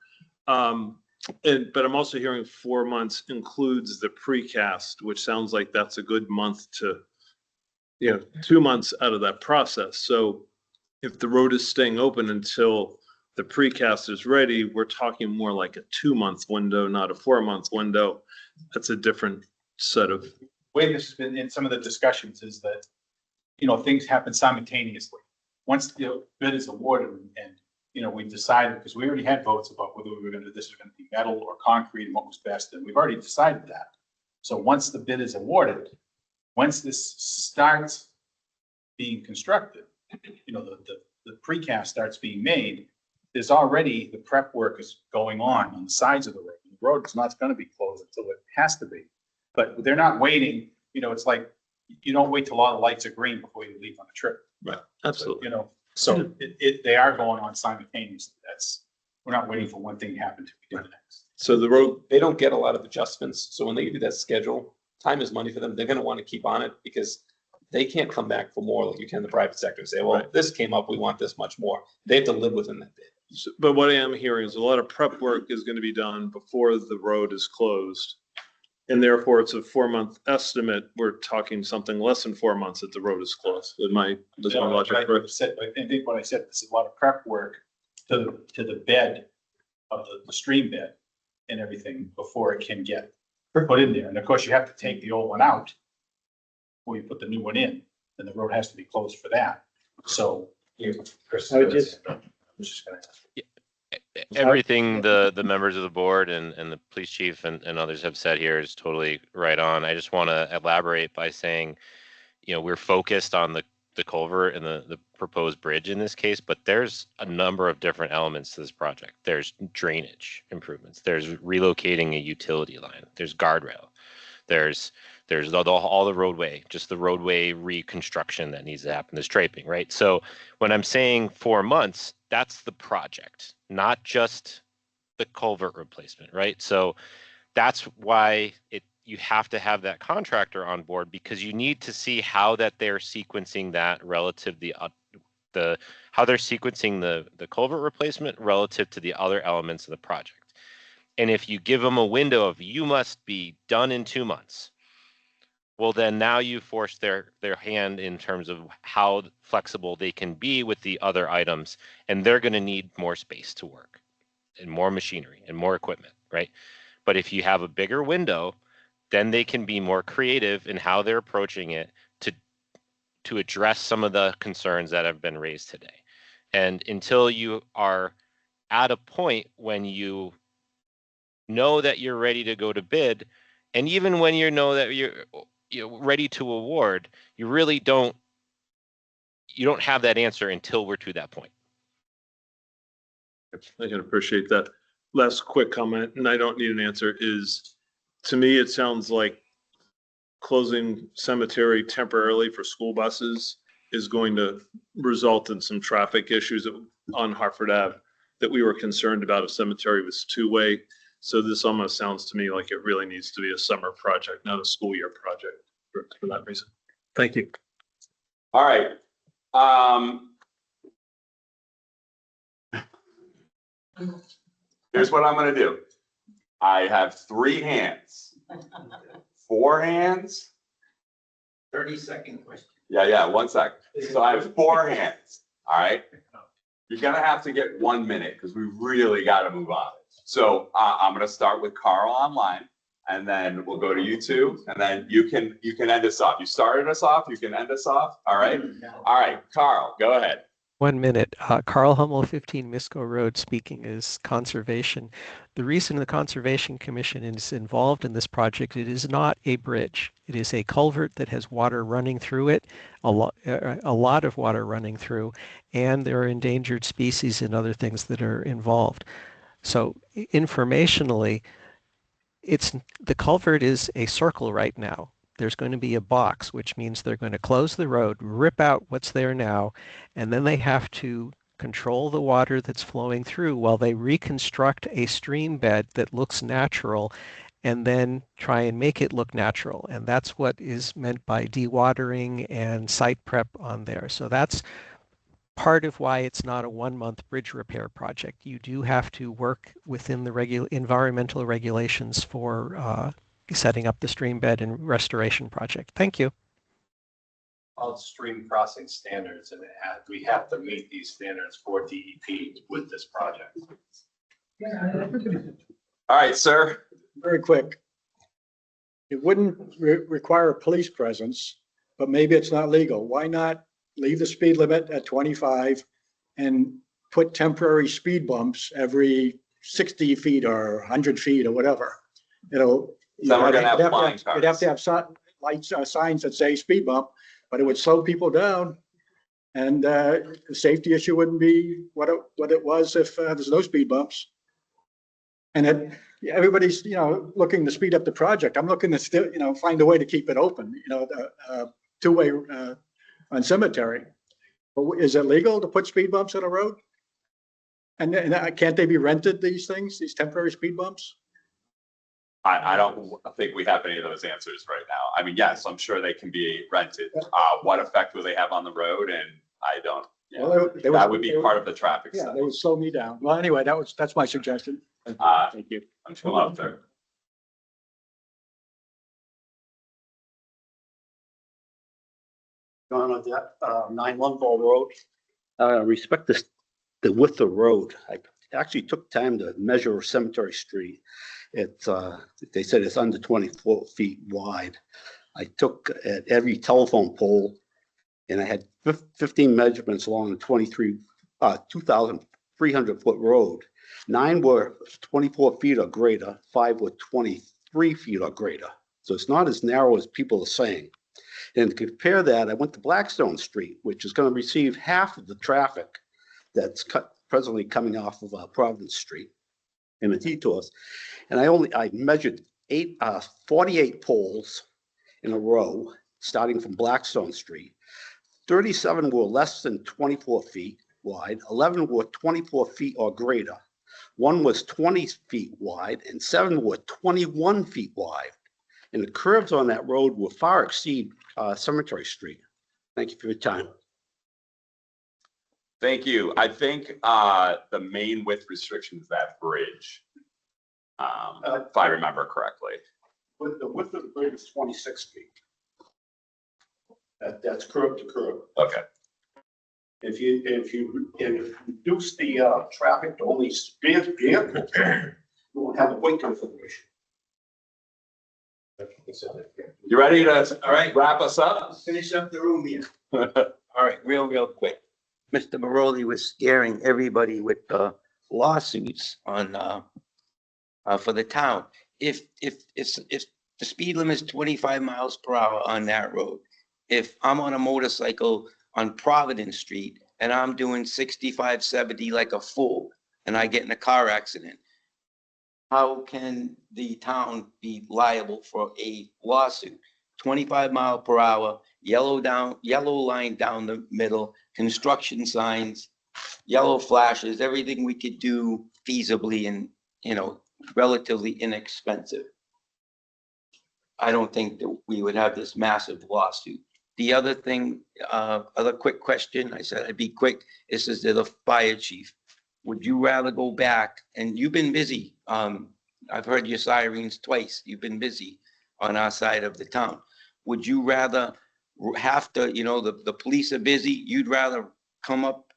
But I'm also hearing 4 months includes the precast, which sounds like that's a good month to, 2 months out of that process. So if the road is staying open until the precast is ready, we're talking more like a 2-month window, not a 4-month window. That's a different set of. Way this has been in some of the discussions is that, things happen simultaneously. Once the bid is awarded and, we decided, because we already had votes about whether we were gonna do this was gonna be metal or concrete and what was best, and we've already decided that. So once the bid is awarded, once this starts being constructed, the precast starts being made, there's already the prep work is going on the sides of the road. The road is not gonna be closed until it has to be. But they're not waiting, it's like, you don't wait till all the lights are green before you leave on a trip. Right, absolutely. So they are going on simultaneously. We're not waiting for one thing to happen to we do the next. So the road, they don't get a lot of adjustments. So when they give you that schedule, time is money for them. They're gonna want to keep on it because they can't come back for more like you can in the private sector and say, well, this came up, we want this much more. They have to live within that bid. but what I am hearing is a lot of prep work is going to be done before the road is closed. And therefore, it's a 4-month estimate. We're talking something less than 4 months that the road is closed. Is my logic I correct? said, I think what I said, this is a lot of prep work to the bed of the stream bed and everything before it can get put in there. And of course, you have to take the old one out before you put the new one in, and the road has to be closed for that. So Chris, I would just- I'm just gonna ask. Everything the members of the board and the police chief and others have said here is totally right on. I just want to elaborate by saying, we're focused on the culvert and the proposed bridge in this case, but there's a number of different elements to this project. There's drainage improvements. There's relocating a utility line. There's guardrail. There's all the roadway, just the roadway reconstruction that needs to happen, the striping, right? So when I'm saying 4 months, that's the project, not just the culvert replacement, right? So that's why you have to have that contractor on board, because you need to see how that they're sequencing that relative how they're sequencing the culvert replacement relative to the other elements of the project. And if you give them a window of you must be done in 2 months, well, then now you force their hand in terms of how flexible they can be with the other items, and they're going to need more space to work and more machinery and more equipment, right? But if you have a bigger window, then they can be more creative in how they're approaching it to address some of the concerns that have been raised today. And until you are at a point when you know that you're ready to go to bid, and even when you know that you're ready to award, you really don't have that answer until we're to that point. I can appreciate that. Last quick comment, and I don't need an answer, is to me, it sounds like closing cemetery temporarily for school buses is going to result in some traffic issues on Hartford Ave that we were concerned about. A cemetery was two-way. So this almost sounds to me like it really needs to be a summer project, not a school year project for that reason. Thank you. All right. Here's what I'm gonna do. I have 3 hands, 4 hands. 30-second question. Yeah, 1 second. So I have 4 hands, all right? You're gonna have to get 1 minute because we really gotta move on. So I'm gonna start with Carl online, and then we'll go to you 2, and then you can end us off. You started us off, you can end us off, all right? All right, Carl, go ahead. 1 minute. Carl Hummel, 15 Misco Road, speaking as conservation. The reason the Conservation Commission is involved in this project, it is not a bridge. It is a culvert that has water running through it, a lot of water running through, and there are endangered species and other things that are involved. So informationally, the culvert is a circle right now. There's going to be a box, which means they're going to close the road, rip out what's there now, and then they have to control the water that's flowing through while they reconstruct a stream bed that looks natural and then try and make it look natural. And that's what is meant by dewatering and site prep on there. So that's part of why it's not a 1-month bridge repair project. You do have to work within the environmental regulations for setting up the stream bed and restoration project. Thank you. All stream crossing standards, and we have to meet these standards for DEP with this project. All right, sir. Very quick. It wouldn't require a police presence, but maybe it's not legal. Why not leave the speed limit at 25 and put temporary speed bumps every 60 feet or 100 feet or whatever? So we're gonna have flying cars. You'd have to have lights, signs that say speed bump, but it would slow people down. And the safety issue wouldn't be what it was if there's no speed bumps. And everybody's, looking to speed up the project. I'm looking to still, find a way to keep it open, two-way on Cemetery. But is it legal to put speed bumps on a road? And can't they be rented, these things, these temporary speed bumps? I don't think we have any of those answers right now. I mean, yes, I'm sure they can be rented. What effect will they have on the road? And I don't, Well, that would be part of the traffic Yeah, study. they would slow me down. Well, anyway, that's my suggestion. Thank you. I'm come up there. Going on that, 914 Road. Respect the width of the road. I actually took time to measure Cemetery Street. It's, they said it's under 24 feet wide. I took at every telephone pole and I had 15 measurements along the 2,300 foot road. 9 were 24 feet or greater, 5 were 23 feet or greater. So it's not as narrow as people are saying. And to compare that, I went to Blackstone Street, which is going to receive half of the traffic that's presently coming off of Providence Street in the detours. And I measured 48 poles in a row, starting from Blackstone Street. 37 were less than 24 feet wide, 11 were 24 feet or greater, 1 was 20 feet wide, and 7 were 21 feet wide. And the curves on that road will far exceed Cemetery Street. Thank you for your time. Thank you. I think the main width restriction is that bridge, if I remember correctly. With the width of the bridge is 26 feet. That's curb to curb. Okay. If you reduce the traffic to only vehicles, you won't have the weight configuration. You ready to wrap us up? Finish up the room here. All right, real quick. Mr. Baroli was scaring everybody with lawsuits on for the town. If the speed limit is 25 miles per hour on that road, if I'm on a motorcycle on Providence Street and I'm doing 65, 70 like a fool and I get in a car accident, how can the town be liable for a lawsuit? 25 mile per hour, yellow line down the middle, construction signs, yellow flashes, everything we could do feasibly and, relatively inexpensive. I don't think that we would have this massive lawsuit. The other thing, other quick question, I said I'd be quick, this is to the fire chief. Would you rather go back, and you've been busy, I've heard your sirens twice, you've been busy on our side of the town. Would you rather have to, the police are busy, you'd rather come up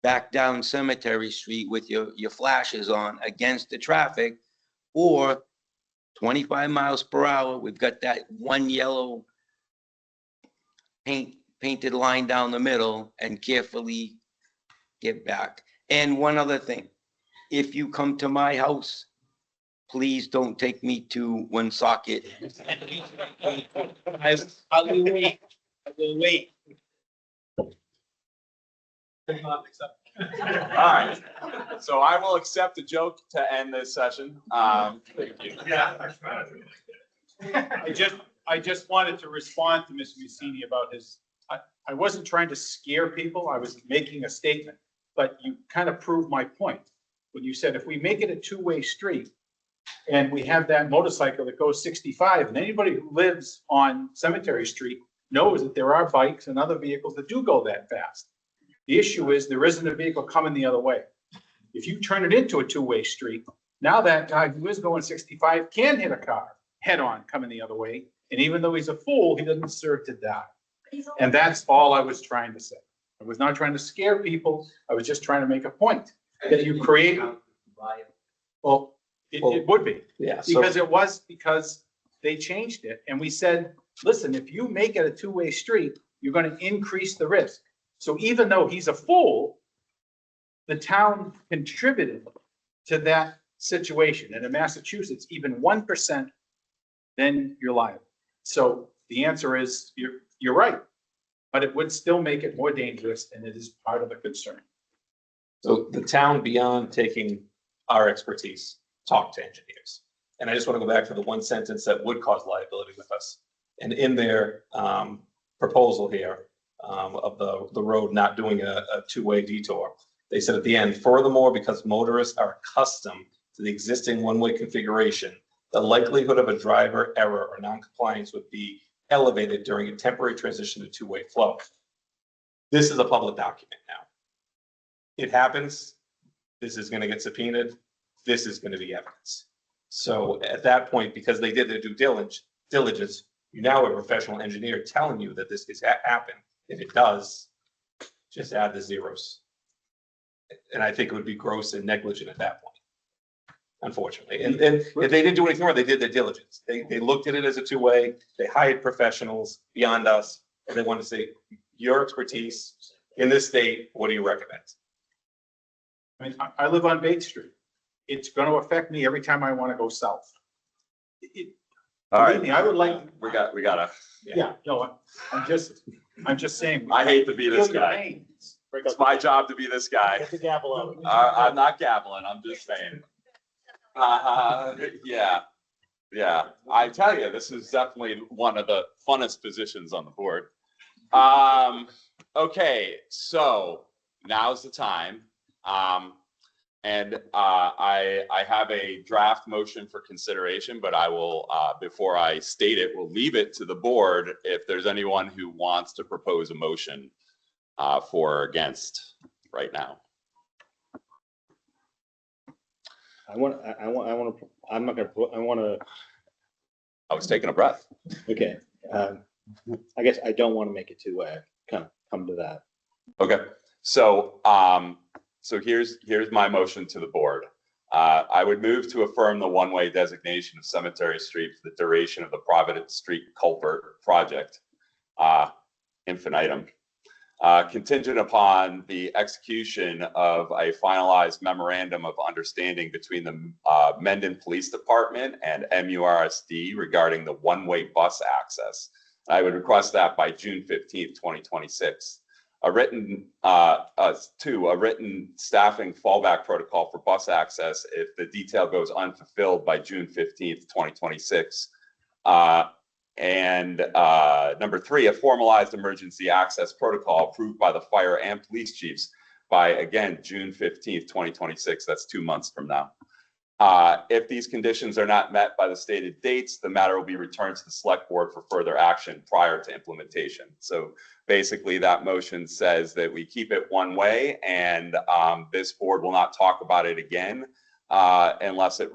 back down Cemetery Street with your flashes on against the traffic, or 25 miles per hour, we've got that one yellow painted line down the middle and carefully get back. And one other thing, if you come to my house, please don't take me to Woonsocket. I will wait. I will wait. All right. So I will accept a joke to end this session. Thank you. I just wanted to respond to Mr. Mussini about his, I wasn't trying to scare people. I was making a statement, but you kind of proved my point. When you said, if we make it a two-way street and we have that motorcycle that goes 65, and anybody who lives on Cemetery Street knows that there are bikes and other vehicles that do go that fast. The issue is there isn't a vehicle coming the other way. If you turn it into a two-way street, now that guy who is going 65 can hit a car head on coming the other way. And even though he's a fool, he doesn't deserve to die. And that's all I was trying to say. I was not trying to scare people. I was just trying to make a point that you create. Well, it would be. Yeah. So, Because they changed it. And we said, listen, if you make it a two-way street, you're going to increase the risk. So even though he's a fool, the town contributed to that situation. And in Massachusetts, even 1%, then you're liable. So the answer is you're right, but it would still make it more dangerous, and it is part of the concern. so the town, beyond taking our expertise, talk to engineers. And I just want to go back to the one sentence that would cause liability with us. And in their proposal here of the road not doing a two-way detour, they said at the end, furthermore, because motorists are accustomed to the existing one-way configuration, the likelihood of a driver error or non-compliance would be elevated during a temporary transition to two-way flow. This is a public document now. It happens. This is going to get subpoenaed. This is going to be evidence. So at that point, because they did their due diligence, You now have a professional engineer telling you that this is happen. If it does, just add the zeros. And I think it would be gross and negligent at that point, unfortunately. And if they didn't do anything wrong, they did their diligence. They looked at it as a two-way. They hired professionals beyond us, and they wanted to say, your expertise in this state, what do you recommend? I mean, I live on Bates Street. It's going to affect me every time I want to go south. All right. Believe me, I would like. We gotta. Yeah, no, I'm just saying. I hate to be this Feel your guy. pain. It's my job to be this guy. Get the gavel out. I'm not gabbling, I'm just saying. Yeah. I tell you, this is definitely one of the funnest positions on the board. Okay, so now's the time. I have a draft motion for consideration, but I will, before I state it, we'll leave it to the board if there's anyone who wants to propose a motion for or against right now. I want to, I was taking a breath. okay. I guess I don't want to make it two-way. Kind of come to that. Okay, so here's my motion to the board. I would move to affirm the one-way designation of Cemetery Street for the duration of the Providence Street Culvert project, infinitum, contingent upon the execution of a finalized memorandum of understanding between the Mendon Police Department and MURSD regarding the one-way bus access. I would request that by June 15th, 2026. A written staffing fallback protocol for bus access if the detail goes unfulfilled by June 15th, 2026. And number 3, a formalized emergency access protocol approved by the fire and police chiefs by, again, June 15th, 2026. That's 2 months from now. If these conditions are not met by the stated dates, the matter will be returned to the select board for further action prior to implementation. So basically that motion says that we keep it one way and this board will not talk about it again unless it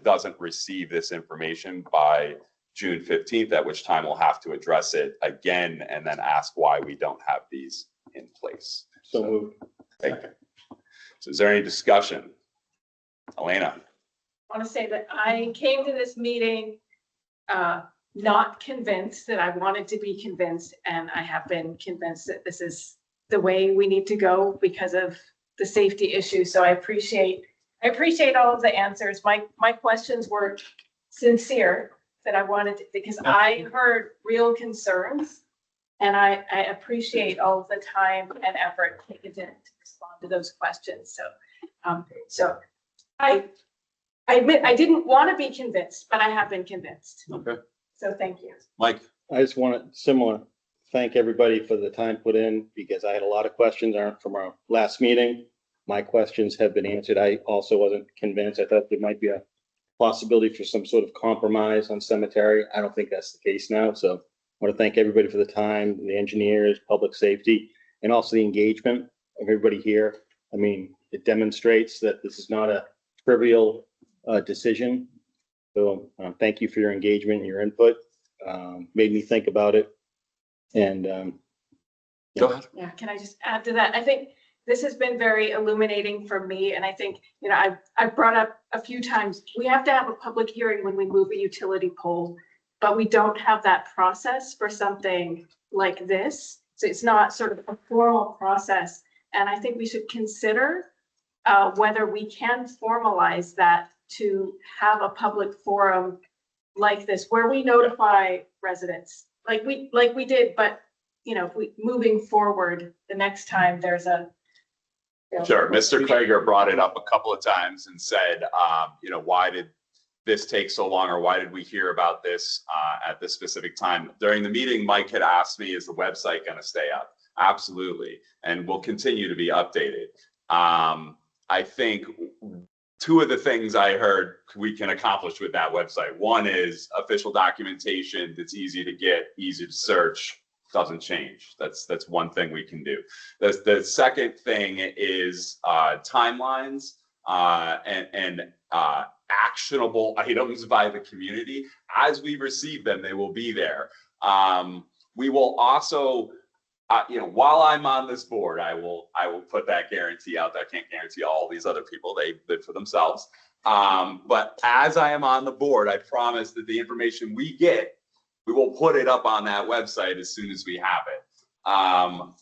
doesn't receive this information by June 15th, at which time we'll have to address it again and then ask why we don't have these in place. So moved. Thank you. So is there any discussion? Elena. I want to say that I came to this meeting not convinced that I wanted to be convinced, and I have been convinced that this is the way we need to go because of the safety issue. So I appreciate all of the answers. My questions were sincere that I wanted to, because I heard real concerns, and I appreciate all of the time and effort taken to respond to those questions. So I admit I didn't want to be convinced, but I have been convinced. Okay. So thank you. Mike. I just want to thank everybody for the time put in because I had a lot of questions from our last meeting. My questions have been answered. I also wasn't convinced. I thought there might be a possibility for some sort of compromise on cemetery. I don't think that's the case now. So I want to thank everybody for the time, the engineers, public safety, and also the engagement of everybody here. I mean, it demonstrates that this is not a trivial decision. So thank you for your engagement and your input. Made me think about it. And go ahead. Yeah, can I just add to that? I think this has been very illuminating for me. And I think, I've brought up a few times, we have to have a public hearing when we move a utility pole, but we don't have that process for something like this. So it's not sort of a formal process. And I think we should consider whether we can formalize that to have a public forum like this, where we notify residents like we did, but if we moving forward the next time there's a. Sure. Mr. Krager brought it up a couple of times and said, why did this take so long, or why did we hear about this at this specific time? During the meeting, Mike had asked me, is the website going to stay up? Absolutely. And will continue to be updated. I think 2 of the things I heard we can accomplish with that website. One is official documentation that's easy to get, easy to search, doesn't change. That's one thing we can do. The second thing is timelines and actionable items by the community. As we receive them, they will be there. We will also, while I'm on this board, I will put that guarantee out there. I can't guarantee all these other people, they bid for themselves. But as I am on the board, I promise that the information we get, we will put it up on that website as soon as we have it.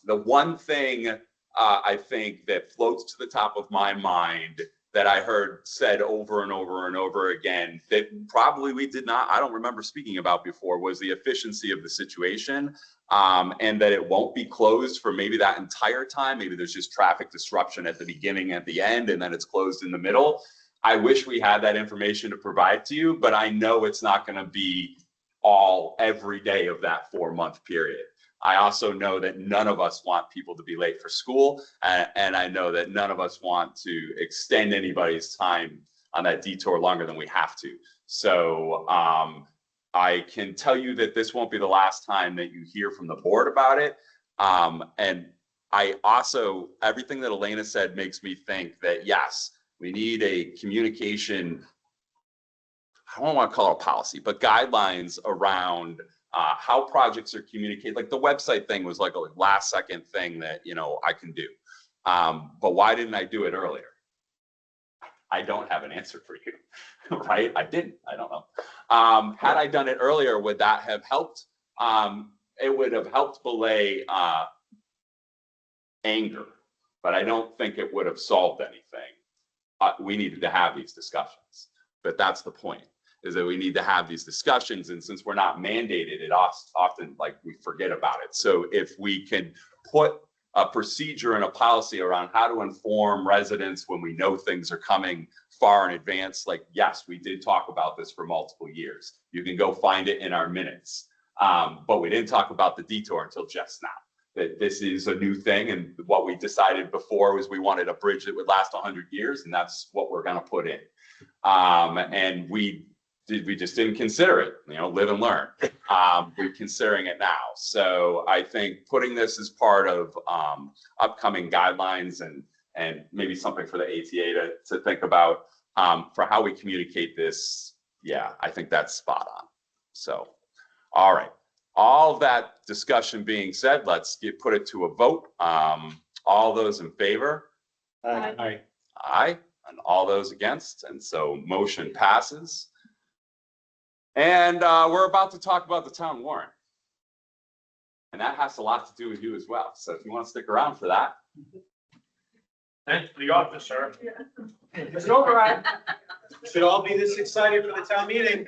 The one thing I think that floats to the top of my mind that I heard said over and over and over again that probably I don't remember speaking about before, was the efficiency of the situation, and that it won't be closed for maybe that entire time. Maybe there's just traffic disruption at the beginning, at the end, and then it's closed in the middle. I wish we had that information to provide to you, but I know it's not going to be every day of that 4-month period. I also know that none of us want people to be late for school, and I know that none of us want to extend anybody's time on that detour longer than we have to. So I can tell you that this won't be the last time that you hear from the board about it. And I also, everything that Elena said makes me think that, yes, we need a communication, I don't want to call it a policy, but guidelines around how projects are communicated. Like the website thing was like a last second thing that, I can do. But why didn't I do it earlier? I don't have an answer for you, right? I don't know. Had I done it earlier, would that have helped? It would have helped belay anger, but I don't think it would have solved anything. We needed to have these discussions, but that's the point. Is that we need to have these discussions, and since we're not mandated, it often like we forget about it. So if we can put a procedure and a policy around how to inform residents when we know things are coming far in advance, like, yes, we did talk about this for multiple years. You can go find it in our minutes. But we didn't talk about the detour until just now. That this is a new thing, and what we decided before was we wanted a bridge that would last 100 years, and that's what we're going to put in. And we just didn't consider it, live and learn. We're considering it now. So I think putting this as part of upcoming guidelines and maybe something for the ATA to think about for how we communicate this, yeah, I think that's spot on. So, all right. All of that discussion being said, let's put it to a vote. All those in favor? Aye. Aye. And all those against? And so motion passes. And we're about to talk about the town warrant. And that has a lot to do with you as well. So if you want to stick around for that. Thanks for the office, sir. Mr. Override. Should all be this excited for the town meeting.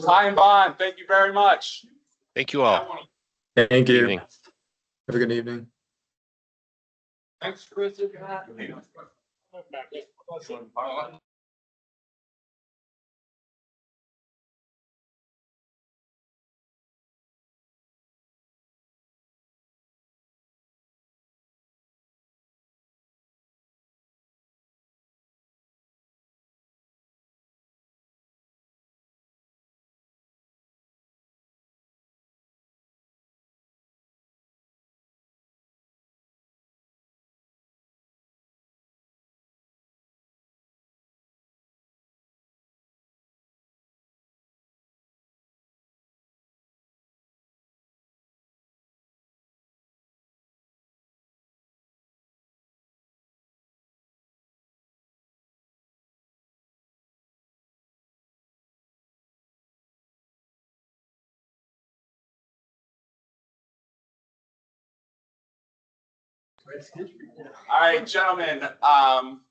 Ty and Bond, thank you very much. Thank you all. Thank you. Evening. Have a good evening. Thanks, Chris. All right, gentlemen,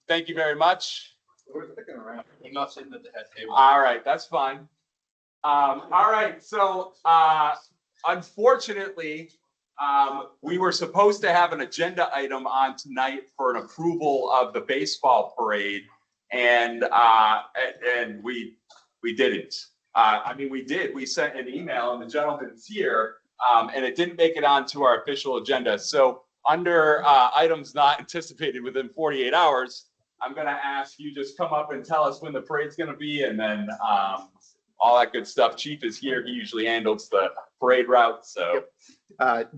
thank you very much. We're sticking around. You're not sitting at the head table. All right, that's fine. All right, so unfortunately, we were supposed to have an agenda item on tonight for an approval of the baseball parade, and we didn't. I mean, we did. We sent an email, and the gentleman's here, and it didn't make it onto our official agenda. So under items not anticipated within 48 hours, I'm going to ask you just come up and tell us when the parade's going to be, and then all that good stuff. Chief is here. He usually handles the parade route, so.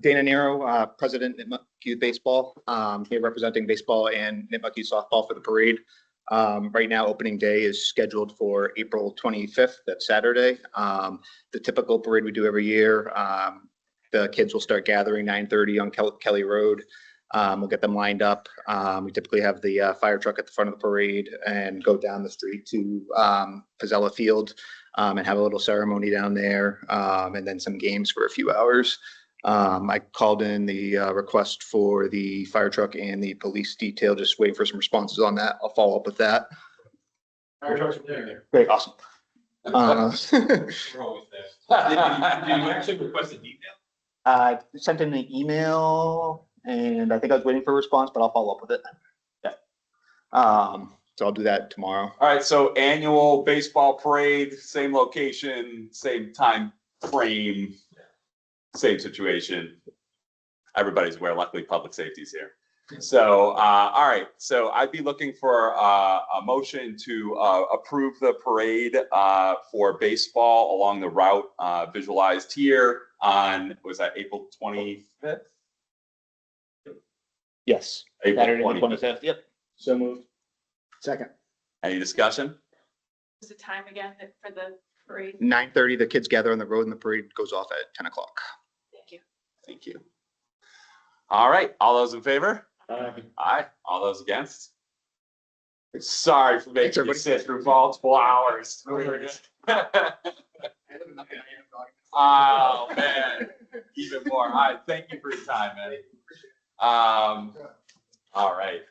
Dana Nero, President Nipmuc Youth Baseball, here representing baseball and Nipmuc Youth Softball for the parade. Right now, opening day is scheduled for April 25th, that's Saturday. The typical parade we do every year, the kids will start gathering 9:30 on Kelly Road. We'll get them lined up. We typically have the fire truck at the front of the parade and go down the street to Pizzella Field and have a little ceremony down there, and then some games for a few hours. I called in the request for the fire truck and the police detail, just waiting for some responses on that. I'll follow up with that. Fire trucks are there. Great, awesome. We're always there. Did you actually request a detail? I sent in an email and I think I was waiting for a response, but I'll follow up with it. Yeah. So I'll do that tomorrow. All right, so annual baseball parade, same location, same time frame, same situation. Everybody's aware, luckily public safety's here. So, all right, so I'd be looking for a motion to approve the parade for baseball along the route visualized here on, was that April 25th? Yes. April Saturday the 25th. 25th. Yep. So moved. Second. Any discussion? What's the time again for the parade? 9:30, the kids gather on the road and the parade goes off at 10 o'clock. Thank you. Thank you. All right, all those in favor? Aye. Aye. All those against? Sorry for making you sit through multiple hours. Oh, man, even more. All right, thank you for your time, man. All right.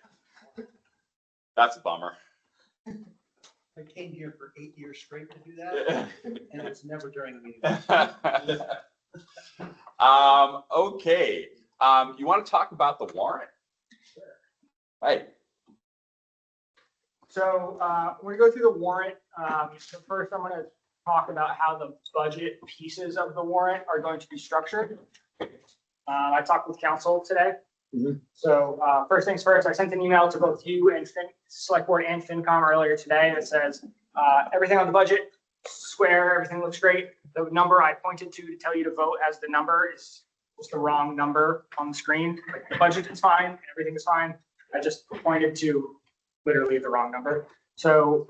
That's a bummer. I came here for 8 years straight to do that, and it's never during the meeting. Okay, you want to talk about the warrant? Right. So we're gonna go through the warrant. So first, I'm gonna talk about how the budget pieces of the warrant are going to be structured. I talked with council today. So first things first, I sent an email to both you and Select Board and FinCom earlier today that says everything on the budget, square, everything looks great. The number I pointed to tell you to vote as the number is the wrong number on the screen. Like, the budget is fine, everything is fine. I just pointed to literally the wrong number. So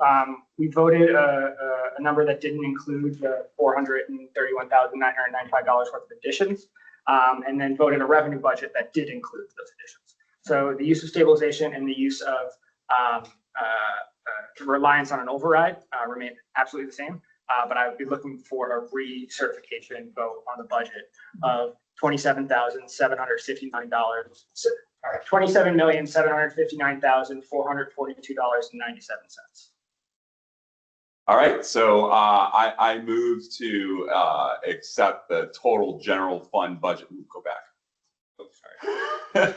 we voted a number that didn't include the $431,995 worth of additions, and then voted a revenue budget that did include those additions. So the use of stabilization and the use of reliance on an override remain absolutely the same. But I would be looking for a recertification vote on the budget of $27,759. $27,759,442.97. All right, so I move to accept the total general fund budget. Ooh, go back. Oh, sorry.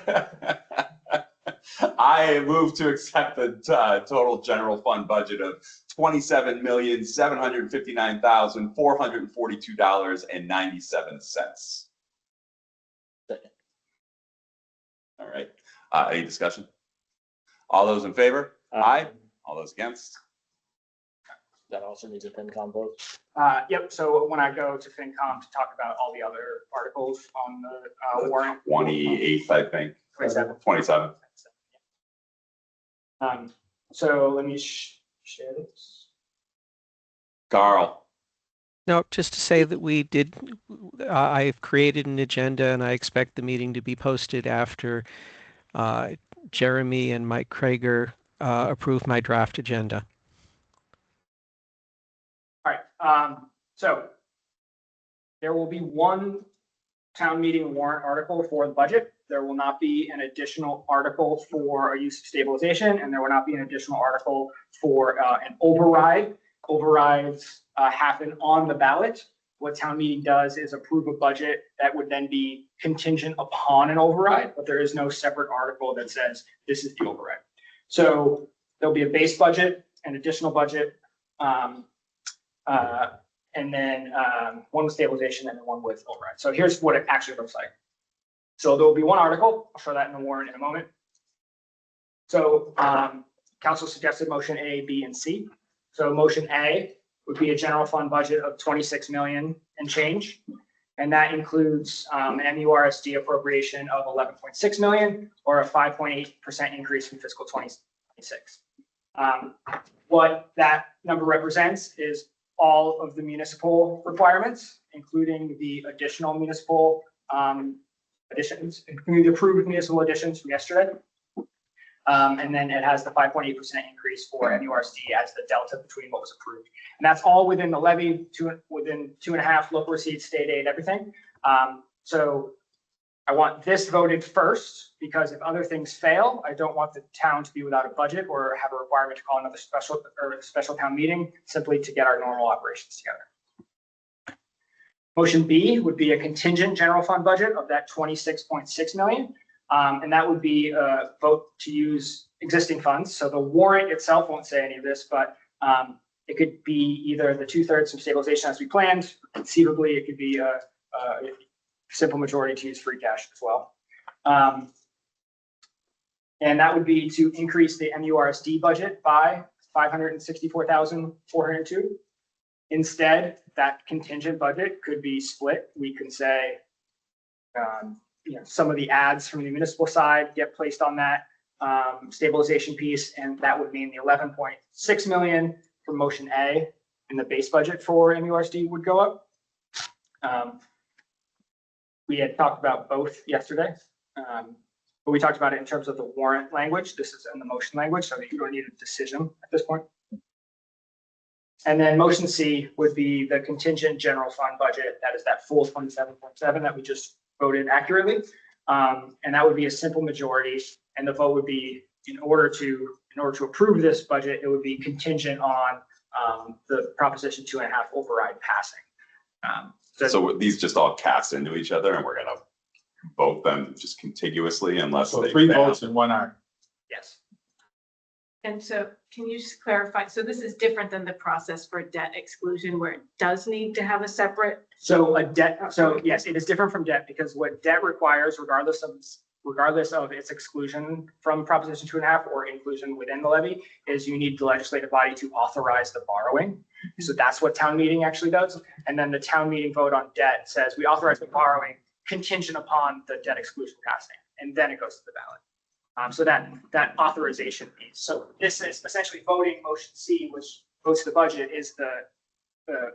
I move to accept the total general fund budget of $27,759,442.97. All right. Any discussion? All those in favor? Aye. All those against? That also needs a FinCom vote. Yep, so when I go to FinCom to talk about all the other articles on the warrant. 28, I think. 27. 27. So let me share this. Carl. No, just to say that we did, I've created an agenda and I expect the meeting to be posted after Jeremy and Mike Krager approve my draft agenda. All right, so there will be one town meeting warrant article for the budget. There will not be an additional article for a use of stabilization, and there will not be an additional article for an override. Overrides happen on the ballot. What town meeting does is approve a budget that would then be contingent upon an override, but there is no separate article that says this is the override. So there'll be a base budget, an additional budget, and then one with stabilization and then one with override. So here's what it actually looks like. So there will be one article. I'll show that in the warrant in a moment. So council suggested motion A, B, and C. So motion A would be a general fund budget of 26 million and change. And that includes an MURSD appropriation of 11.6 million, or a 5.8% increase from fiscal 2026. What that number represents is all of the municipal requirements, including the additional municipal additions, including the approved municipal additions from yesterday. And then it has the 5.8% increase for MURSD as the delta between what was approved. And that's all within the levy, within 2.5 local receipts, state aid, everything. So I want this voted first, because if other things fail, I don't want the town to be without a budget or have a requirement to call another special town meeting simply to get our normal operations together. Motion B would be a contingent general fund budget of that 26.6 million. And that would be a vote to use existing funds. So the warrant itself won't say any of this, but it could be either the 2/3 from stabilization as we planned. Conceivably, it could be a simple majority to use free cash as well. And that would be to increase the MURSD budget by 564,402. Instead, that contingent budget could be split. We can say, some of the ads from the municipal side get placed on that stabilization piece, and that would mean the 11.6 million for motion A in the base budget for MURSD would go up. We had talked about both yesterday, but we talked about it in terms of the warrant language. This is in the motion language, so you don't need a decision at this point. And then motion C would be the contingent general fund budget. That is that full 27.7 that we just voted accurately. And that would be a simple majority. And the vote would be in order to approve this budget, it would be contingent on the Proposition 2.5 override passing. So these just all cast into each other and we're gonna vote them just contiguously unless So they 3 fail. votes and 1 aye. Yes. And so can you just clarify? So this is different than the process for debt exclusion where it does need to have a separate. So yes, it is different from debt, because what debt requires, regardless of its exclusion from Proposition 2.5 or inclusion within the levy, is you need the legislative body to authorize the borrowing. So that's what town meeting actually does. And then the town meeting vote on debt says we authorize the borrowing contingent upon the debt exclusion passing, and then it goes to the ballot. So that authorization piece. So this is essentially voting motion C, which votes the budget, is the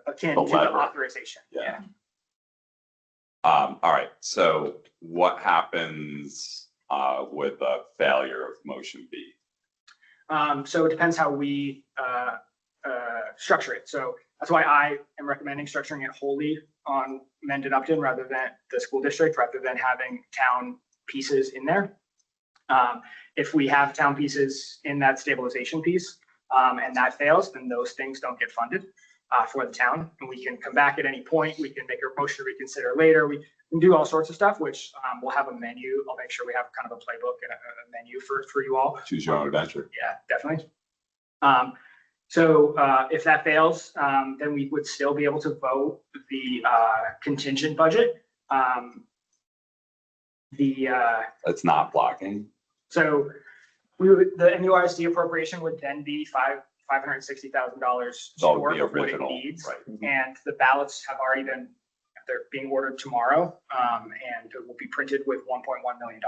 akin to the lever. authorization. Yeah. All right, so what happens with a failure of motion B? So it depends how we structure it. So that's why I am recommending structuring it wholly on Mendon Upton rather than the school district, rather than having town pieces in there. If we have town pieces in that stabilization piece and that fails, then those things don't get funded for the town. And we can come back at any point. We can make a motion to reconsider later. We can do all sorts of stuff, which we'll have a menu. I'll make sure we have kind of a playbook and a menu for you all. Choose your own adventure. Yeah, definitely. So if that fails, then we would still be able to vote the contingent budget. It's not blocking. So the MURSD appropriation would then be $560,000 short the of what it original, needs. right. And the ballots have already been, they're being ordered tomorrow, and it will be printed with $1.1 million.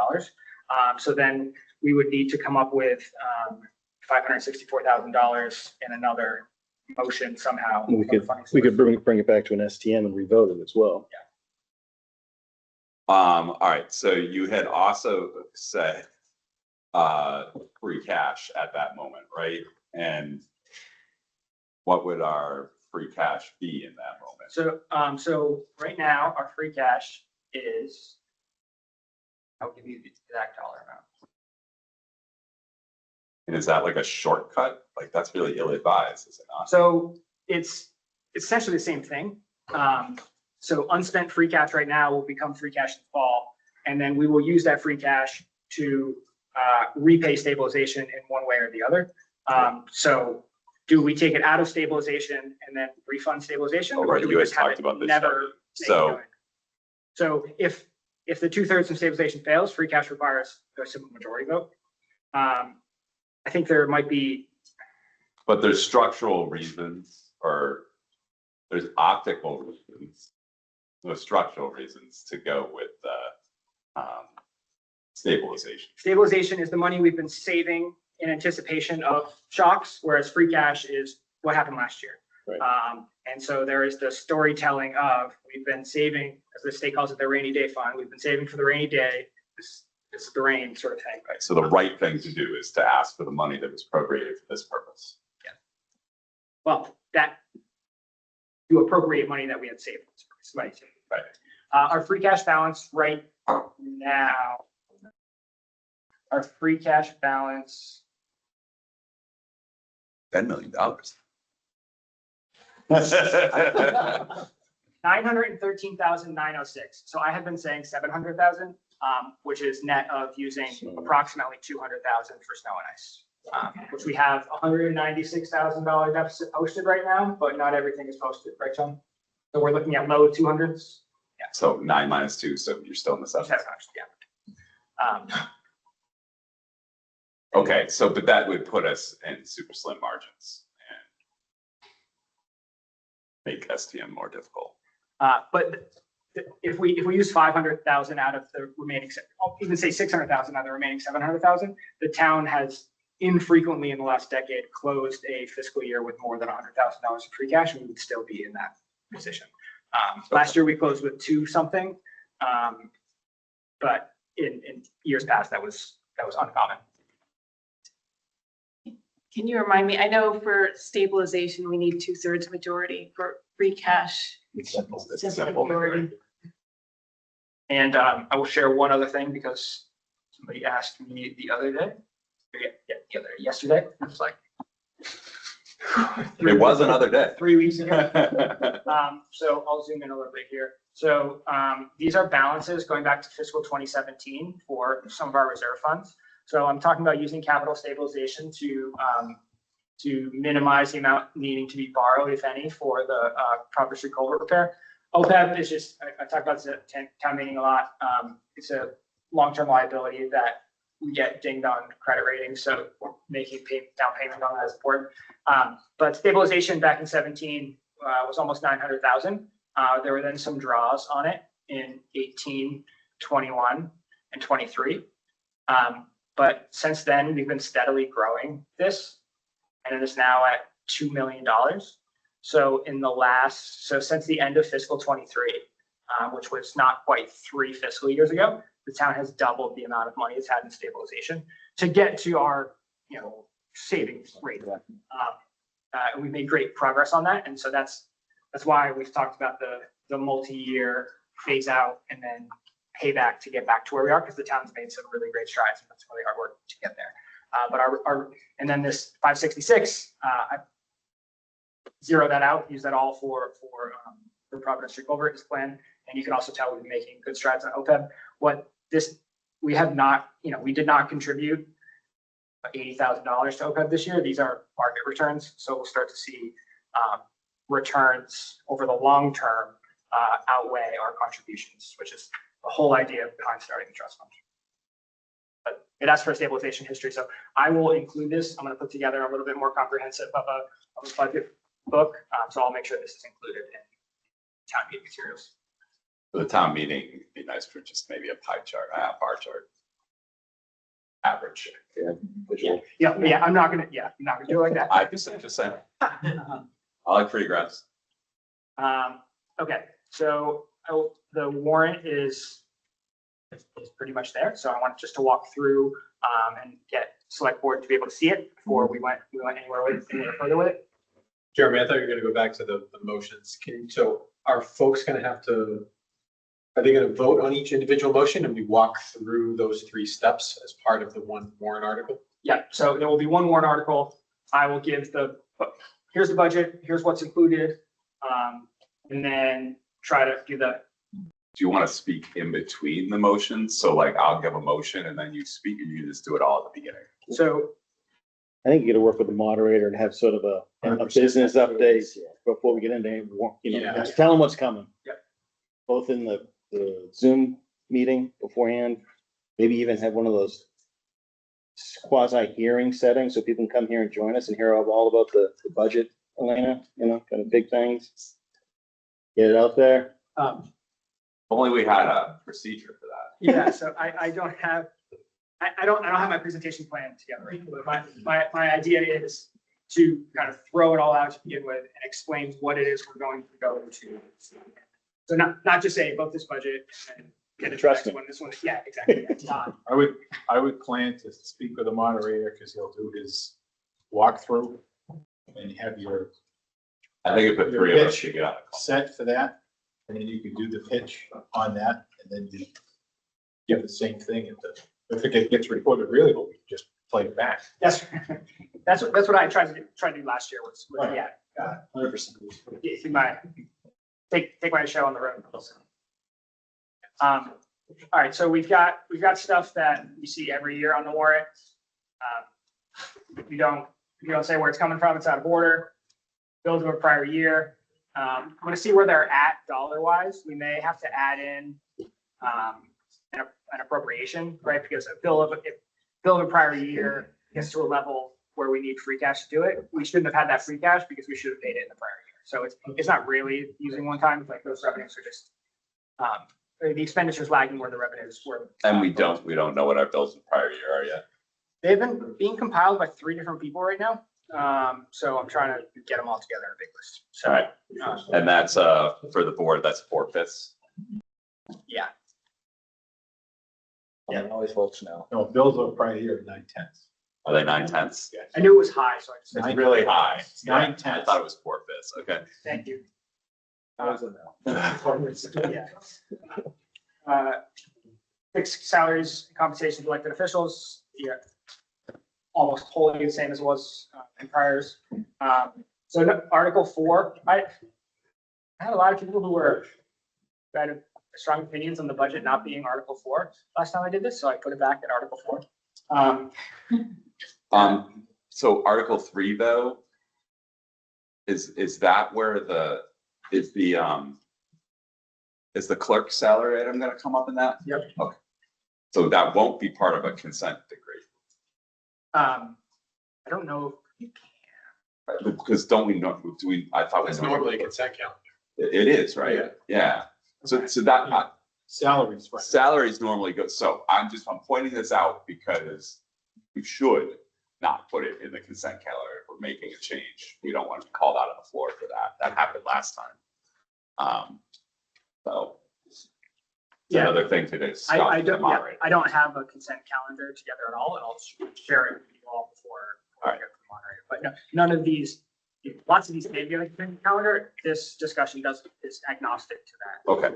So then we would need to come up with $564,000 in another motion somehow. We could bring it back to an STM and revote it as well. All right, so you had also said free cash at that moment, right? And what would our free cash be in that moment? So right now, our free cash is, I'll give you the exact dollar amount. And is that like a shortcut? Like, that's really ill-advised, is it not? So it's essentially the same thing. So unspent free cash right now will become free cash in the fall, and then we will use that free cash to repay stabilization in one way or the other. So do we take it out of stabilization and then refund stabilization? Oh, or right, do you we had just have talked it about this never already. stay So going? So if the 2/3 of stabilization fails, free cash requires a simple majority vote. I think there might be, but there's structural reasons or there's optical reasons, no structural reasons to go with stabilization. Stabilization is the money we've been saving in anticipation of shocks, whereas free cash is what happened last year. And so there is the storytelling of, we've been saving, as the state calls it, the rainy day fund. We've been saving for the rainy day. This is the rain sort of thing. Right. So the right thing to do is to ask for the money that was appropriated for this purpose. Well, that you appropriate money that we had saved. Right. Our free cash balance right now, our free cash balance. $10 million. 913,906. So I have been saying 700,000, which is net of using approximately 200,000 for snow and ice, which we have $196,000 deficit posted right now, but not everything is posted, right, John? So we're looking at low 200s. Yeah. So 9 minus 2, so you're still in the 7. Yeah. Okay, so but that would put us in super slim margins and make STM more difficult. But if we use 500,000 out of the remaining, I'll even say 600,000 out of the remaining 700,000, the town has infrequently in the last decade closed a fiscal year with more than $100,000 of free cash, and we would still be in that position. Last year we closed with 2 something, but in years past that was uncommon. Can you remind me, I know for stabilization, we need 2/3 majority for free cash. It's simple majority. And I will share one other thing because somebody asked me the other day, yesterday, it was like. It was another day. 3 weeks ago. So I'll zoom in a little bit here. So these are balances going back to fiscal 2017 for some of our reserve funds. So I'm talking about using capital stabilization to minimize the amount needing to be borrowed, if any, for the Proper Street culvert repair. OPEB is just, I talk about this at town meeting a lot. It's a long-term liability that we get dinged on credit ratings, so making down payment on that is important. But stabilization back in 17 was almost 900,000. There were then some draws on it in 18, 21, and 23. But since then, we've been steadily growing this, and it is now at $2 million. So since the end of fiscal 23, which was not quite 3 fiscal years ago, the town has doubled the amount of money it's had in stabilization to get to our, savings rate. We've made great progress on that, and so that's why we've talked about the multi-year phase out and then payback to get back to where we are, because the town's made some really great strides and that's really hard work to get there. But and then this 566, I zero that out, use that all for Providence Street culvert is plan. And you can also tell we've been making good strides on OPEB. We have not, we did not contribute $80,000 to OPEB this year. These are market returns. So we'll start to see returns over the long term outweigh our contributions, which is the whole idea behind starting the trust fund. But it asks for a stabilization history. So I will include this. I'm going to put together a little bit more comprehensive of a budget book. So I'll make sure this is included in town meeting materials. For the town meeting, it'd be nice for just maybe a bar chart. Average. Yeah. I'm not gonna do it like that. I just saying. I like free graphs. Okay, so the warrant is pretty much there. So I want just to walk through and get select board to be able to see it before we went anywhere further with it. Jeremy, I thought you were going to go back to the motions. So are folks going to are they going to vote on each individual motion and we walk through those 3 steps as part of the one warrant article? Yeah, so there will be one warrant article. I will give here's the budget, here's what's included, and then try to do the. Do you want to speak in between the motions? So like I'll give a motion and then you speak and you just do it all at the beginning. So I think you got to work with the moderator and have sort of a business update before we get into, just tell them what's coming. Yep. Both in the Zoom meeting beforehand, maybe even have one of those quasi hearing settings so people can come here and join us and hear all about the budget, Elena, kind of big things. Get it out there. Only we had a procedure for that. Yeah, so I don't have, I don't have my presentation plan together, right? But my idea is to kind of throw it all out to begin with and explain what it is we're going to go to. So not just say, vote this budget and get it Trust next me. one, this one, yeah, exactly. It's not. I would plan to speak with the moderator because he'll do his walkthrough and have your I think if the your three of us pitch should get on the call. set for that. And then you can do the pitch on that and then you give the same thing. If it gets recorded, really, we'll just play it back. That's what I tried to do last year was Right. yeah. 100%. Take my show on the road. All right, so we've got stuff that we see every year on the warrant. If you don't say where it's coming from, it's out of order. Bills of a prior year. I'm gonna see where they're at dollar wise. We may have to add in an appropriation, right? Because a bill of a prior year gets to a level where we need free cash to do it. We shouldn't have had that free cash because we should have paid it in the prior year. So it's not really using one time, like those revenues are just, the expenditures lagging where the revenues were. And we don't know what our bills in prior year are yet. They've been being compiled by 3 different people right now. So I'm trying to get them all together in a big list. So, All right. And that's, for the board, that's 4/5. yeah. Yeah, always votes no. No, bills of prior year, 9/10. Are they 9/10? I knew it was high, so I just. It's really high. It's 9/10. I thought it was 4/5. Okay. Thank you. Yeah. Fixed salaries, and compensation of elected officials, yeah, almost wholly the same as it was in priors. Article 4, I had a lot of people who had strong opinions on the budget not being Article 4 last time I did this, so I put it back at Article 4. So Article 3 though, is that where is the clerk's salary item gonna come up in that? Yep. Okay. So that won't be part of a consent decree. I don't know. Because don't we know, I thought. It's normally a consent calendar. It is, right? Yeah. So that, Salaries, right. salaries normally go, so I'm pointing this out because we should not put it in the consent calendar if we're making a change. We don't want to be called out on the floor for that. That happened last time. So. It's Yeah. another thing to discuss I with the don't, moderator. I don't have a consent calendar together at all, and I'll share it with you all before I get to the moderator. But no, none of these, lots of these may be on a consent calendar. This discussion is agnostic to that. Okay.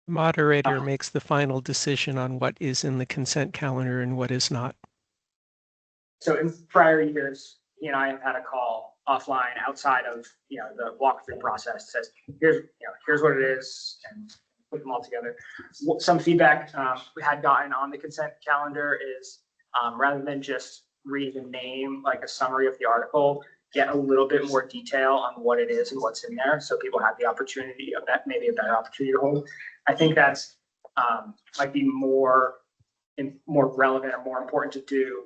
The moderator makes the final decision on what is in the consent calendar and what is not. So in prior years, he and I have had a call offline outside of, the walkthrough process. Says, here's what it is, and put them all together. Some feedback we had gotten on the consent calendar is rather than just read the name, like a summary of the article, get a little bit more detail on what it is and what's in there, so people have the opportunity of that, maybe a better opportunity to hold. I think that's might be more relevant or more important to do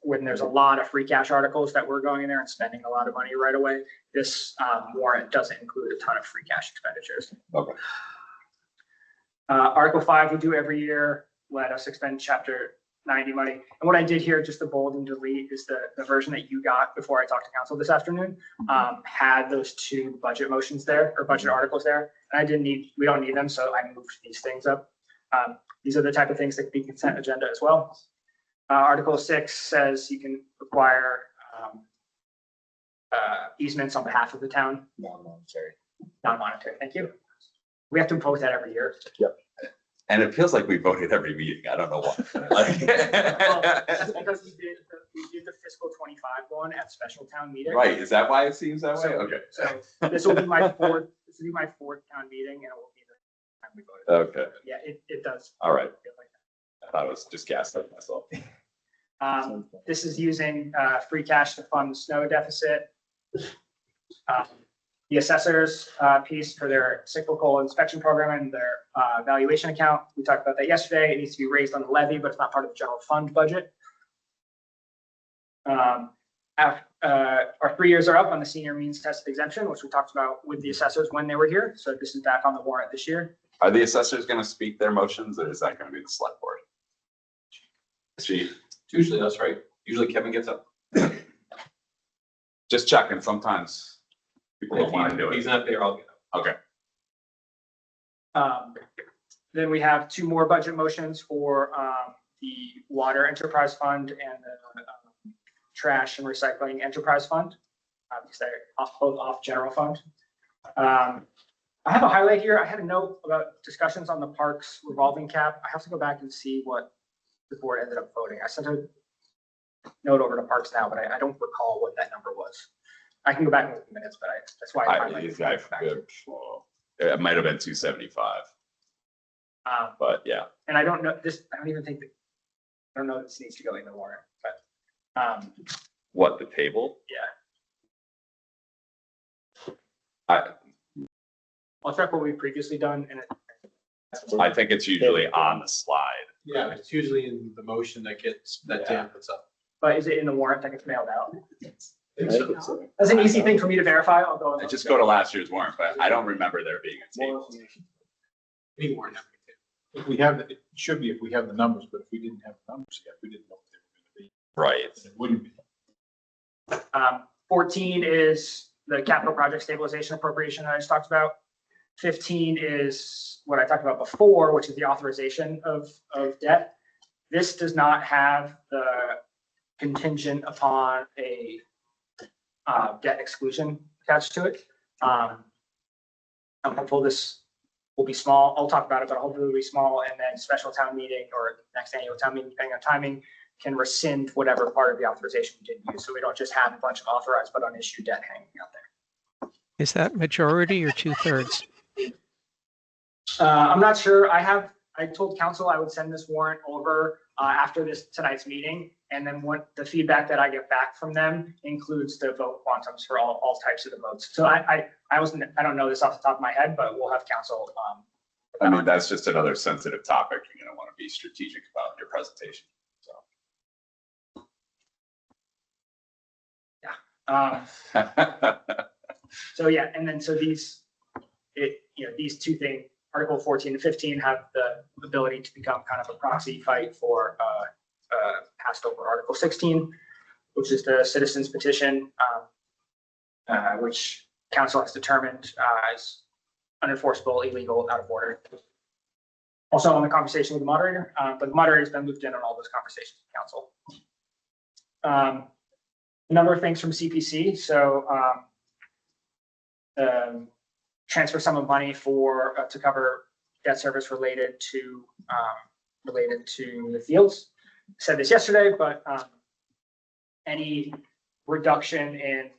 when there's a lot of free cash articles that we're going in there and spending a lot of money right away. This warrant doesn't include a ton of free cash expenditures. Okay. Article 5 we do every year, let us expend chapter 90 money. And what I did here, just to bold and delete, is the version that you got before I talked to council this afternoon, had those 2 budget motions there, or budget articles there. And we don't need them, so I moved these things up. These are the type of things that could be consent agenda as well. Article 6 says you can require easements on behalf of the town. Non-monetary, thank you. We have to vote that every year. Yep. And it feels like we voted every meeting. I don't know why. Well, that's because we did the fiscal 25 one at special town meeting. Right, is that why it seems that way? Okay. So this will be my fourth town meeting, and it will be the time we voted. Okay, Yeah, it does. all right. feel like I thought it was just gaslighting myself. that. This is using free cash to fund the snow deficit. The assessors piece for their cyclical inspection program and their valuation account. We talked about that yesterday. It needs to be raised on the levy, but it's not part of the general fund budget. our 3 years are up on the senior means tested exemption, which we talked about with the assessors when they were here. So this is back on the warrant this year. Are the assessors going to speak their motions, or is that going to be the select board? Chief, It's usually us, right? Usually Kevin gets up. just checking. Sometimes people don't want to do If he's it. not there, I'll get up. Okay. Then we have 2 more budget motions for the water enterprise fund and the trash and recycling enterprise fund. Because they're both off general fund. I have a highlight here. I had a note about discussions on the parks revolving cap. I have to go back and see what the board ended up voting. I sent a note over to parks now, but I don't recall what that number was. I can go back and look at the minutes, but that's why. It might have been 275, but yeah. And I don't know this. I don't even think that. I don't know if this needs to go in the warrant, but What, the table? yeah. I'll check what we've previously done, and I think it's usually on the slide. Yeah, it's usually in the motion that Dan puts up. but is it in the warrant that gets mailed out? think so. That's an easy thing for me to verify. I'll go. I just go to last year's warrant, but I don't remember there being a table. Any warrant. If we have, it should be if we have the numbers, but if we didn't have the numbers yet, we didn't know what they were going to be. Right. It wouldn't be. 14 is the capital project stabilization appropriation that I just talked about. 15 is what I talked about before, which is the authorization of debt. This does not have the contingent upon a debt exclusion attached to it. I'm hopeful this will be small. I'll talk about it, but hopefully it'll be small, and then special town meeting or next annual town meeting, depending on timing, can rescind whatever part of the authorization we didn't use. So we don't just have a bunch of authorized but unissued debt hanging out there. Is that majority or 2/3? I'm not sure. I told council I would send this warrant over after tonight's meeting. And then what the feedback that I get back from them includes the vote quantums for all types of the votes. So I don't know this off the top of my head, but we'll have council. I mean, that's just another sensitive topic. You're going to want to be strategic about your presentation. So yeah, and then so these two things, Article 14 and 15, have the ability to become kind of a proxy fight for passed over Article 16, which is the citizens petition, which council has determined as unenforceable, illegal, out of order. Also on the conversation with the moderator, but the moderator has been looped in on all those conversations with council. A number of things from CPC. So transfer sum of money to cover debt service related to the fields. I said this yesterday, but any reduction in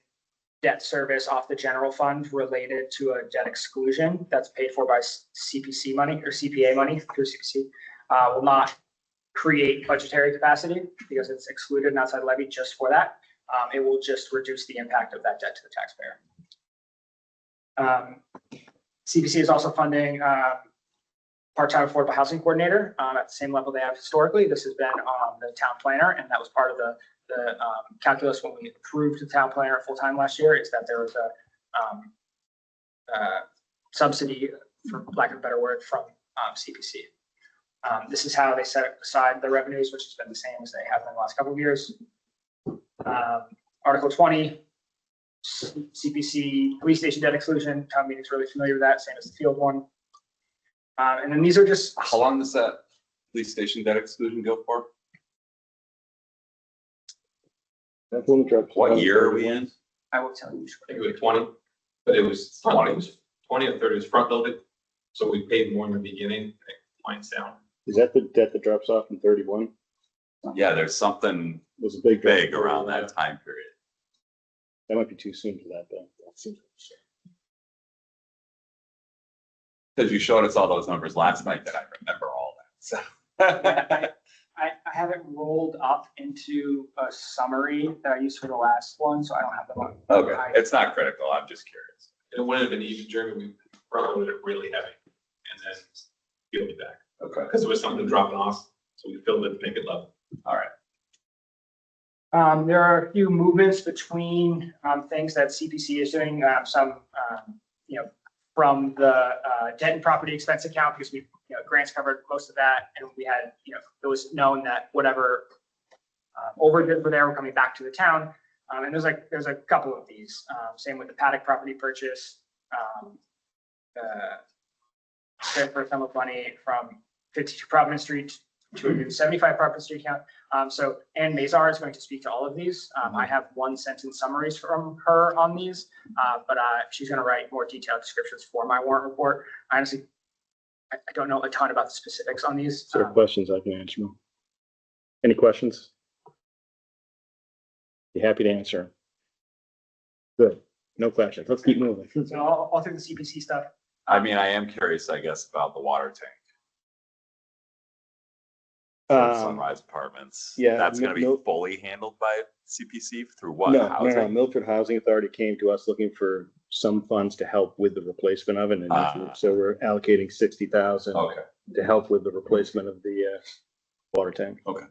debt service off the general fund related to a debt exclusion that's paid for by CPC money or CPA money through CPC will not create budgetary capacity because it's excluded and outside levy just for that. It will just reduce the impact of that debt to the taxpayer. CPC is also funding part-time affordable housing coordinator at the same level they have historically. This has been on the town planner, and that was part of the calculus when we approved the town planner full-time last year, is that there was a subsidy, for lack of a better word, from CPC. This is how they set aside the revenues, which has been the same as they have in the last couple of years. Article 20, CPC police station debt exclusion. Town meeting's really familiar with that, same as the field one. And then these are just. How long does that police station debt exclusion go for? What year are we in? I will tell you. I think it was 20, but it was 20 or 30 was front loaded. So we paid more in the beginning, it winds down. Is that the debt that drops off in 31? Yeah, there's something There's a big around that time period. That might be too soon for that, though. Because you showed us all those numbers last night that I remember all that. So. I have it rolled up into a summary that I used for the last one, so I don't have the one. Okay, it's not critical. I'm just curious. It wouldn't have been even during, we front loaded it really heavy and then peeled it back. Okay. Because there was something dropping off, so we filled it to make it level. All right. There are a few movements between things that CPC is doing, from the Denton property expense account, because we, grants covered most of that. And we had, it was known that whatever overages were there were coming back to the town. And there's a couple of these. Same with the Paddock property purchase. Transfer sum of money from 52 Providence Street to a new 75 Providence Street account. So Ann Mazar is going to speak to all of these. I have one sentence summaries from her on these, but she's going to write more detailed descriptions for my warrant report. Honestly, I don't know a ton about the specifics on these. So questions I can answer them. Any questions? Be happy to answer. Good. No questions. Let's keep moving. So I'll through the CPC stuff. I mean, I am curious, I guess, about the water tank. Sunrise Apartments. yeah, That's gonna be no- fully handled by CPC through what? No, Housing? Milford Housing Authority came to us looking for some funds to help with the replacement of it. And so we're allocating 60,000 Okay. to help with the replacement of the water tank. Okay.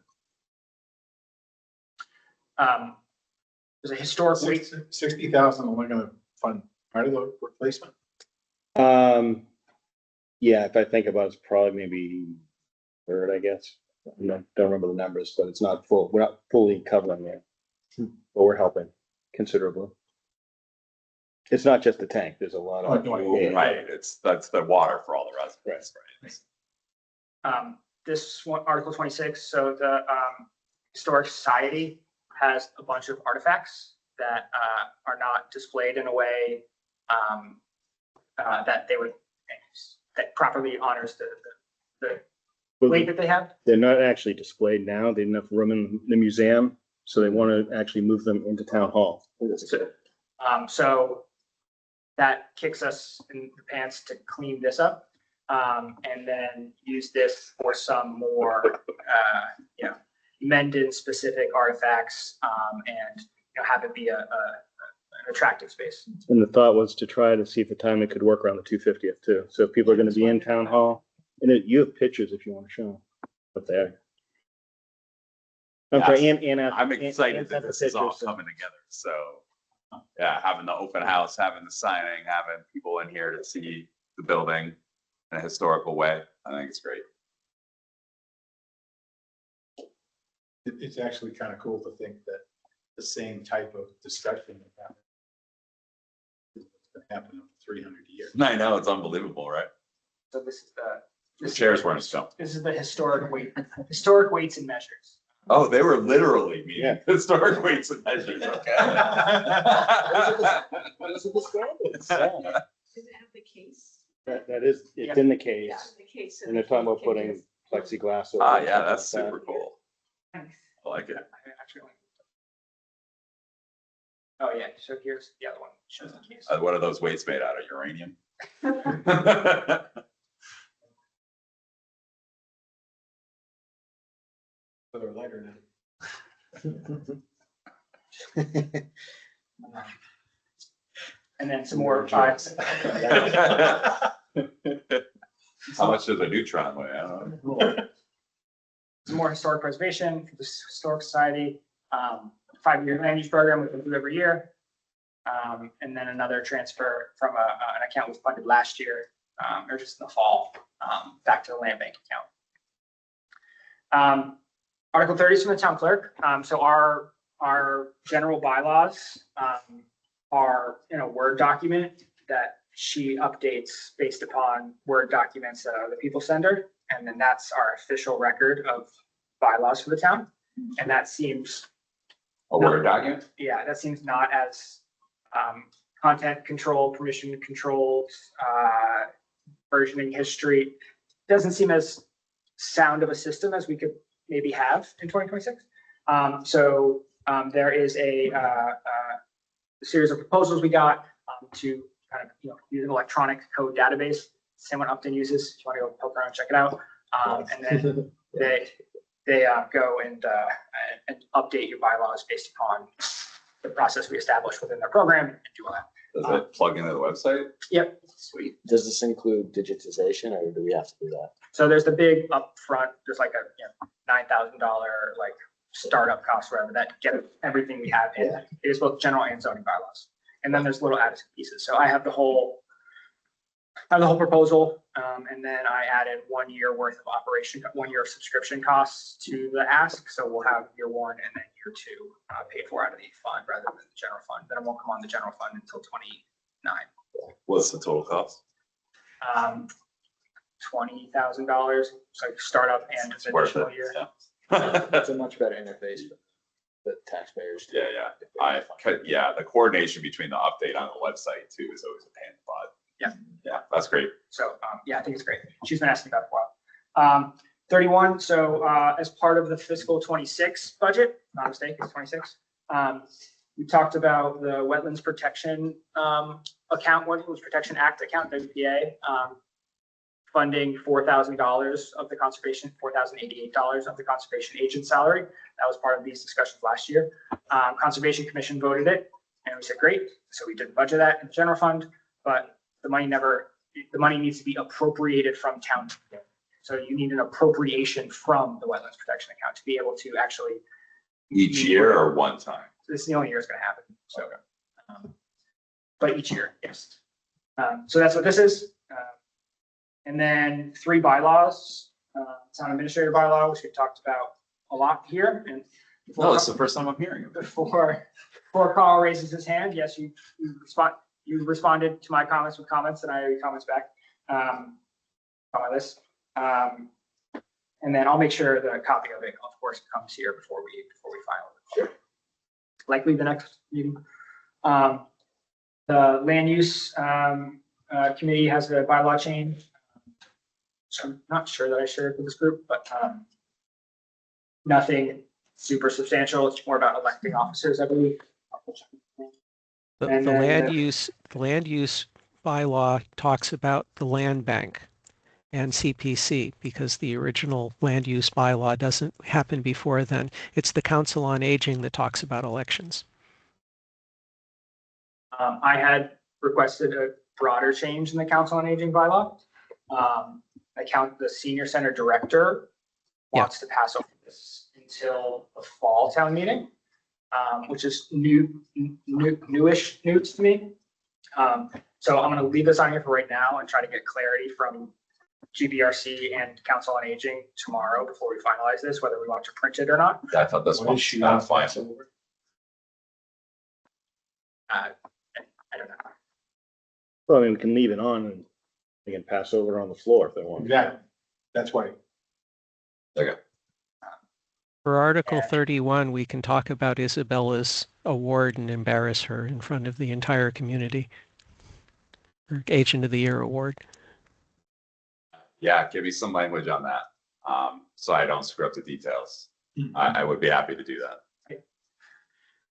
There's a historic weight. 60,000, only gonna fund part of the replacement? Yeah, if I think about it, it's probably maybe third, I guess. Don't remember the numbers, but it's not full. We're not fully covering it, but we're helping considerably. It's not just the tank. There's a lot of. Right, that's the water for all the residents, right? This one, Article 26, so the Historic Society has a bunch of artifacts that are not displayed in a way that that properly honors the weight that they have. They're not actually displayed now. They have enough room in the museum, so they want to actually move them into town hall. So that kicks us in the pants to clean this up, and then use this for some more, Mendon specific artifacts, and have it be an attractive space. And the thought was to try to see if the timing could work around the 250th too. So if people are going to be in town hall, and you have pictures if you want to show them up there. I'm sorry, I'm excited that this is all coming together, so, yeah, having the open house, having the signing, having people in here to see the building in a historical way, I think it's great. It's actually kind of cool to think that the same type of discussion that happened. It's been happening for 300 years. I know, it's unbelievable, right? So this is The chairs weren't stumped. This is the historic weights and measures. Oh, they were literally meaning historic weights and measures, okay. Does it have the case? That is, it's in the case. Yeah, the case. And they're talking about putting plexiglass over. Ah, it, yeah, that's something like super cool. I like it. Oh, yeah, so here's the other one, shows the case. What are those weights made out of? Uranium? So they're lighter now. And then some more. How much does a neutron weigh? I don't know. Some more historic preservation for the Historic Society, 5-year land use program we do every year. And then another transfer from an account we funded last year, or just in the fall, back to the land bank account. Article 30 is from the town clerk. So our general bylaws are in a Word document that she updates based upon Word documents that other people send her. And then that's our official record of bylaws for the town. And that seems. A Word document? Yeah, that seems not as content control, permission controlled, versioning history. Doesn't seem as sound of a system as we could maybe have in 2026. So there is a series of proposals we got to kind of use an electronic code database. Same one Upton uses. If you want to go poke around and check it out, and then they go and update your bylaws based upon the process we established within their program and do all that. Does it plug into the website? Yep. Sweet. Does this include digitization or do we have to do that? So there's the big upfront. There's like a $9,000 like startup costs, whatever, that get everything we have in. It is both general and zoning bylaws. And then there's little added pieces. So I have the whole proposal, and then I added 1 year worth of operation, 1 year of subscription costs to the ask. So we'll have year one and then year two paid for out of the fund rather than the general fund. Then it won't come on the general fund until 29. What's the total cost? $20,000, so startup and the Worth additional it, year. It's a much better interface for the taxpayers. Yeah, the coordination between the update on the website too is always a pain in the butt. Yeah, that's great. So, yeah, I think it's great. She's been asking about it for a while. 31, so as part of the fiscal 26 budget, not a mistake, it's 26. We talked about the Wetlands Protection account, Wetlands Protection Act account, WPA, funding $4,000 of the conservation, $4,088 of the conservation agent salary. That was part of these discussions last year. Conservation Commission voted it, and we said, great. So we did budget that in the general fund, but the money needs to be appropriated from town. So you need an appropriation from the Wetlands Protection account to be able to actually. Each year or one time? This is the only year it's going to happen. So, but each year, yes. So that's what this is. And then 3 bylaws, town administrator bylaw, which we talked about a lot here. And No, this is the first time I'm hearing of it. Before Carl raises his hand, yes, you responded to my comments with comments, and I owe you comments back on my list. And then I'll make sure the copy of it, of course, comes here before we file it. Likely the next meeting. The land use committee has a bylaw change. So I'm not sure that I shared with this group, but nothing super substantial. It's more about electing officers, I believe. The And land then- use bylaw talks about the land bank and CPC because the original land use bylaw doesn't happen before then. It's the Council on Aging that talks about elections. I had requested a broader change in the Council on Aging bylaw. The senior center director wants to pass over this until the fall town meeting, which is newish news to me. So I'm going to leave this on here for right now and try to get clarity from GBRC and Council on Aging tomorrow before we finalize this, whether we want to print it or not. I thought this one was not fine. I don't know. Well, I mean, we can leave it on and they can pass over on the floor if they want. Exactly. That's why. Okay. For Article 31, we can talk about Isabella's award and embarrass her in front of the entire community. Her Agent of the Year award. Yeah, give me some language on that, so I don't screw up the details. I would be happy to do that.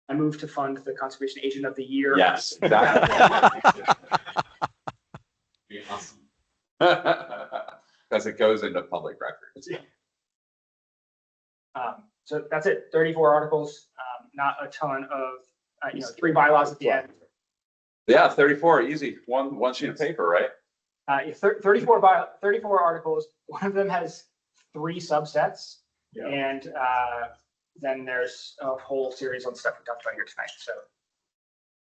I move to fund the Conservation Agent of the Year. Yes, exactly. Awesome. Because it goes into public records. So that's it, 34 articles, not a ton of, 3 bylaws at the end. Yeah, 34, easy. One sheet of paper, right? 34 articles, one of them has 3 subsets. Yeah. And then there's a whole series on stuff we talked about here tonight, so.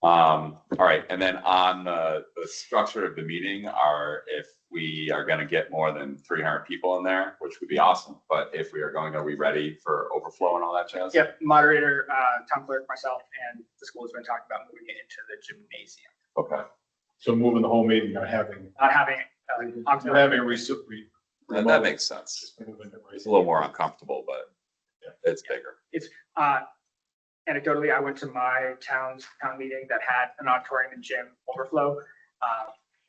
All right, and then on the structure of the meeting if we are gonna get more than 300 people in there, which would be awesome, but if we are going, are we ready for overflow and all that jazz? Yep, moderator, town clerk, myself, and the school has been talking about moving it into the gymnasium. Okay. So moving the whole meeting, not having. Not having, That makes sense. It's a little more uncomfortable, but it's bigger. It's, anecdotally, I went to my town meeting that had an auditorium and gym overflow.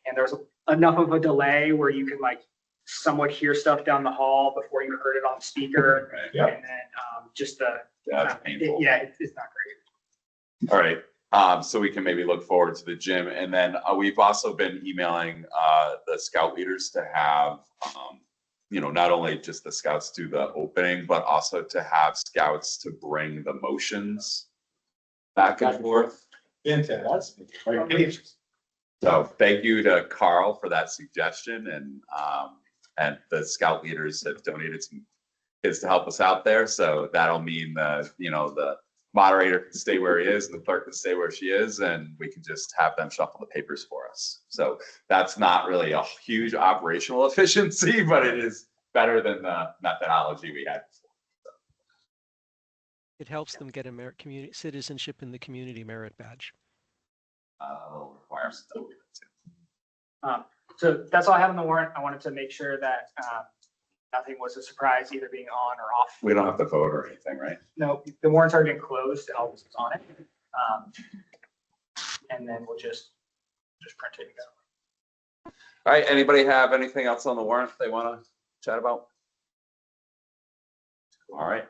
And there was enough of a delay where you could like somewhat hear stuff down the hall before you heard it on the speaker. Right. Yeah. And then just the, That's painful. it's not great. All right, so we can maybe look forward to the gym. And then we've also been emailing the scout leaders to have, not only just the scouts do the opening, but also to have scouts to bring the motions back and forth. Fantastic. So thank you to Carl for that suggestion, and the scout leaders have donated some is to help us out there. So that'll mean the moderator can stay where he is and the clerk can stay where she is, and we can just have them shuffle the papers for us. So that's not really a huge operational efficiency, but it is better than the methodology we had before. It helps them get a community citizenship in the community merit badge. Will require us to do it too. So that's all I have on the warrant. I wanted to make sure that nothing was a surprise, either being on or off. We don't have to vote or anything, right? No, the warrants are getting closed. All this is on it. And then we'll just print it and go. All right, anybody have anything else on the warrant they want to chat about? All right.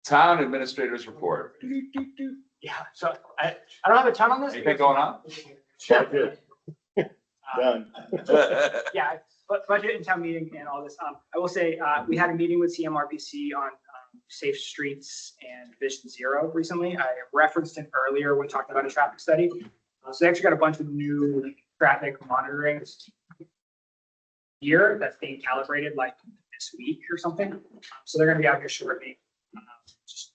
Town administrators report. Yeah, so I don't have a ton on this. Anything going on? Done. Yeah, but budget and town meeting and all this. I will say, we had a meeting with CMRPC on safe streets and Vision Zero recently. I referenced it earlier when talking about a traffic study. So they actually got a bunch of new traffic monitoring gear that's being calibrated like this week or something. So they're gonna be out here shortly. Just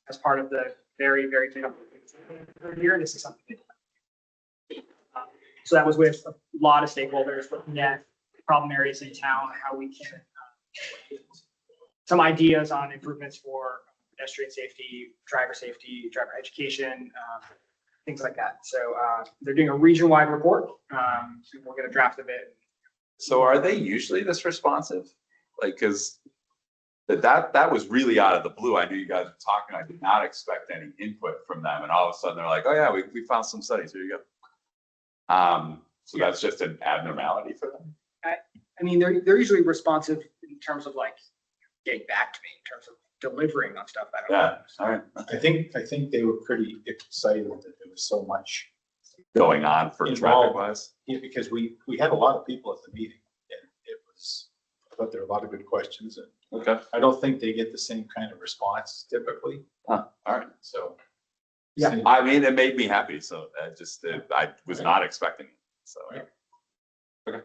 as part of the very, very big year, this is something. So that was with a lot of stakeholders looking at problem areas in town, how we can, some ideas on improvements for pedestrian safety, driver education, things like that. So they're doing a region-wide report. We'll get a draft of it. So are they usually this responsive? Like, cause that was really out of the blue. I knew you guys were talking. I did not expect any input from them. And all of a sudden they're like, oh yeah, we found some studies. Here you go. So that's just an abnormality for them. I mean, they're usually responsive in terms of like getting back to me in terms of delivering on stuff. I don't know. All right. I think they were pretty excited that there was so much Going on for traffic involved. wise. Yeah, because we had a lot of people at the meeting and I thought there were a lot of good questions, and Okay. I don't think they get the same kind of response typically. All right. So. Yeah. I mean, it made me happy. So I was not expecting it. So. Okay.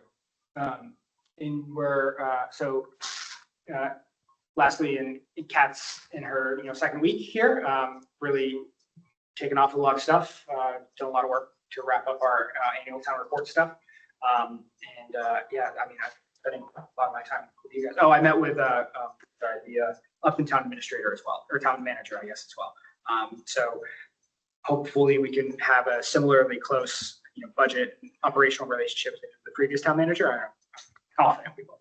And we're, lastly, in Kat's in her, second week here, really taken off a lot of stuff, done a lot of work to wrap up our annual town report stuff. Yeah, I mean, I've spending a lot of my time with you guys. Oh, I met with, the Upton town administrator as well, or town manager, I guess, as well. So hopefully we can have a similarly close, budget and operational relationship with the previous town manager. I'm confident we will.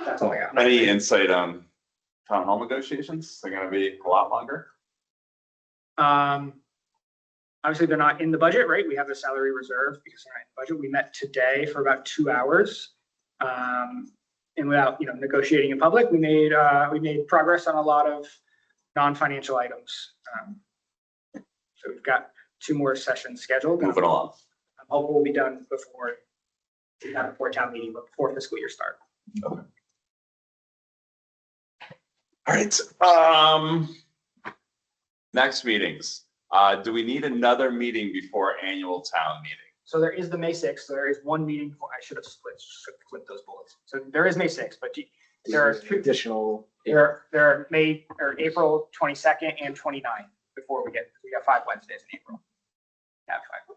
That's all I got. Any insight on town hall negotiations? They're going to be a lot longer. Obviously, they're not in the budget, right? We have a salary reserve because they're not in the budget. We met today for about 2 hours. And without, negotiating in public, we made progress on a lot of non-financial items. So we've got 2 more sessions scheduled. Moving along. I'm hoping we'll be done before town meeting, but before fiscal year start. Okay. All right. Next meetings. Do we need another meeting before annual town meeting? So there is the May 6th. There is one meeting before. I should have split those bullets. So there is May 6th, but there are 2 additional. There are April 22nd and 29th before we got 5 Wednesdays in April. Yeah, 5.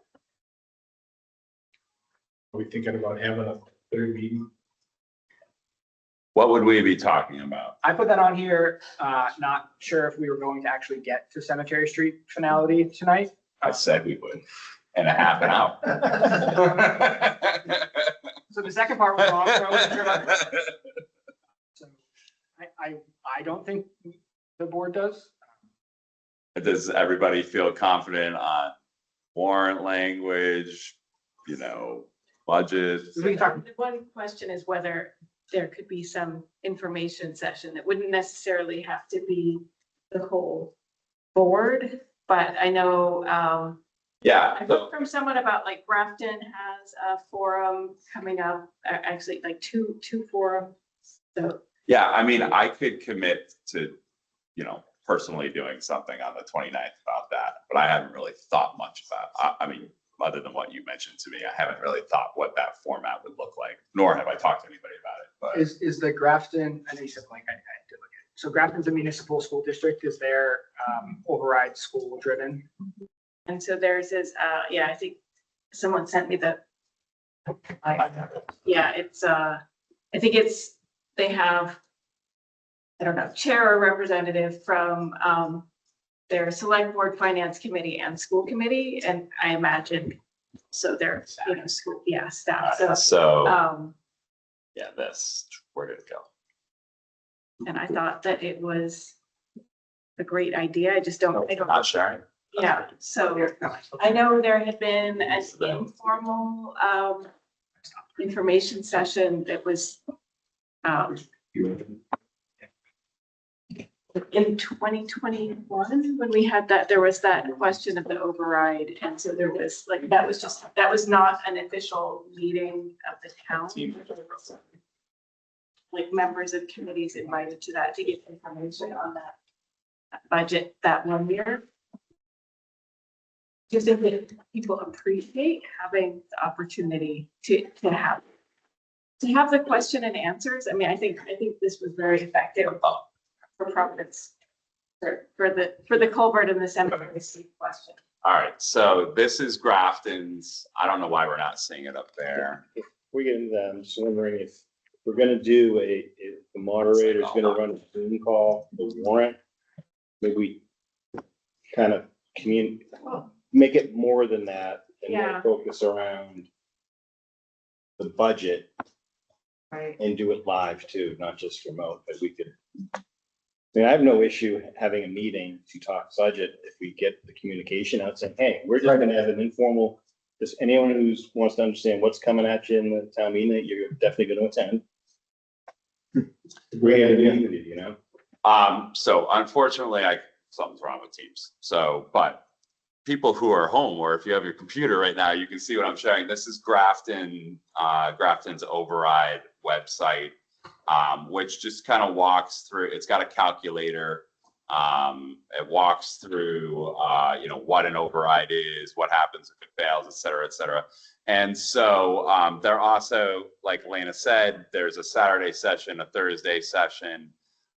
Are we thinking about having a third meeting? What would we be talking about? I put that on here, not sure if we were going to actually get to Cemetery Street finality tonight. I said we would in a half an hour. So the second part was wrong. So I wasn't sure about that. So I don't think the board does. Does everybody feel confident on warrant language, budget? The one question is whether there could be some information session that wouldn't necessarily have to be the whole board, but I know, Yeah. I heard from someone about like Grafton has a forum coming up, actually like two forums. So Yeah, I mean, I could commit to, personally doing something on the 29th about that, but I haven't really thought much about, I mean, other than what you mentioned to me, I haven't really thought what that format would look like, nor have I talked to anybody about it, but Is the Grafton, I know you said blank, I did look at it. So Grafton's a municipal school district. Is their override school driven? And so theirs is, yeah, I think someone sent me the, yeah, it's, I think it's, they have, I don't know, chair or representative from their select board, finance committee and school committee. And I imagine, so they're, you know, school, yeah, staff. So, yeah, where did it go? And I thought that it was a great idea. I just don't, I don't. Not sharing. Yeah, so I know there had been an informal information session that was in 2021, when we had that, there was that question of the override. And so there was like, that was not an official meeting of the town. Like members of committees invited to that to get information on that budget that 1 year. Do you think that people appreciate having the opportunity to have the question and answers? I mean, I think this was very effective for Providence, for the culvert and the cemetery question. All right, so this is Grafton's. I don't know why we're not seeing it up there. If we get into that, I'm just wondering if we're gonna do if the moderator's gonna run a Zoom call, the warrant, maybe we kind of make it more than that and more focus around the budget. Right. And do it live too, not just remote, but we could. I mean, I have no issue having a meeting to talk budget if we get the communication out saying, hey, we're just gonna have an informal, just anyone who wants to understand what's coming at you in the town meeting that you're definitely gonna attend. Great idea, you know? So unfortunately, something's wrong with Teams. So, but people who are home, or if you have your computer right now, you can see what I'm showing. This is Grafton's override website, which just kind of walks through. It's got a calculator. It walks through, what an override is, what happens if it fails, et cetera, et cetera. And so they're also, like Elena said, there's a Saturday session, a Thursday session.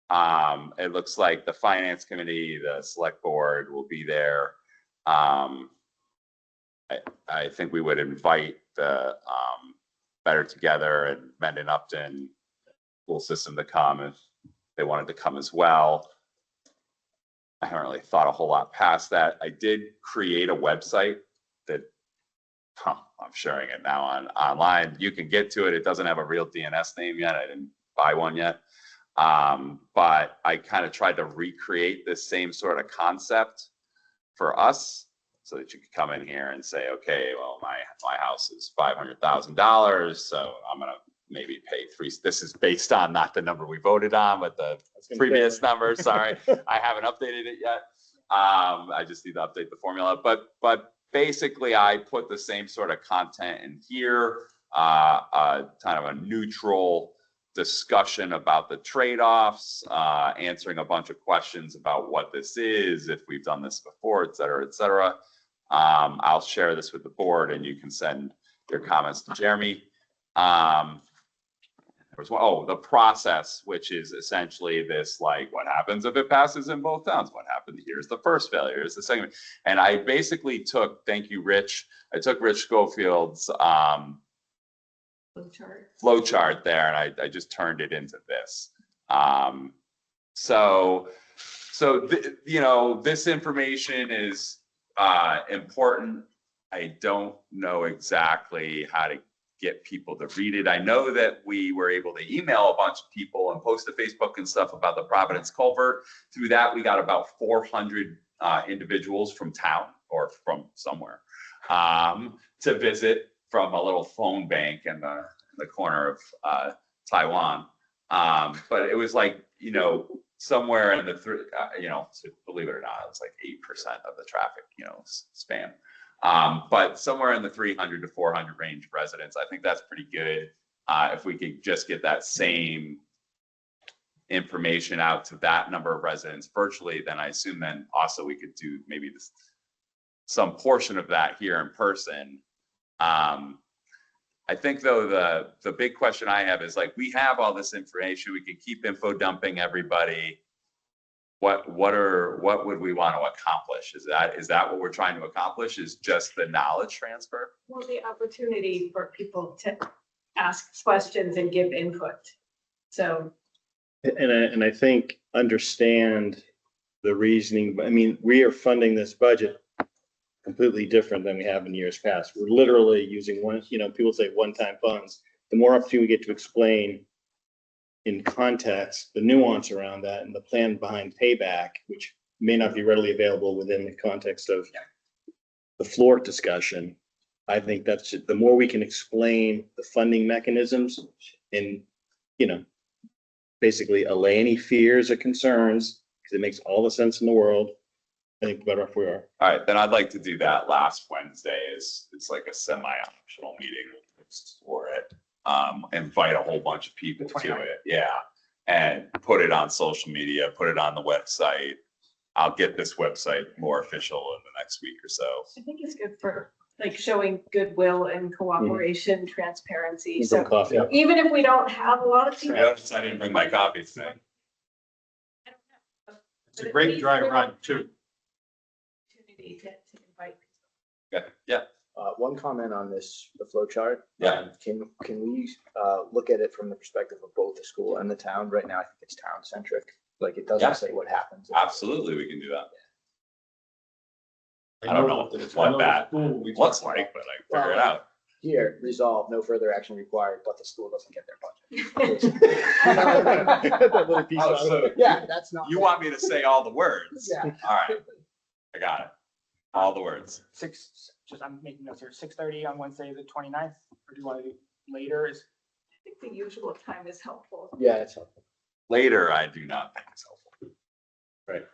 It looks like the finance committee, the select board will be there. I think we would invite the Better Together and Mendon Upton school system to come if they wanted to come as well. I haven't really thought a whole lot past that. I did create a website that I'm sharing it now online. You can get to it. It doesn't have a real DNS name yet. I didn't buy one yet. But I kind of tried to recreate this same sort of concept for us so that you could come in here and say, okay, well, my house is $500,000. So I'm going to maybe pay this is based on not the number we voted on, but the previous number. Sorry, I haven't updated it yet. I just need to update the formula, but basically I put the same sort of content in here, kind of a neutral discussion about the trade-offs, answering a bunch of questions about what this is, if we've done this before, et cetera, et cetera. I'll share this with the board and you can send your comments to Jeremy. The process, which is essentially this, like, what happens if it passes in both towns? What happened? Here's the first failure, here's the second. And I basically took, thank you, Rich. I took Rich Schofield's flow chart there, and I just turned it into this. This information is important. I don't know exactly how to get people to read it. I know that we were able to email a bunch of people and post to Facebook and stuff about the Providence culvert. Through that, we got about 400 individuals from town or from somewhere to visit from a little phone bank in the corner of Taiwan. But it was like, somewhere in the believe it or not, it's like 8% of the traffic, spam. But somewhere in the 300 to 400 range of residents. I think that's pretty good. If we could just get that same information out to that number of residents virtually, then I assume then also we could do maybe some portion of that here in person. I think though the big question I have is, like, we have all this information, we can keep info dumping everybody. what would we want to accomplish? Is that what we're trying to accomplish, is just the knowledge transfer? Well, the opportunity for people to ask questions and give input. So, And I think understand the reasoning. I mean, we are funding this budget completely different than we have in years past. We're literally using one, people say one-time funds. The more opportunity we get to explain in context, the nuance around that and the plan behind payback, which may not be readily available within the context of the floor discussion. I think that's the more we can explain the funding mechanisms and, basically allay any fears or concerns, because it makes all the sense in the world. I think the better off we are. All right, then I'd like to do that last Wednesday. It's like a semi-optional meeting for it. Invite a whole bunch of people to it. Yeah. And put it on social media, put it on the website. I'll get this website more official in the next week or so. I think it's good for like showing goodwill and cooperation, transparency. Bring So coffee up. even if we don't have a lot of people. Notice I didn't bring my coffee today. It's a great dry run too. Opportunity to invite. Okay, yeah. One comment on this, the flow chart. Yeah. Can we look at it from the perspective of both the school and the town? Right now, I think it's town centric. Like it doesn't Yeah. say what happens. Absolutely, we can do that. I don't know what that looks like, but I figure it out. Here, resolve, no further action required, but the school doesn't get their budget. That little piece Oh, out so of it. Yeah, that's not. you want me to say all the words? Yeah. All right, I got it. All the words. I'm making notes here, 6:30 on Wednesday, the 29th, or do you want to do later? I think the usual time is helpful. Yeah, it's helpful. Later, I do not think it's helpful. Right.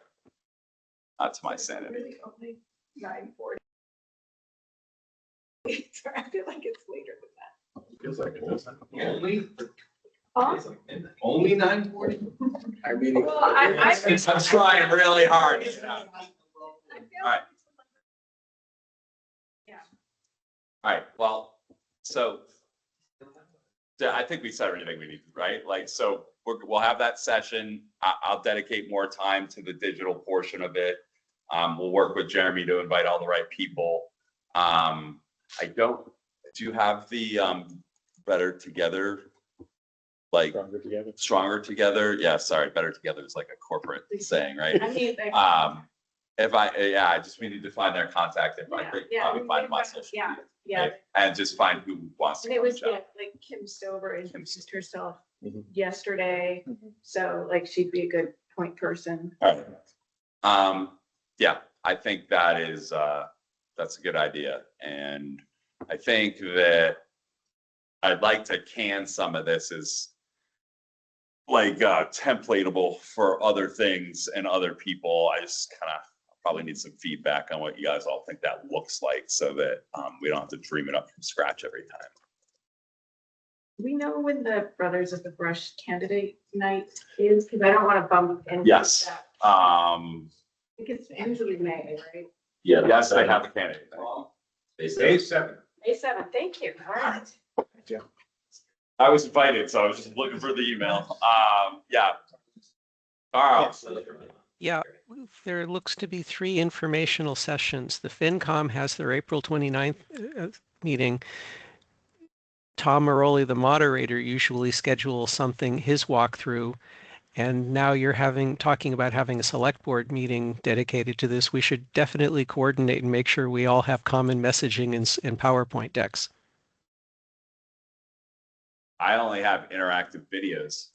That's my sanity. Really only 9:40. Sorry, I feel like it's later than that. Feels like it doesn't. Only 9:40? Our meeting. Well, I I'm trying really hard. feel All right. like- Yeah. All right, well, so yeah, I think we said everything we need, right? Like, so we'll have that session. I'll dedicate more time to the digital portion of it. We'll work with Jeremy to invite all the right people. Do you have the Better Together? Like Stronger together. Stronger Together? Yeah, sorry, Better Together is like a corporate saying, right? I mean, like, I just, we need to find their contact info. I think probably find them on social yeah, media, yeah. right? And just find who wants to And it come was, and yeah, chat. like Kim Stover introduced herself Mhm. yesterday. So like she'd be a good point person. All right. Yeah, I think that is, that's a good idea. And I think that I'd like to can some of this as like templatable for other things and other people. I just kind of probably need some feedback on what you guys all think that looks like so that we don't have to dream it up from scratch every time. We know when the Brothers of the Brush candidate night is, because I don't want to bump into Yes. that. I I think it's usually May, right? Yes, they have a candidate. Day 7. May 7th, thank you. All right. I was invited, so I was just looking for the email. Yeah. Carl. Yeah, there looks to be 3 informational sessions. The FinCom has their April 29th meeting. Tom Maroli, the moderator, usually schedules something, his walkthrough. And now you're talking about having a select board meeting dedicated to this. We should definitely coordinate and make sure we all have common messaging and PowerPoint decks. I only have interactive videos.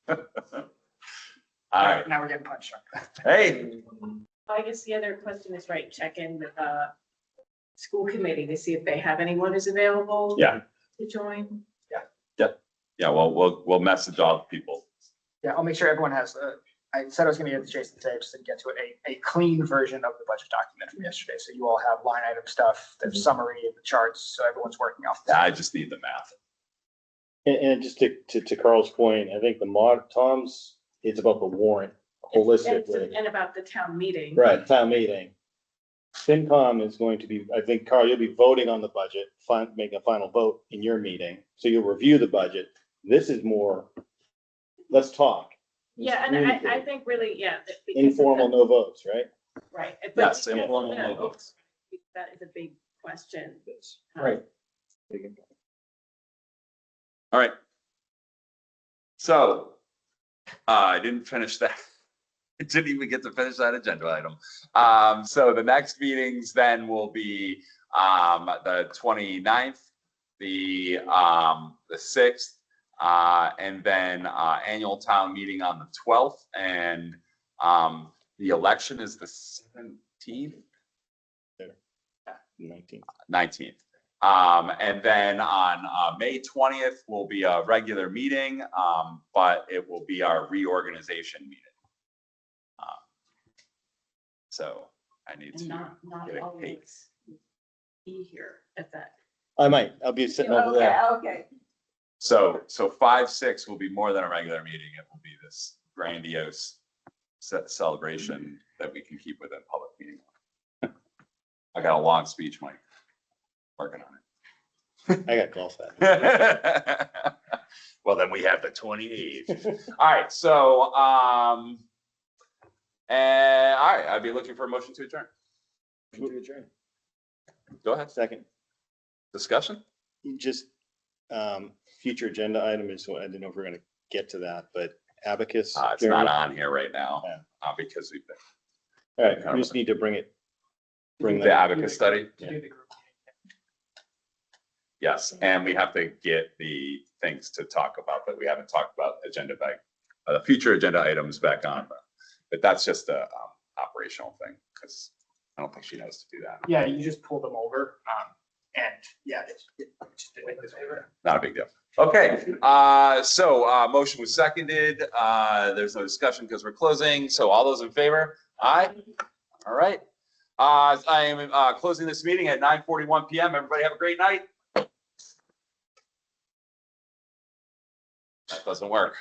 All right. Now we're getting punched. Hey. I guess the other question is, right, check in with school committee to see if they have anyone who's available. Yeah. To join. Yeah, well, we'll message all the people. Yeah, I'll make sure everyone has, I said I was gonna get to Jason today, just to get to it, a clean version of the budget document from yesterday. So you all have line item stuff, the summary, the charts, so everyone's working off. Yeah, I just need the math. And just to Carl's point, I think Tom's, it's about the warrant holistically. And about the town meeting. Right, town meeting. FinCom is going to be, I think, Carl, you'll be voting on the budget, making a final vote in your meeting. So you'll review the budget. This is more let's talk. Yeah, and I think really, yeah. because Informal, no votes, right? Right. but Yes, because informal, of no the- votes. That is a big question. Right. All right. So, I didn't finish that. I didn't even get to finish that agenda item. So the next meetings then will be, the 29th, the 6th, and then, annual town meeting on the 12th, and, the election is the 17th. 19th. And then on May 20th will be a regular meeting, but it will be our reorganization meeting. So I need And to not get a cake. always be here at that. I might, I'll be sitting over there. Okay. So 5-6 will be more than a regular meeting. It will be this grandiose celebration that we can keep within public meeting. I got a long speech, Mike. Working on it. I got golf that. Well, then we have the 28th. All right, so, and, all right, I'd be looking for a motion to adjourn. Go ahead. Second, Discussion? just, future agenda item is, I didn't know if we're gonna get to that, but abacus. It's not on here right now, because we've been. All right, we just need to bring The that. abacus study? Yeah. Yes, and we have to get the things to talk about that we haven't talked about agenda back, the future agenda items back on. But that's just a operational thing, because I don't think she knows to do that. Yeah, you just pull them over. And yeah, just do it this over. Not a big deal. Okay, so motion was seconded. There's no discussion because we're closing. So all those in favor? Aye. All right. I am closing this meeting at 9:41 p.m. Everybody have a great night. That doesn't work.